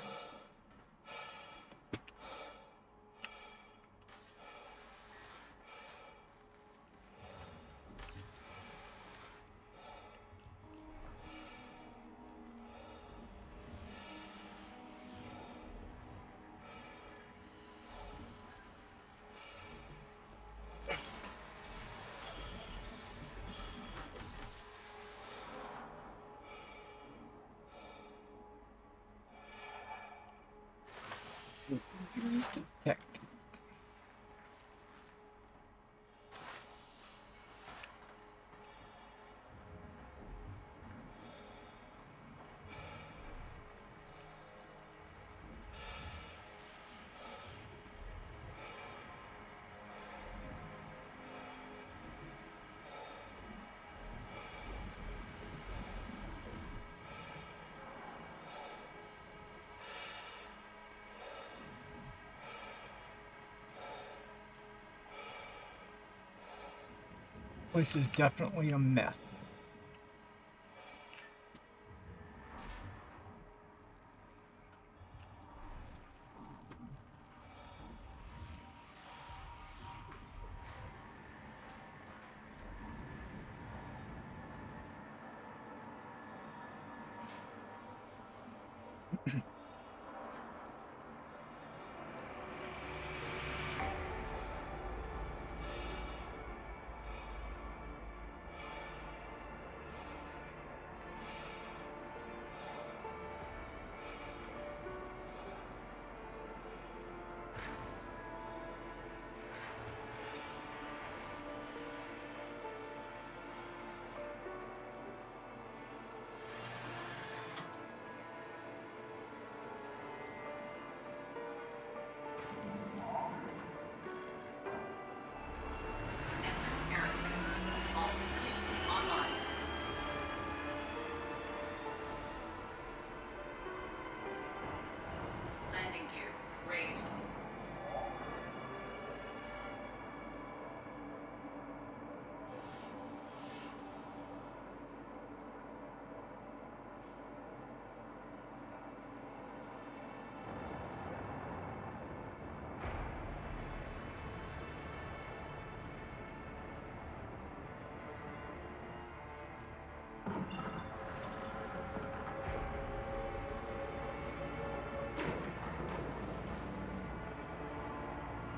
Detected. Place is definitely a mess. Aerospace. All systems online. Landing gear raised.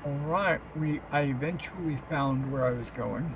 Alright, I eventually found where I was going.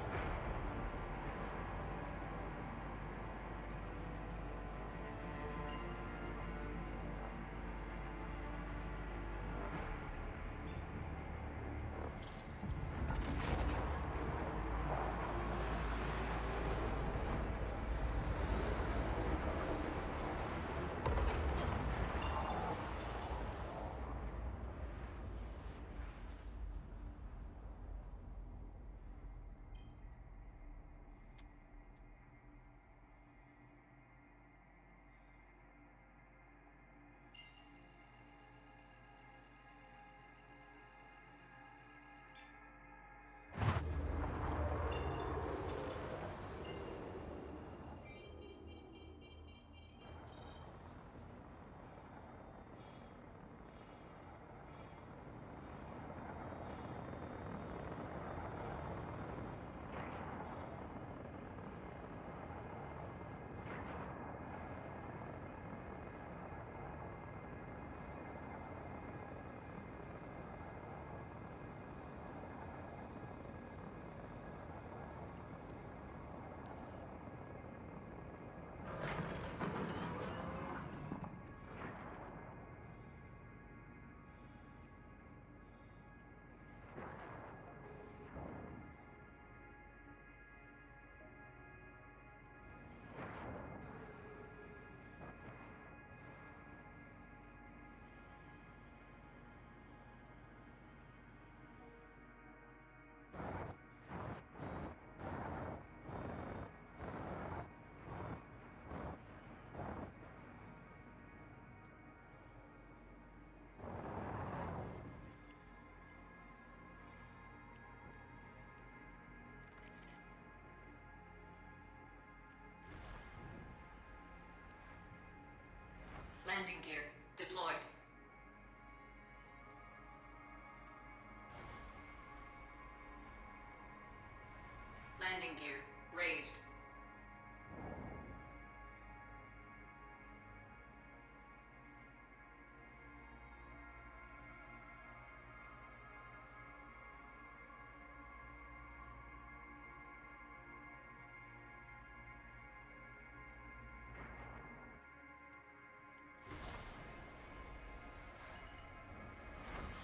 Landing gear deployed. Landing gear raised.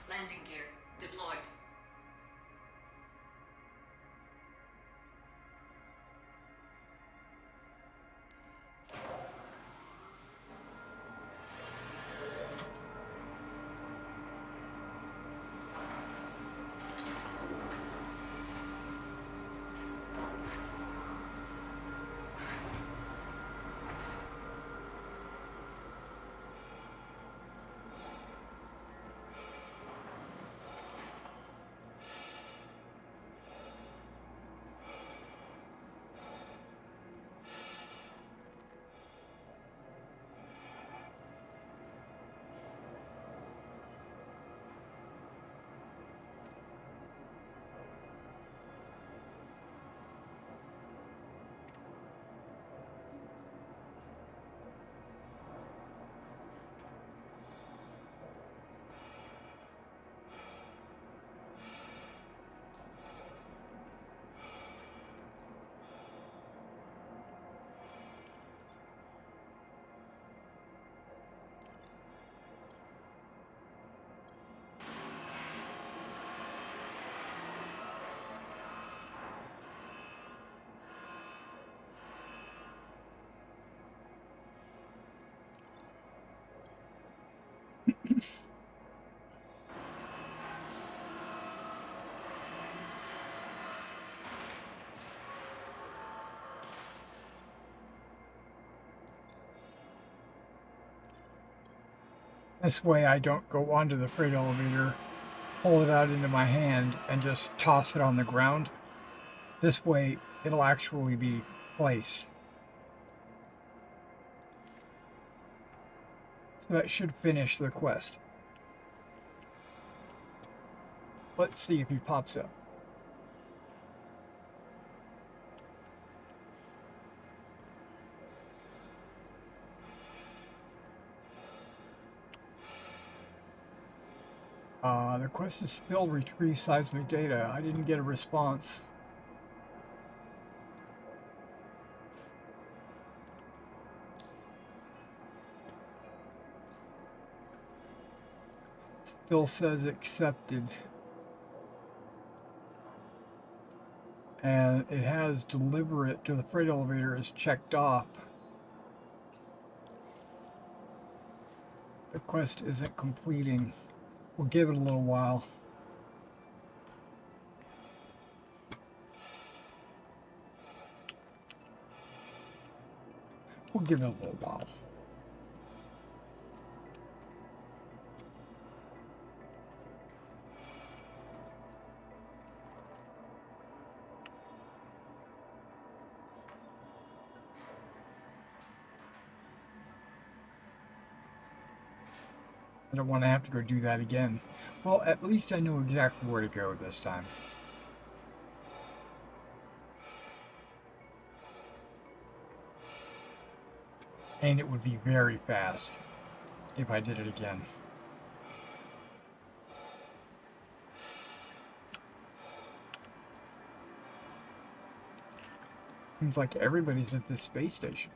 Landing gear deployed. This way I don't go onto the freight elevator, pull it out into my hand, and just toss it on the ground. This way it'll actually be placed. So that should finish the quest. Let's see if he pops up. The quest is still retrieve seismic data. I didn't get a response. Still says accepted. And it has deliver it to the freight elevator is checked off. The quest isn't completing. We'll give it a little while. We'll give it a little while. I don't want to have to go do that again. Well, at least I know exactly where to go this time. And it would be very fast if I did it again. Seems like everybody's at this space station.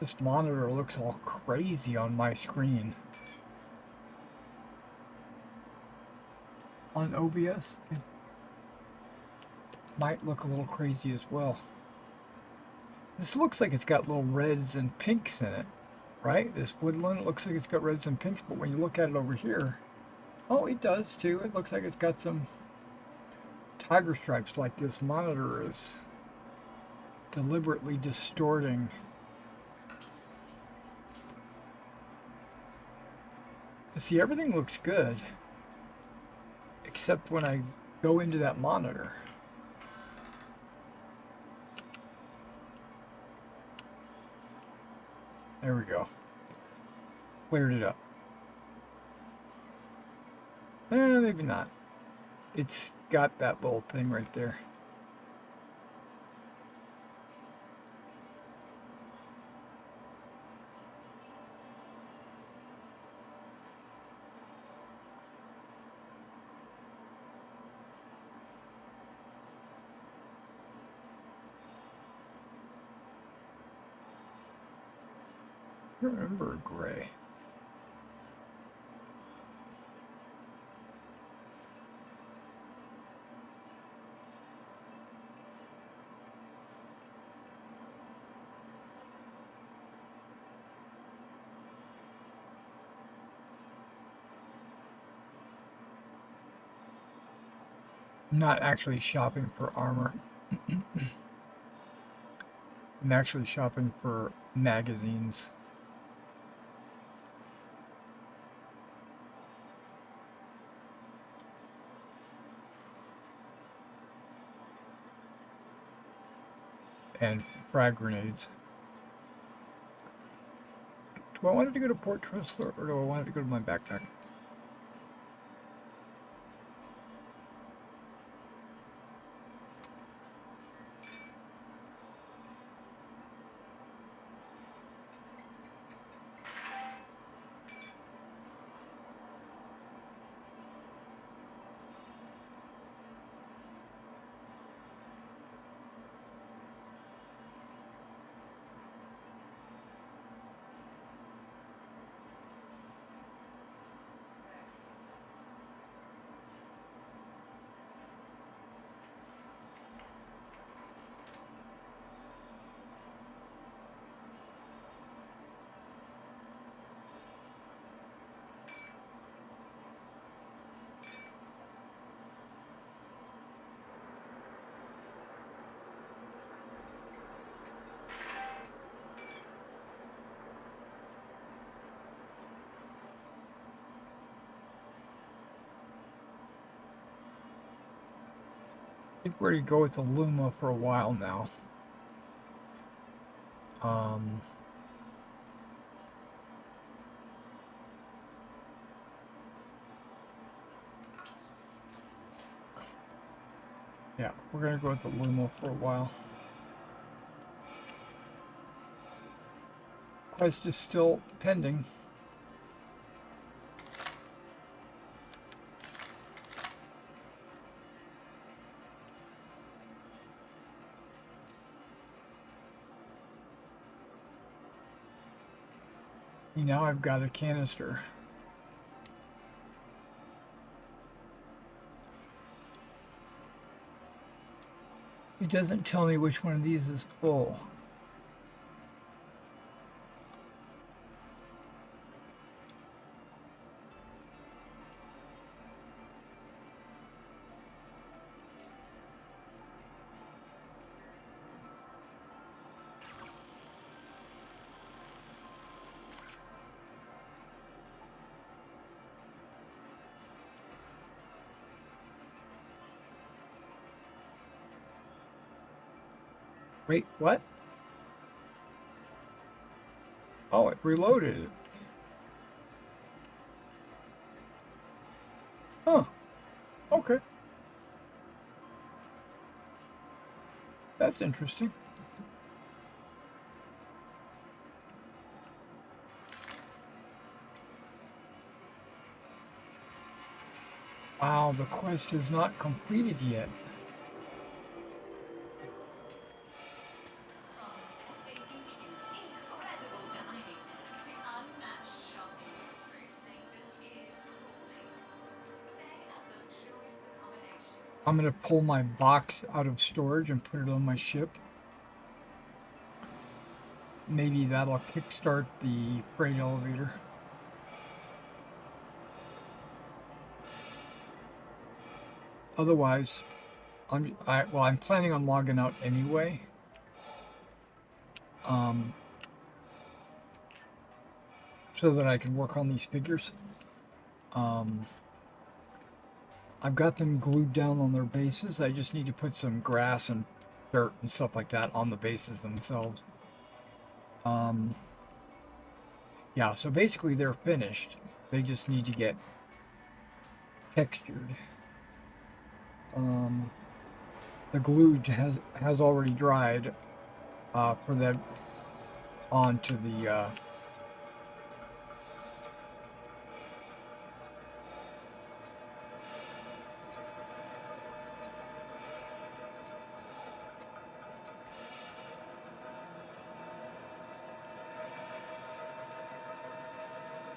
This monitor looks all crazy on my screen. On OBS, it might look a little crazy as well. This looks like it's got little reds and pinks in it, right? This woodland looks like it's got reds and pinks, but when you look at it over here, oh, it does too. It looks like it's got some tiger stripes, like this monitor is deliberately distorting. See, everything looks good, except when I go into that monitor. There we go. Cleared it up. Maybe not. It's got that little thing right there. I remember gray. I'm not actually shopping for armor. I'm actually shopping for magazines. And frag grenades. Do I want it to go to Port Tressler or do I want it to go to my backpack? I think we're going to go with the Luma for a while now. Yeah, we're going to go with the Luma for a while. Quest is still pending. Now I've got a canister. It doesn't tell me which one of these is full. Wait, what? Oh, it reloaded it. Huh. Okay. That's interesting. Wow, the quest is not completed yet. I'm going to pull my box out of storage and put it on my ship. Maybe that'll kickstart the freight elevator. Otherwise, I'm planning on logging out anyway. So that I can work on these figures. I've got them glued down on their bases. I just need to put some grass and dirt and stuff like that on the bases themselves. Yeah, so basically they're finished. They just need to get textured. The glue has already dried for them onto the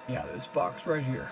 yeah, this box right here.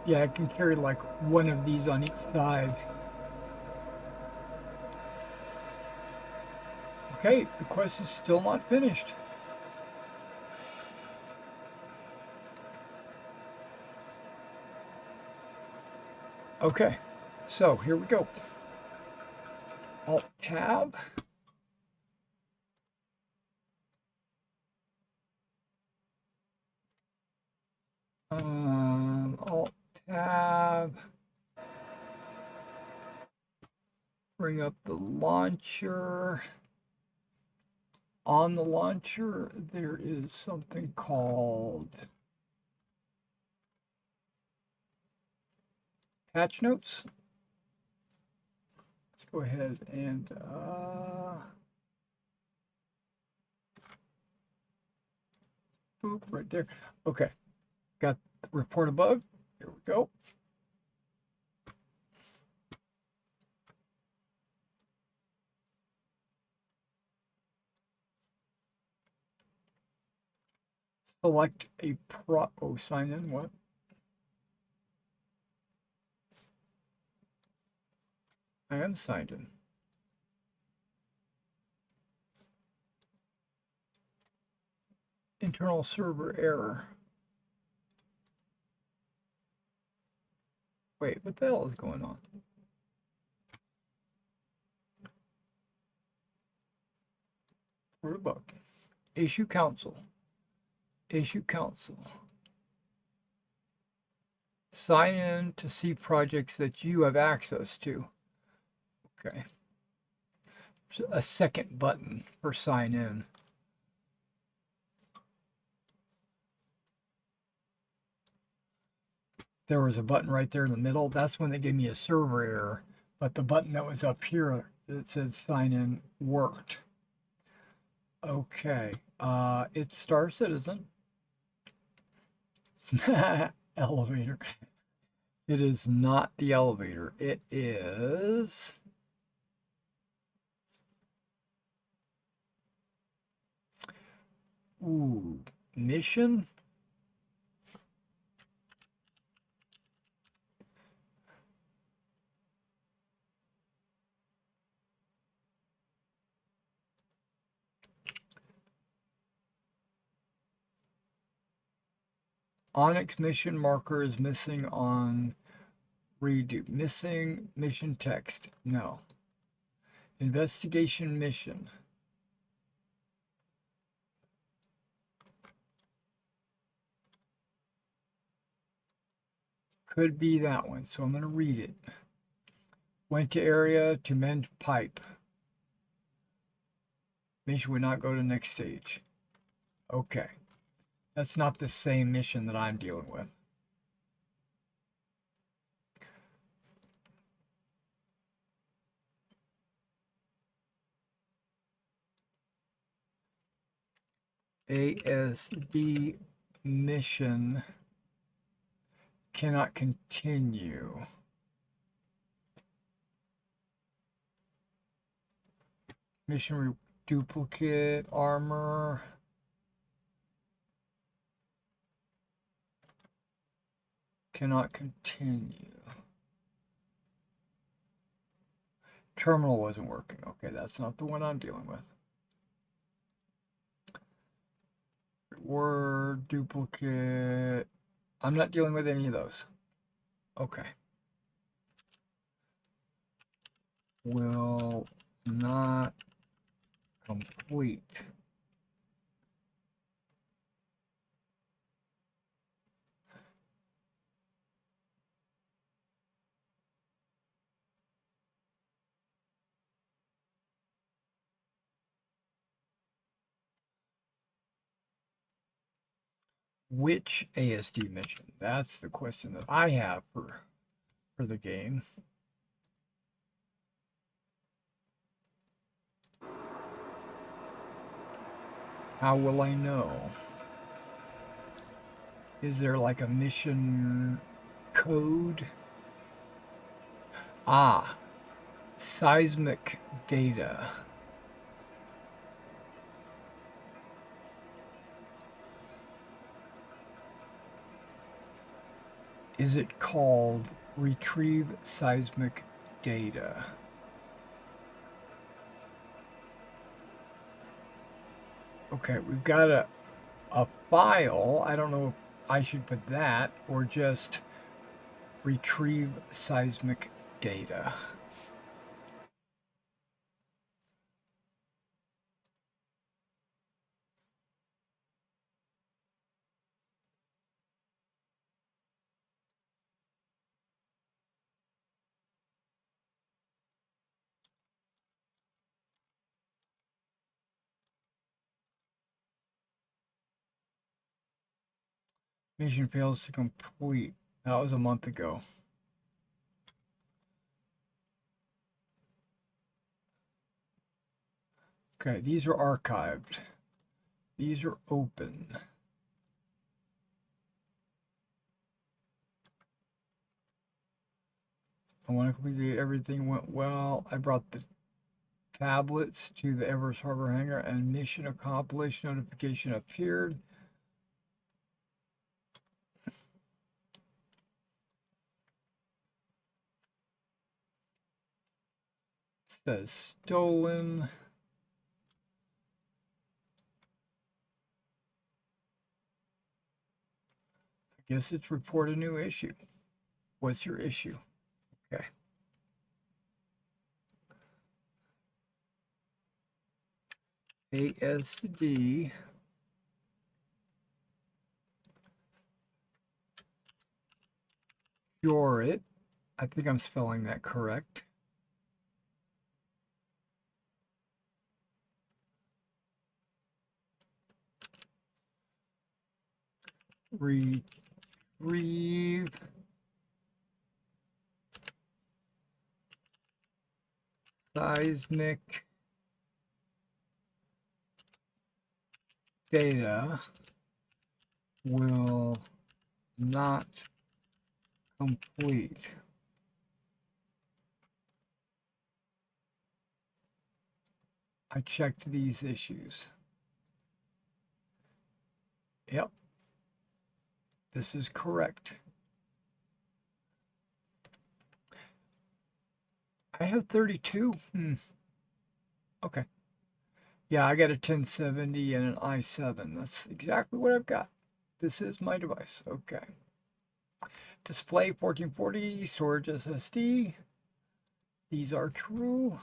Yeah, I can carry like one of these on each side. Okay, the quest is still not finished. Okay, so here we go. Alt tab. Alt tab. Bring up the launcher. On the launcher, there is something called patch notes. Let's go ahead and boop, right there. Okay, got report a bug. Here we go. Select a sign in, what? I am signed in. Internal server error. Wait, what the hell is going on? Report a bug. Issue council. Issue council. Sign in to see projects that you have access to. Okay. There's a second button for sign in. There was a button right there in the middle. That's when they gave me a server error. But the button that was up here that said sign in worked. Okay. It's Star Citizen. It's not elevator. It is not the elevator. It is mission. Onyx mission marker is missing on redo. Missing mission text. No. Investigation mission. Could be that one, so I'm going to read it. Went to area to mend pipe. Mission would not go to next stage. Okay. That's not the same mission that I'm dealing with. ASD mission cannot continue. Mission duplicate armor. Cannot continue. Terminal wasn't working. Okay, that's not the one I'm dealing with. Word duplicate. I'm not dealing with any of those. Okay. Will not complete. Which ASD mission? That's the question that I have for the game. How will I know? Is there like a mission code? Ah, seismic data. Is it called retrieve seismic data? Okay, we've got a file. I don't know if I should put that or just retrieve seismic data. Mission fails to complete. That was a month ago. Okay, these are archived. These are open. I want to complete everything went well. I brought the tablets to the Everest Harbor hangar and mission accomplished. Notification appeared. It says stolen. I guess it's report a new issue. What's your issue? Okay. ASD cure it. I think I'm spelling that correct. Retrieve seismic data will not complete. I checked these issues. Yep. This is correct. I have 32. Okay. Yeah, I got a 1070 and an i7. That's exactly what I've got. This is my device. Okay. Display 1440, storage SSD. These are true.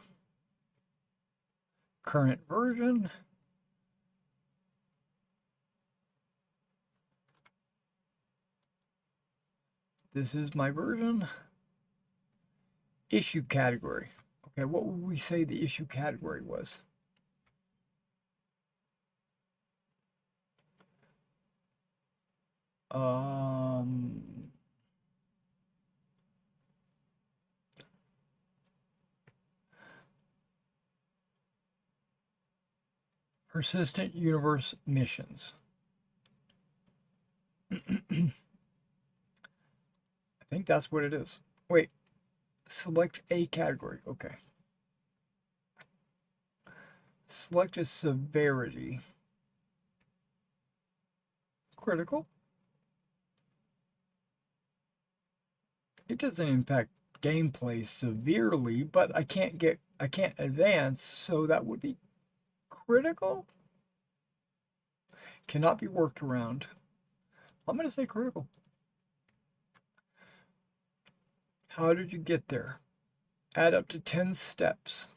Current version. This is my version. Issue category. Okay, what would we say the issue category was? Persistent universe missions. I think that's what it is. Wait, select a category. Okay. Select a severity. Critical. It doesn't impact gameplay severely, but I can't advance, so that would be critical. Cannot be worked around. I'm going to say critical. How did you get there? Add up to 10 steps.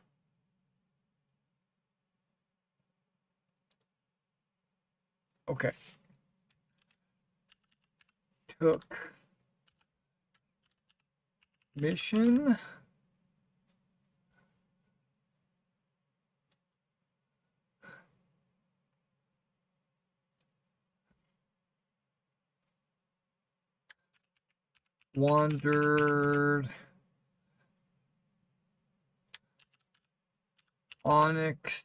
Okay. Took mission. Wandered Onyx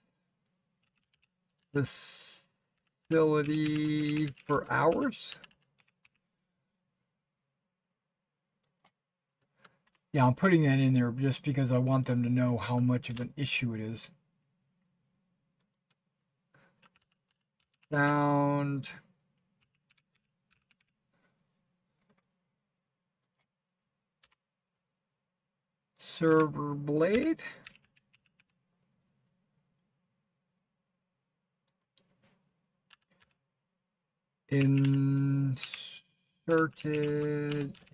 facility for hours. Yeah, I'm putting that in there just because I want them to know how much of an issue it is. Found server blade. Inserted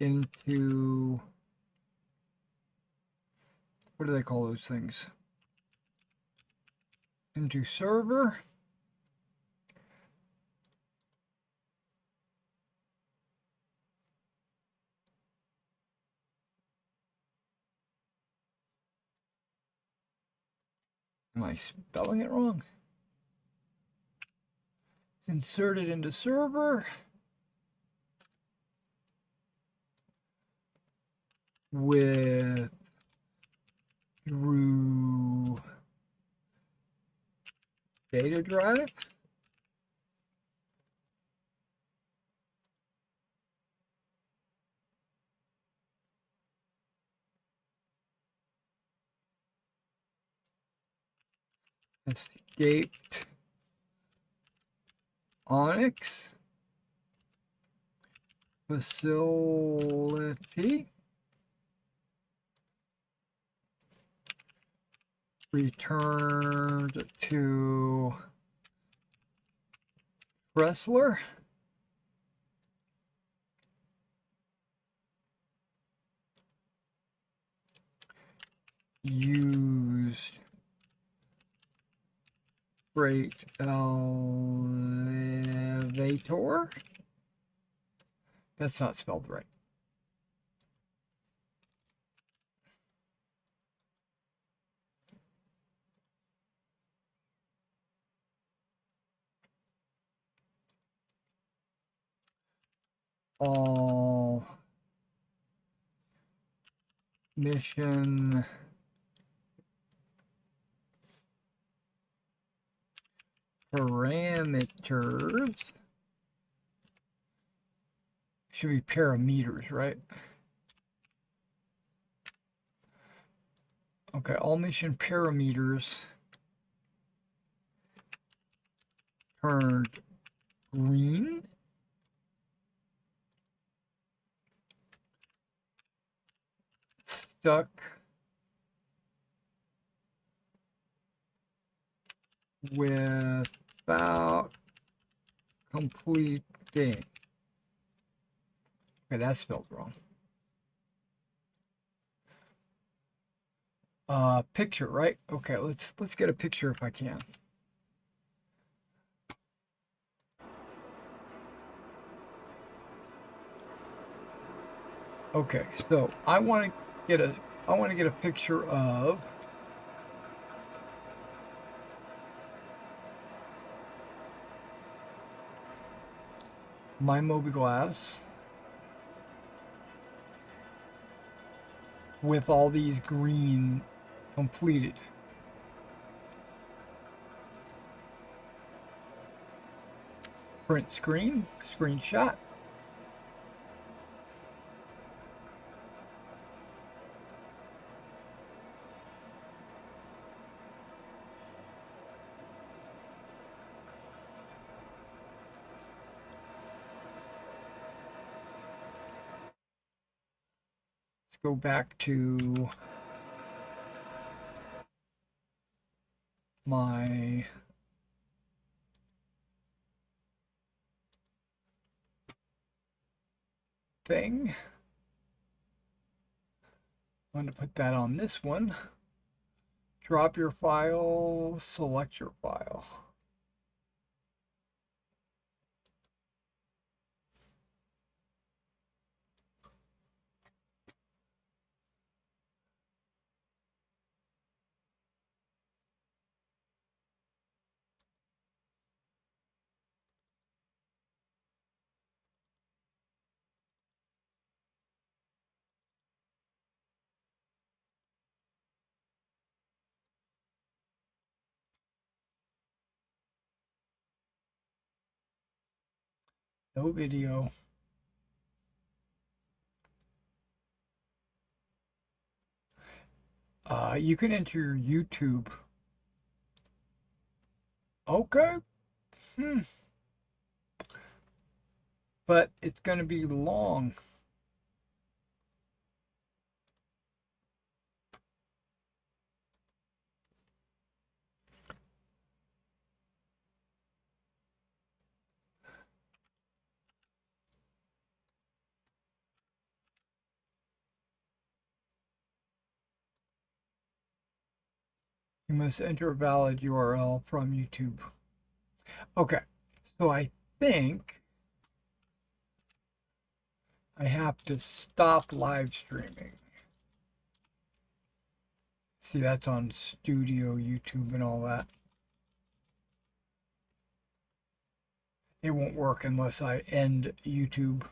into, what do they call those things? Into server. Am I spelling it wrong? Inserted into server with through data drive. Escaped Onyx facility. Returned to Wrestler. Used freight elevator. That's not spelled right. All mission parameters should be parameters, right? Okay, all mission parameters turned green. Stuck without completing. Okay, that's spelled wrong. Picture, right? Okay, let's get a picture if I can. Okay, so I want to get a picture of my mobiGlas with all these green completed. Print screen, screenshot. Let's go back to my thing. I'm going to put that on this one. Drop your file, select your file. No video. You can enter your YouTube. Okay. But it's going to be long. You must enter a valid URL from YouTube. Okay, so I think I have to stop live streaming. See, that's on Studio YouTube and all that. It won't work unless I end YouTube.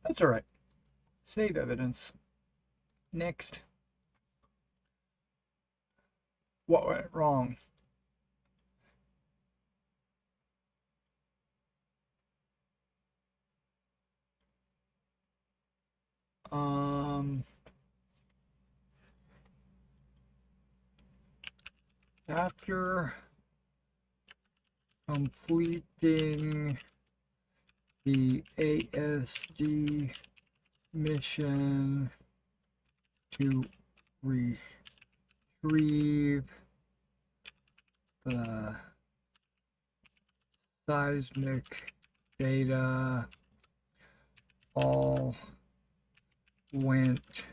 That's all right. Save evidence. Next. What went wrong? After completing the ASD mission to retrieve the seismic data, all went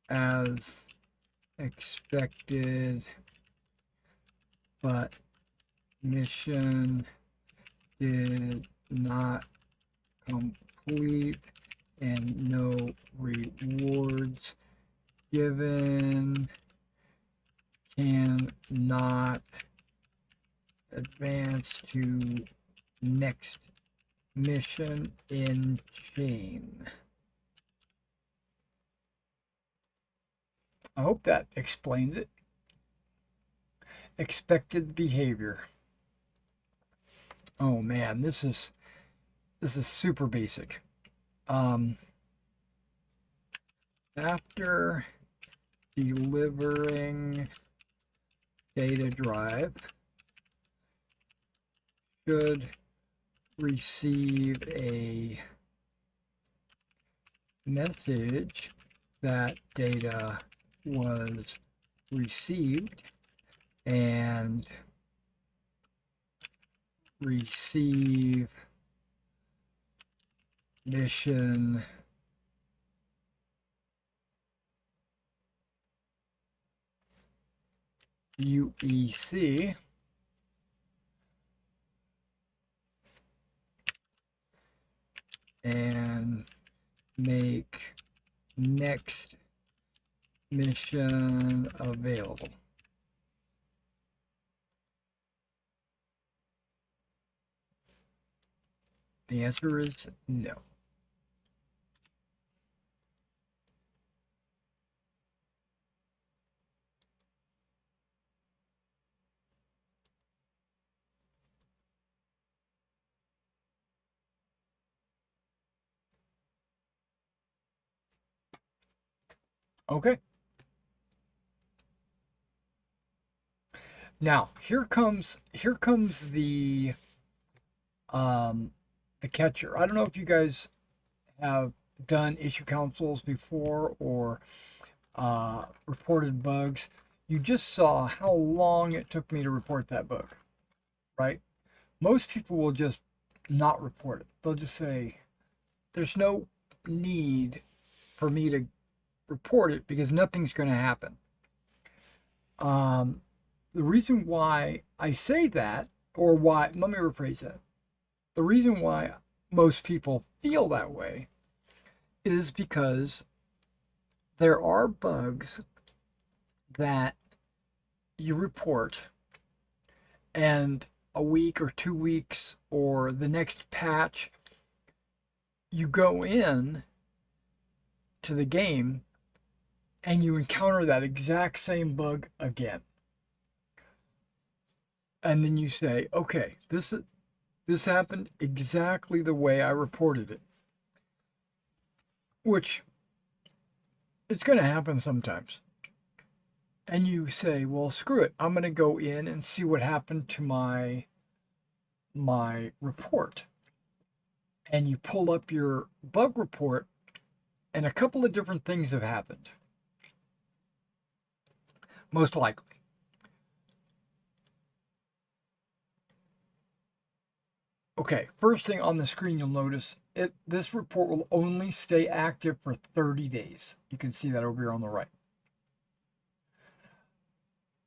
as expected, but mission did not complete and no rewards given, cannot advance to next mission in chain. I hope that explains it. Expected behavior. Oh man, this is super basic. After delivering data drive, should receive a message that data was received and receive mission UEC and make next mission available. The answer is no. Okay. Now here comes the catcher. I don't know if you guys have done issue councils before or reported bugs. You just saw how long it took me to report that bug, right? Most people will just not report it. They'll just say, there's no need for me to report it because nothing's going to happen. The reason why I say that, or why, let me rephrase that. The reason why most people feel that way is because there are bugs that you report and a week or 2 weeks or the next patch, you go in to the game and you encounter that exact same bug again. And then you say, okay, this happened exactly the way I reported it. Which it's going to happen sometimes. And you say, well, screw it. I'm going to go in and see what happened to my report. And you pull up your bug report, and a couple of different things have happened. Most likely. Okay, first thing on the screen you'll notice, this report will only stay active for 30 days. You can see that over here on the right.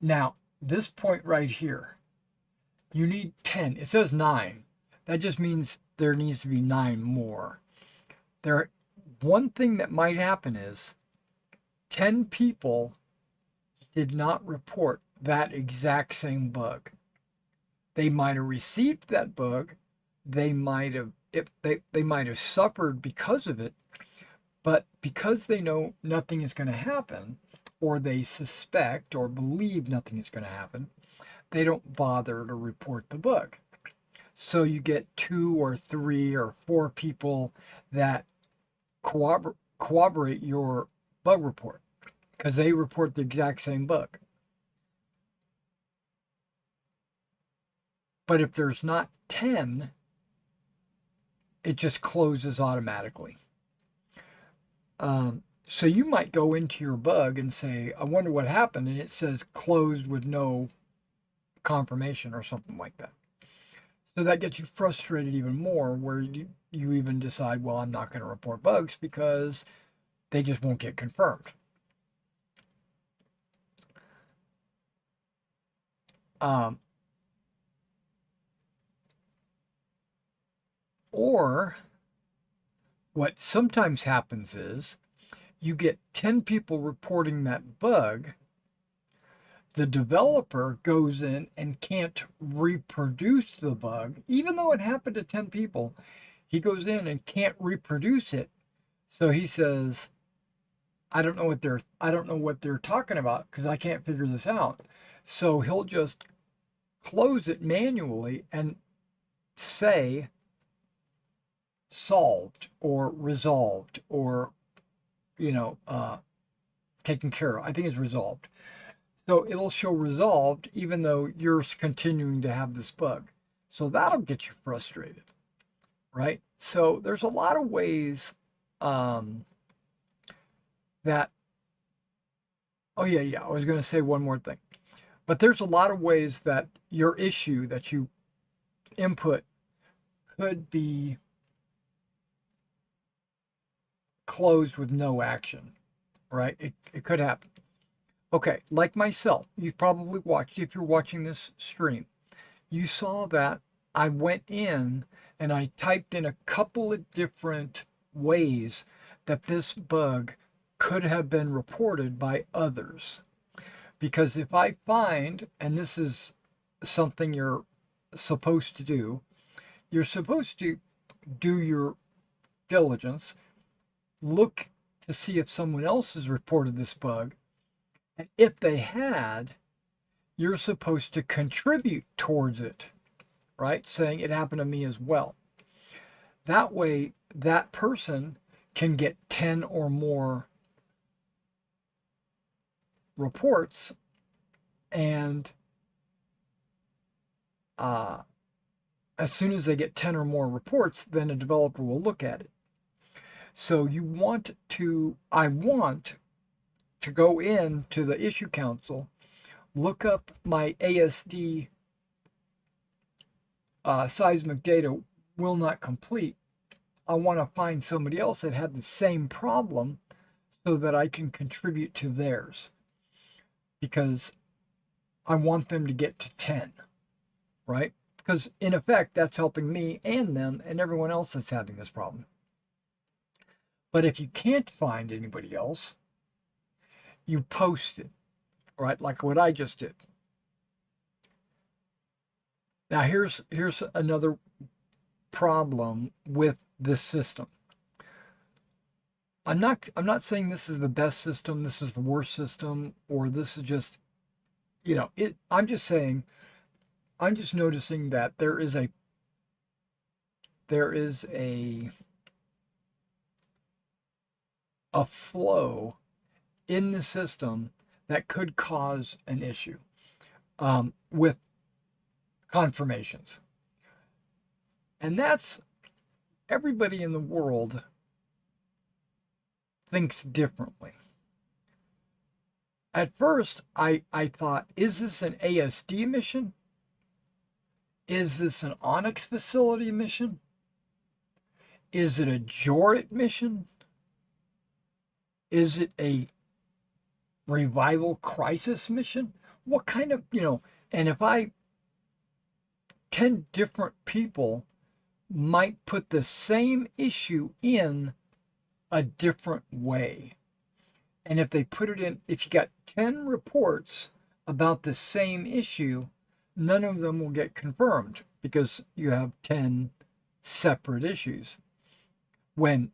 Now, this point right here, you need 10. It says 9. That just means there needs to be 9 more. One thing that might happen is 10 people did not report that exact same bug. They might have received that bug. They might have suffered because of it, but because they know nothing is going to happen, or they suspect or believe nothing is going to happen, they don't bother to report the bug. So you get 2 or 3 or 4 people that corroborate your bug report because they report the exact same bug. But if there's not 10, it just closes automatically. So you might go into your bug and say, I wonder what happened, and it says closed with no confirmation or something like that. So that gets you frustrated even more, where you even decide, well, I'm not going to report bugs because they just won't get confirmed. Or what sometimes happens is you get 10 people reporting that bug. The developer goes in and can't reproduce the bug, even though it happened to 10 people. He goes in and can't reproduce it. So he says, I don't know what they're talking about because I can't figure this out. So he'll just close it manually and say solved or resolved or taken care of. I think it's resolved. So it'll show resolved even though you're continuing to have this bug. So that'll get you frustrated, right? So there's a lot of ways that, oh yeah, I was going to say one more thing. But there's a lot of ways that your issue that you input could be closed with no action, right? It could happen. Okay, like myself, you've probably watched, if you're watching this stream, you saw that I went in and I typed in a couple of different ways that this bug could have been reported by others. Because if I find, and this is something you're supposed to do, you're supposed to do your diligence, look to see if someone else has reported this bug, and if they had, you're supposed to contribute towards it, right? Saying it happened to me as well. That way, that person can get 10 or more reports, and as soon as they get 10 or more reports, then a developer will look at it. So I want to go into the issue council, look up my ASD seismic data will not complete. I want to find somebody else that had the same problem so that I can contribute to theirs, because I want them to get to 10, right? Because in effect, that's helping me and them and everyone else that's having this problem. But if you can't find anybody else, you post it, right? Like what I just did. Now here's another problem with this system. I'm not saying this is the best system, this is the worst system, or this is just, I'm just noticing that there is a flow in the system that could cause an issue with confirmations. And that's, everybody in the world thinks differently. At first, I thought, is this an ASD mission? Is this an Onyx facility mission? Is it a Jorit mission? Is it a revival crisis mission? What kind of, and if 10 different people might put the same issue in a different way. And if they put it in, if you got 10 reports about the same issue, none of them will get confirmed because you have 10 separate issues. When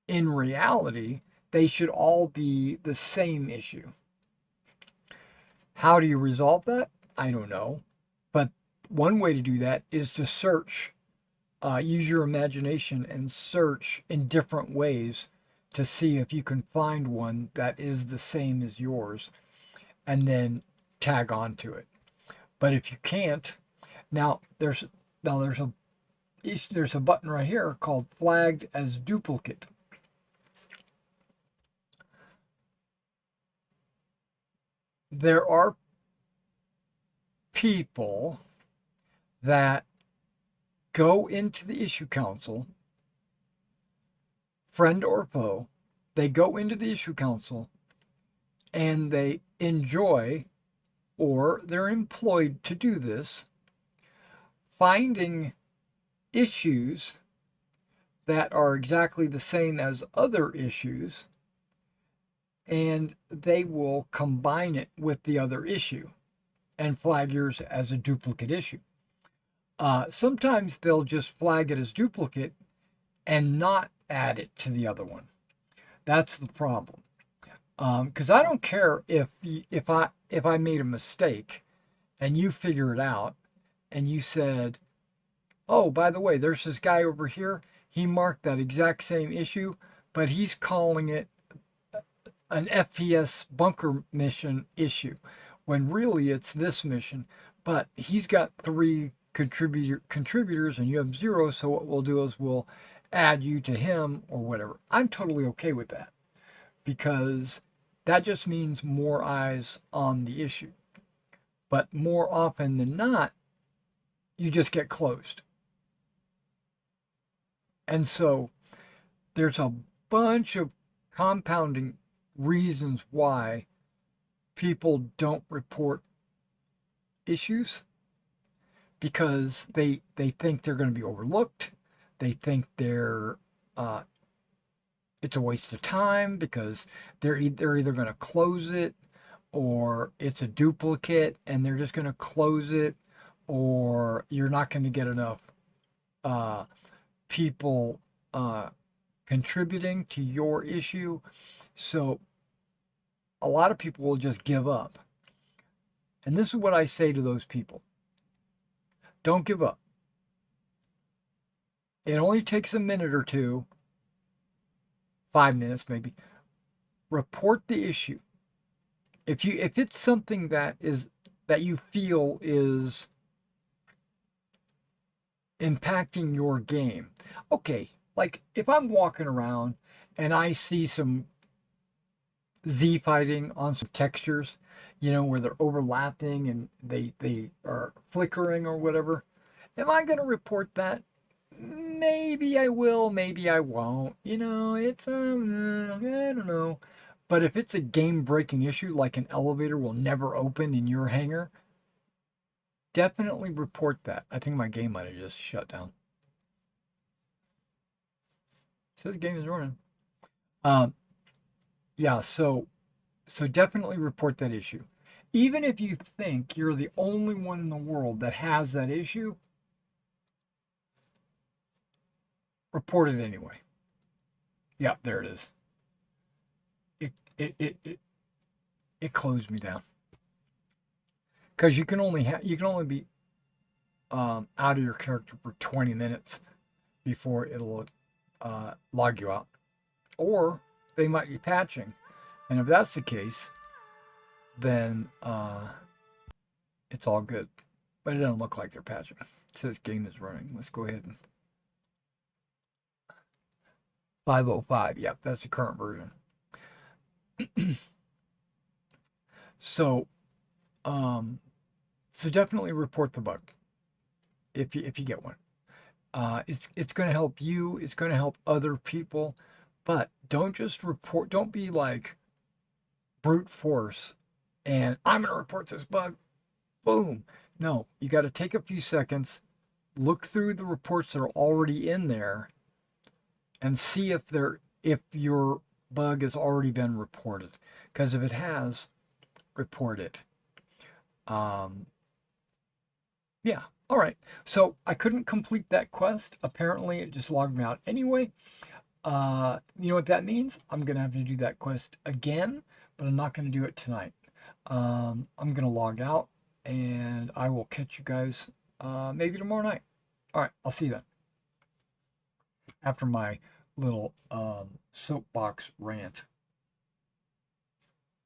in reality, they should all be the same issue. How do you resolve that? I don't know. But one way to do that is to search, use your imagination and search in different ways to see if you can find one that is the same as yours and then tag on to it. But if you can't, there's a button right here called flagged as duplicate. There are people that go into the issue council, friend or foe, they go into the issue council and they enjoy, or they're employed to do this, finding issues that are exactly the same as other issues, and they will combine it with the other issue and flag yours as a duplicate issue. Sometimes they'll just flag it as duplicate and not add it to the other one. That's the problem. Because I don't care if I made a mistake and you figure it out and you said, oh, by the way, there's this guy over here. He marked that exact same issue, but he's calling it an FPS bunker mission issue, when really it's this mission. But he's got 3 contributors and you have 0, so what we'll do is we'll add you to him or whatever. I'm totally okay with that, because that just means more eyes on the issue. But more often than not, you just get closed. And so there's a bunch of compounding reasons why people don't report issues, because they think they're going to be overlooked. They think they're it's a waste of time because they're either going to close it, or it's a duplicate and they're just going to close it, or you're not going to get enough uh, people contributing to your issue. So a lot of people will just give up. And this is what I say to those people: don't give up. It only takes a minute or two, 5 minutes maybe. Report the issue. If it's something that you feel is impacting your game. Okay, like if I'm walking around and I see some Z fighting on some textures, where they're overlapping and they are flickering or whatever, am I going to report that? Maybe I will, maybe I won't. It's I don't know. But if it's a game-breaking issue, like an elevator will never open in your hangar, definitely report that. I think my game might have just shut down. It says game is running. Yeah, so definitely report that issue. Even if you think you're the only one in the world that has that issue, report it anyway. Yeah, there it is. It closed me down. Because you can only be out of your character for 20 minutes before it'll log you out, or they might be patching, and if that's the case, then it's all good. But it doesn't look like they're patching. It says game is running. Let's go ahead and 505. Yep, that's the current version. So, so definitely report the bug if you get one. It's going to help you. It's going to help other people, but don't just report. Don't be like brute force, and I'm going to report this bug. Boom. No, you got to take a few seconds, look through the reports that are already in there, and see if your bug has already been reported. Because if it has, report it. Yeah. All right. So I couldn't complete that quest. Apparently, it just logged me out anyway. You know what that means? I'm gonna have to do that quest again, but I'm not gonna do it tonight. I'm gonna log out, and I will catch you guys maybe tomorrow night. All right. I'll see you then. After my little soapbox rant.